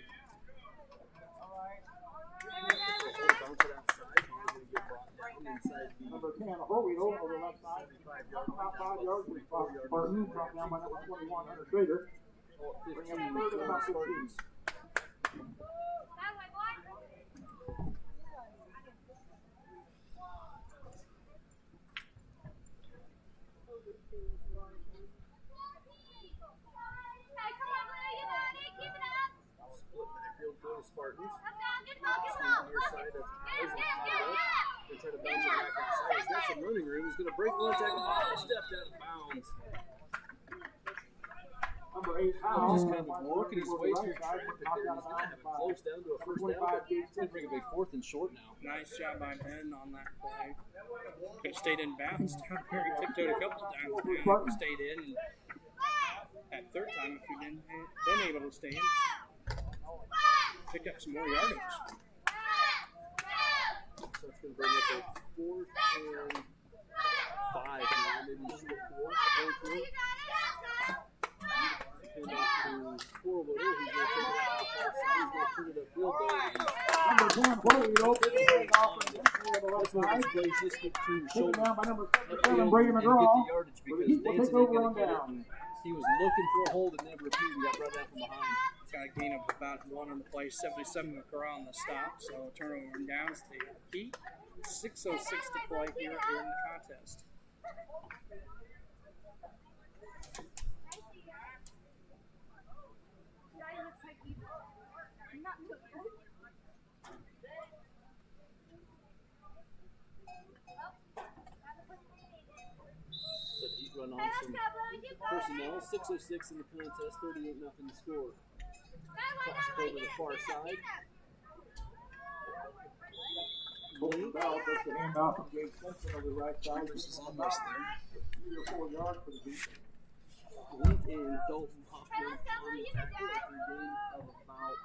bounce it outside. He's going to get brought down inside the number 10, Horwittle over the left side. About 5 yards. Spartan dropped down by number 21, Hunter Schrader. Bring him third and about 15. For the Spartans. Near side of Howes and they try to bounce it back outside. He's got some running room. He's going to break one tackle. Stepped out of bounds. Number 8, Howes. Just kind of working his way through traffic there. He's going to have it close down to a first down. He's going to bring it a 4th and short now. Nice job by Ben on that play. Could have stayed in bounds down there. He tiptoed a couple times. Stayed in. And that third time, if he hadn't been able to stay in, pick up some more yardage. So it's going to bring up a 4th and 5 now. Maybe shoot a 4. And off to Horwittle. He's going to take it out to the far side. He's going to turn it upfield though. Number 10, Horwittle. That's one of his plays just get to shoulder down by number 7, and Brady get McGraw. the yardage because Danson ain't going to get it. He was looking for a hold and never appeared. He got brought down from behind. Got a gain of about 1 on the play, 77 McGraw on the stop, so turnover and downs to the Heat. 6:06 to play here in the contest. So he's run on some personnel. 6:06 in the contest, 38-0 the score. Toss it over the far side. Bolton Bell takes the handoff from Jake Simpson over the right side. This is almost there. 3 or 4 yards for the Heat. Wheat and Dalton Hoffman on the tackle after a gain of about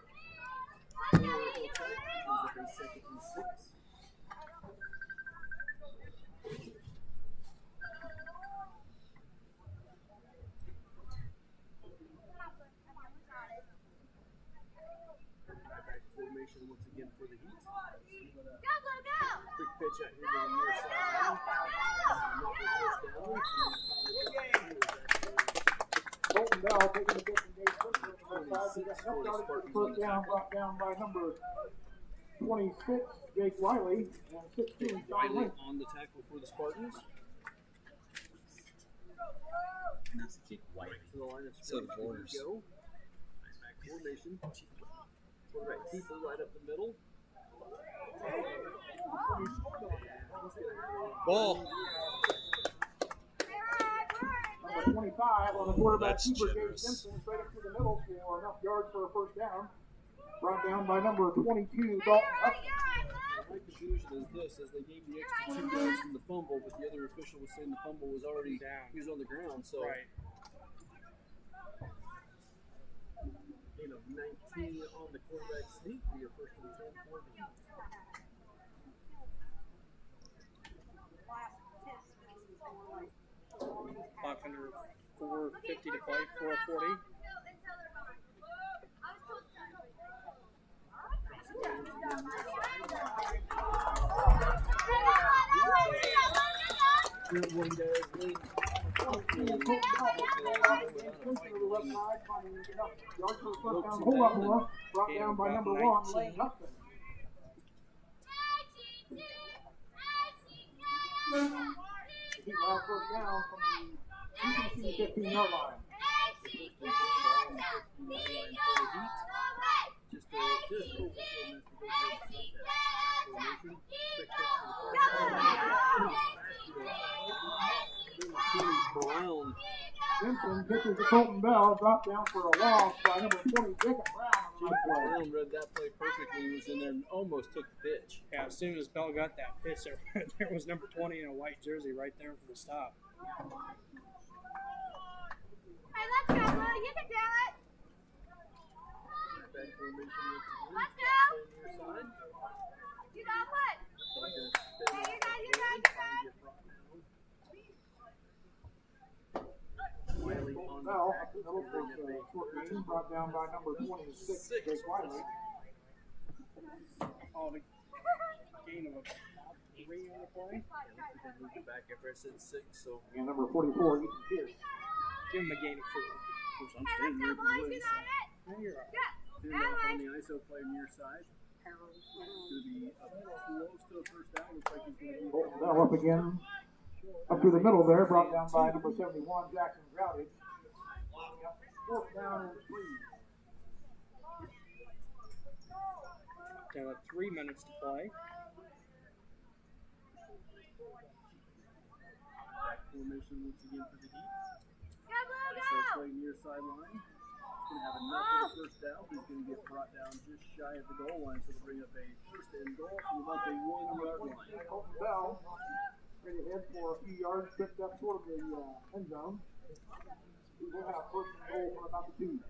4. He'll try to use up a 2nd and 6. Formation once again for the Heat. Quick pitch out here to the near sideline. Bolton Bell taking the pitch from Dave Fisher on the left side. They got help out for the first down, brought down by number 26, Jake Wiley, and 16, Sean Lynch. On the tackle for the Spartans. And that's Jake White. To the line of So the Warriors. go. Formation. Quarterback keeper right up the middle. Ball. Number 25 on the quarterback That's keeper, Dave generous. Simpson, straight up to the middle for enough yards for a first down. Brought down by number 22, Dalton Hudson. My confusion is this, as they gave the extra 2 yards from the fumble, but the other official was saying the fumble was already down. He was on the ground, so. Right. 19 on the quarterback sneak for your first and 10 for the Heat. Clock under 4:50 to play, 4:40. Brought down by number 1, Lane Hudson. He allowed first down from the 15-yard line. Brown. Simpson pitches to Colton Bell, dropped down for a loss by number 20, Jacob Brown. Brown read that play perfectly. He was in there and almost took the pitch. Yeah, as soon as Bell got that pitch, there was number 20 in a white jersey right there for the stop. Hey, let's go, bro. You can do it. Let's go. You got what? Hey, you're good. Bell, middle for the short game, brought down by number 26, Jake Wiley. Oh, the gain of a 3 on the play. Back after I said 6, so. And number 44, Ethan Pierce. Give him a gain of 4. Of course, I'm staying right away. No, you're all right. Turn off on the ISO play near side. Going to be close to a first down. Looks like he's going to Colton Bell up again. Up through the middle there, brought down by number 71, Jackson Groudage. Fourth down and 3. Down to 3 minutes to play. back formation once again for the Heat. Go! Play near sideline. He's going to have enough for the first down. He's going to get brought down just shy of the goal line, so they'll bring up a first and goal from about the 1-yard line. Colton Bell, straight ahead for a few yards, picked up sort of the end zone. We will have first and goal for about the 2.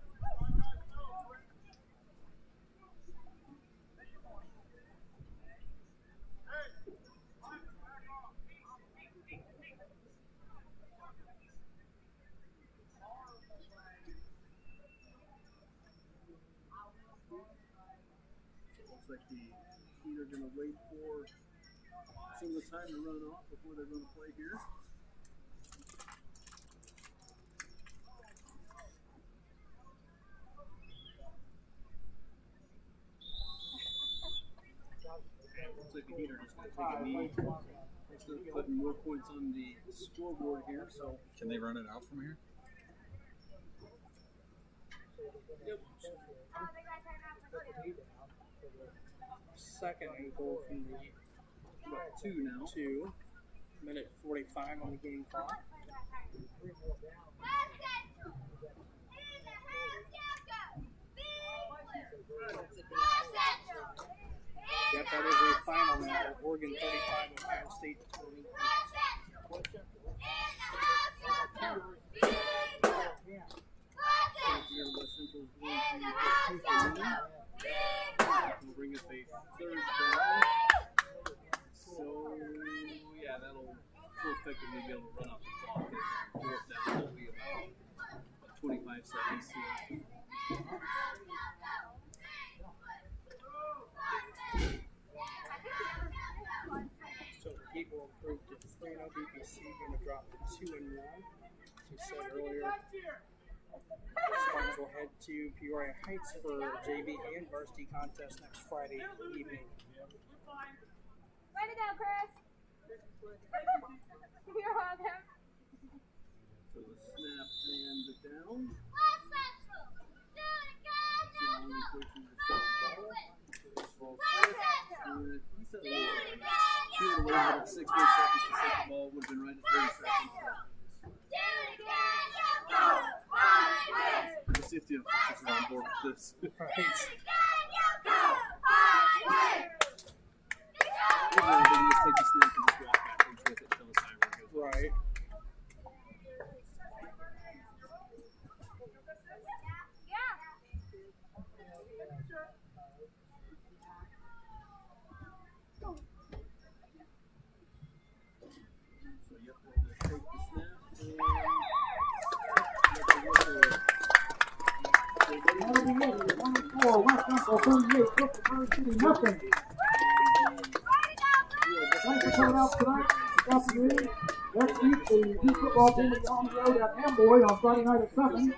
Looks like the Heat are going to wait for some of the time to run off before they're going to play here. Looks like the Heat are just going to take a knee. Instead of putting more points on the scoreboard here, so. Can they run it out from here? Yep. Second and goal from the Heat. About 2 now. 2. Minute 45 on the game clock. Yep, that is a final now. Oregon 35, Ohio State 20. We'll bring up a third down. So, yeah, that'll effectively be able to run off the clock. Fourth down will be about 25 seconds. So the Heat will improve to 3-0. BPC going to drop to 2-1. As we said earlier, will head to Peoria Heights for JV and Varsity contest next Friday evening. Way to go, Chris! You're on there. So the snap and the down. West Central! Do it again! He would have waited about 6 more seconds to set the ball, would have been right at 30 seconds. Let's see if the officials are on board with this. Right. They just take the snap and just walk backwards with it until the timer goes. Right. So you have to take the snap and you have to look at West Central 38, Bushnell-Prairie City, nothing. Thanks for coming out tonight. Afternoon. Next week, the youth football team will be on the road at Amboy on Friday night at 7.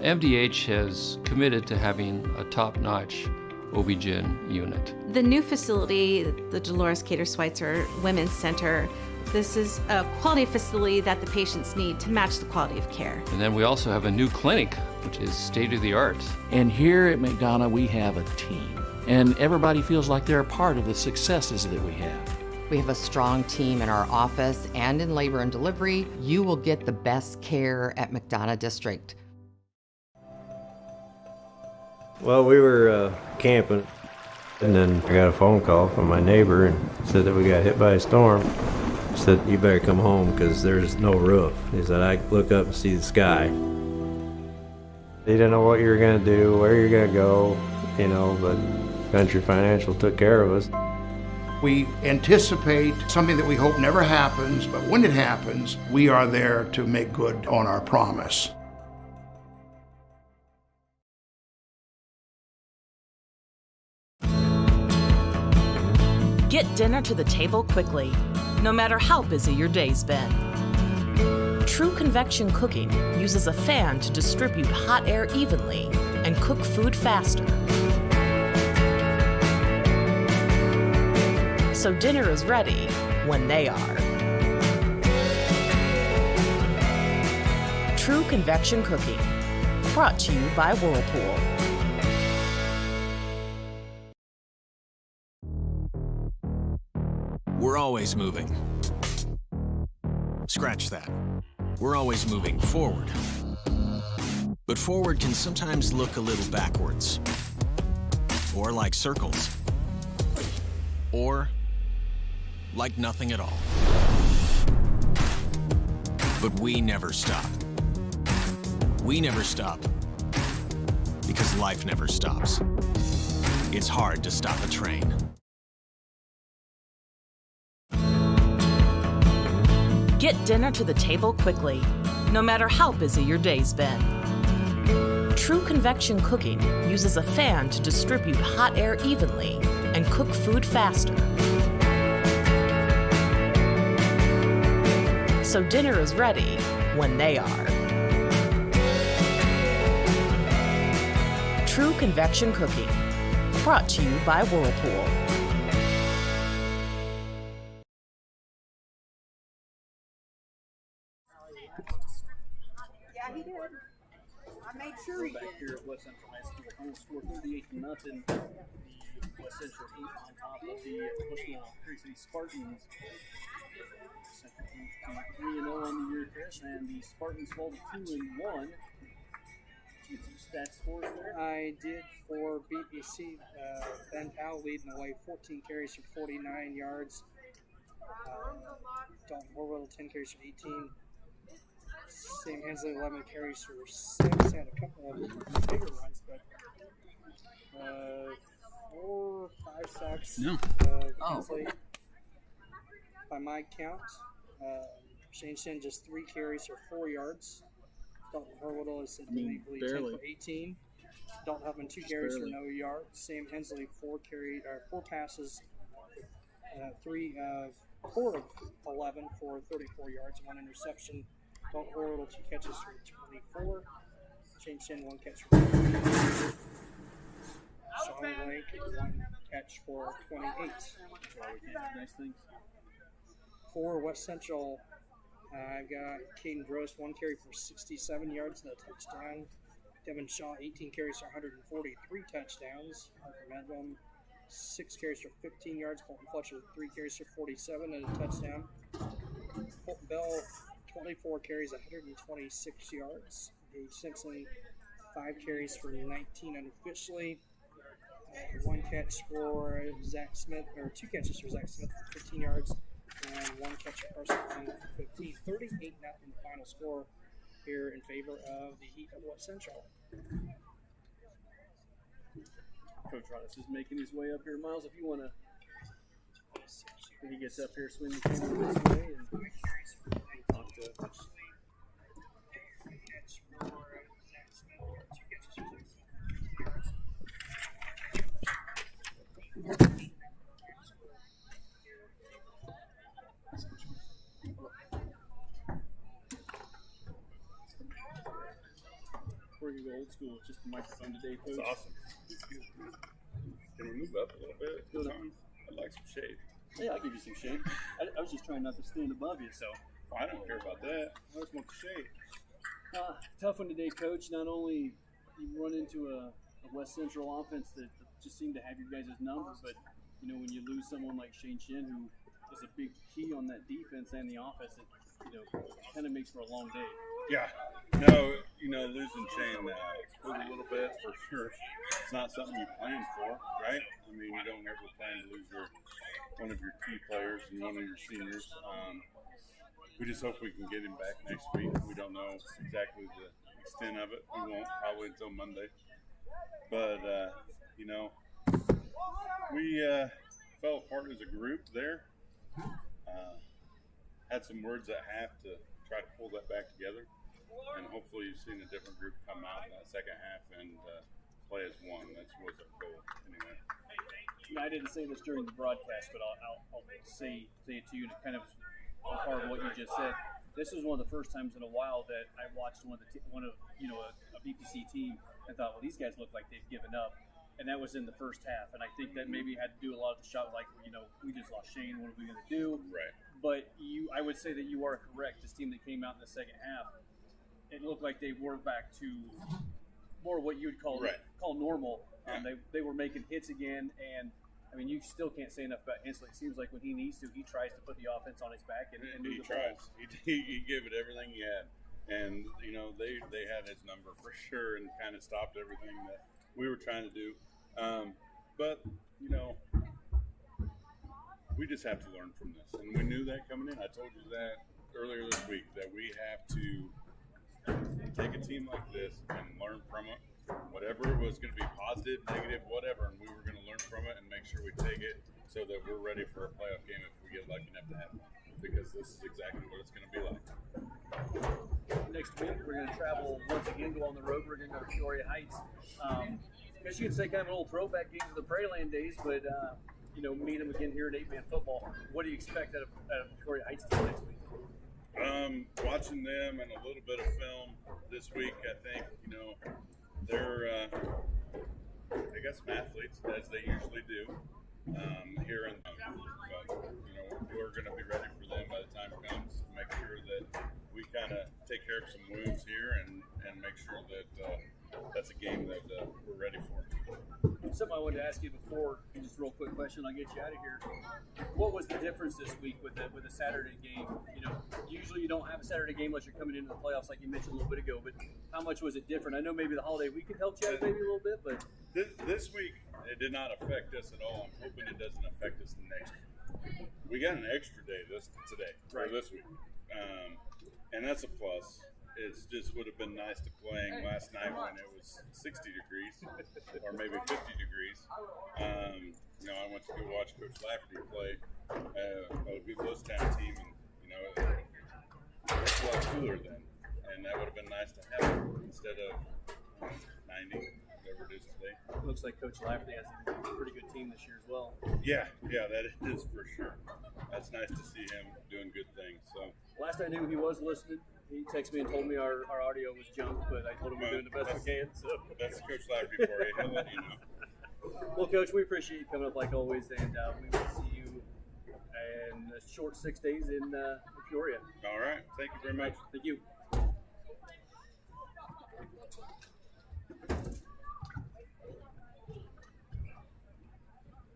MDH has committed to having a top-notch OB-GYN unit. The new facility, the Dolores Cater Schweitzer Women's Center, this is a quality facility that the patients need to match the quality of care. And then we also have a new clinic, which is state-of-the-art. And here at McDonough, we have a team. And everybody feels like they're a part of the successes that we have. We have a strong team in our office and in labor and delivery. You will get the best care at McDonough District. Well, we were camping, and then I got a phone call from my neighbor and said that we got hit by a storm. He said, "You better come home because there's no roof." He said, "I look up and see the sky." He didn't know what you were going to do, where you're going to go, you know, but Country Financial took care of us. We anticipate something that we hope never happens, but when it happens, we are there to make good on our promise. Get dinner to the table quickly, no matter how busy your day's been. True Convection Cooking uses a fan to distribute hot air evenly and cook food faster. So dinner is ready when they are. True Convection Cooking, brought to you by Whirlpool. We're always moving. Scratch that. We're always moving forward. But forward can sometimes look a little backwards. Or like circles. Or like nothing at all. But we never stop. We never stop because life never stops. It's hard to stop a train. Get dinner to the table quickly, no matter how busy your day's been. True Convection Cooking uses a fan to distribute hot air evenly and cook food faster. So dinner is ready when they are. True Convection Cooking, brought to you by Whirlpool. Yeah, he did. I made sure he Back did. here at West Central High School, almost scored 38-0. The West Central Heat on top of the Bushnell-Prairie City Spartans. Central Heat 3-0 on the year, Chris, and the Spartans fall to 2-1. Did you get some stats for us there? I did for BPC. Ben Powell leading the way, 14 carries for 49 yards. Dalton Horwell, 10 carries for 18. Sam Hensley, 11 carries for 6. Had a couple of bigger runs, but 4 or 5 sacks. No. Hensley, by my count. Shane Shin, just 3 carries for 4 yards. Dalton Horwell is significantly 10 barely. for 18. Dalton Huffman, 2 carries for no yards. Sam Hensley, 4 passes, 4 of 11 for 34 yards, 1 interception. Dalton Horwell, 2 catches for 24. Shane Shin, 1 catch for 50. Sean Blank, 1 catch for 28. Nice things. For West Central, I've got Caden Gross, 1 carry for 67 yards and a touchdown. Devin Shaw, 18 carries for 143 touchdowns. Parker Medlum, 6 carries for 15 yards. Colton Fletcher, 3 carries for 47 and a touchdown. Colton Bell, 24 carries, 126 yards. Dave Simpson, 5 carries for 19 unofficially. 1 catch for Zach Smith, or 2 catches for Zach Smith for 15 yards, and 1 catch for Carson Young for 15. 38-0 the final score here in favor of the Heat of West Central. Coach Rodas is making his way up here. Miles, if you want to, when he gets up here, swing the camera this way and talk to us. We're going to go old school. It's just the microphone today, Coach. That's awesome. Can we move up a little bit? I'd like some shade. Yeah, I'll give you some shade. I was just trying not to stand above you, so. Oh, I don't care about that. I just want the shade. Tough one today, Coach. Not only you run into a West Central offense that just seemed to have your guys' number, but you know when you lose someone like Shane Shin, who is a big key on that defense and the offense, it kind of makes for a long day. Yeah. No, losing Shane hurt a little bit for sure. It's not something you plan for, right? I mean, you don't ever plan to lose one of your key players and one of your seniors. We just hope we can get him back next week. We don't know exactly the extent of it. We won't probably until Monday. But, we fell apart as a group there. Had some words at half to try to pull that back together. And hopefully you've seen a different group come out in that second half and play as one. That was our goal anyway. I didn't say this during the broadcast, but I'll say it to you, and it kind of part of what you just said. This is one of the first times in a while that I watched a BPC team and thought, well, these guys look like they've given up, and that was in the first half. And I think that maybe had to do a lot of the shot, like we just lost Shane. What are we going to do? Right. But I would say that you are correct. This team that came out in the second half, it looked like they were back to more what you would call normal. They were making hits again, and I mean, you still can't say enough about Hensley. It seems like when he needs to, he tries to put the offense on his back and he tries. He gave it everything he had, and they had his number for sure, and kind of stopped everything that we were trying to do. But we just have to learn from this, and we knew that coming in. I told you that earlier this week, that we have to take a team like this and learn from it. Whatever was going to be positive, negative, whatever, and we were going to learn from it and make sure we take it so that we're ready for a playoff game if we get lucky enough to have one, because this is exactly what it's going to be like. Next week, we're going to travel once again, go on the road. We're going to go to Peoria Heights. I guess you could say kind of an old throwback game to the Prairie Land days, but meet them again here at 8-man football. What do you expect out of Peoria Heights team next week? Watching them and a little bit of film this week, I think, they got some athletes, as they usually do, here in we're going to be ready for them by the time it comes. Make sure that we kind of take care of some wounds here and make sure that that's a game that we're ready for. Something I wanted to ask you before, just a real quick question, I'll get you out of here. What was the difference this week with the Saturday game? Usually you don't have a Saturday game unless you're coming into the playoffs, like you mentioned a little bit ago, but how much was it different? I know maybe the holiday weekend helped you out maybe a little bit, but this week it did not affect us at all. I'm hoping it doesn't affect us the next week. We got an extra day this week, and that's a plus. It just would have been nice to playing last night when it was 60 degrees or maybe 50 degrees. I went to go watch Coach Lafferty play a good Lewstown team, and it's a lot cooler then, and that would have been nice to have instead of 90, whatever it is today. Looks like Coach Lafferty has a pretty good team this year as well. Yeah, that is for sure. That's nice to see him doing good things. So last I knew, he was listening. He texted me and told me our audio was junk, but I told him we're doing the best we can. So that's Coach Lafferty for you. He'll let you know. Well, Coach, we appreciate you coming up like always, and we will see you in a short 6 days in Peoria. All right. Thank you very much. Thank you.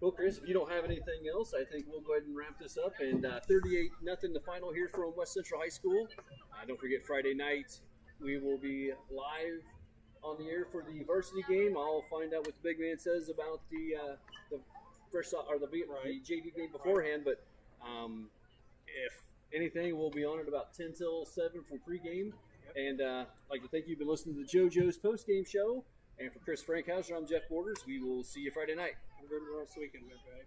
Well, Chris, if you don't have anything else, I think we'll go ahead and wrap this up. And 38-0 the final here from West Central High School. Don't forget, Friday night we will be live on the air for the varsity game. I'll find out what the big man says about the first or the JV game beforehand. But if anything, we'll be on at about 10 till 7 for pregame. And I'd like to thank you. You've been listening to the JoJo's postgame show. And for Chris Frankhauser, I'm Jeff Borders. We will see you Friday night. Have a good rest of the weekend, guys.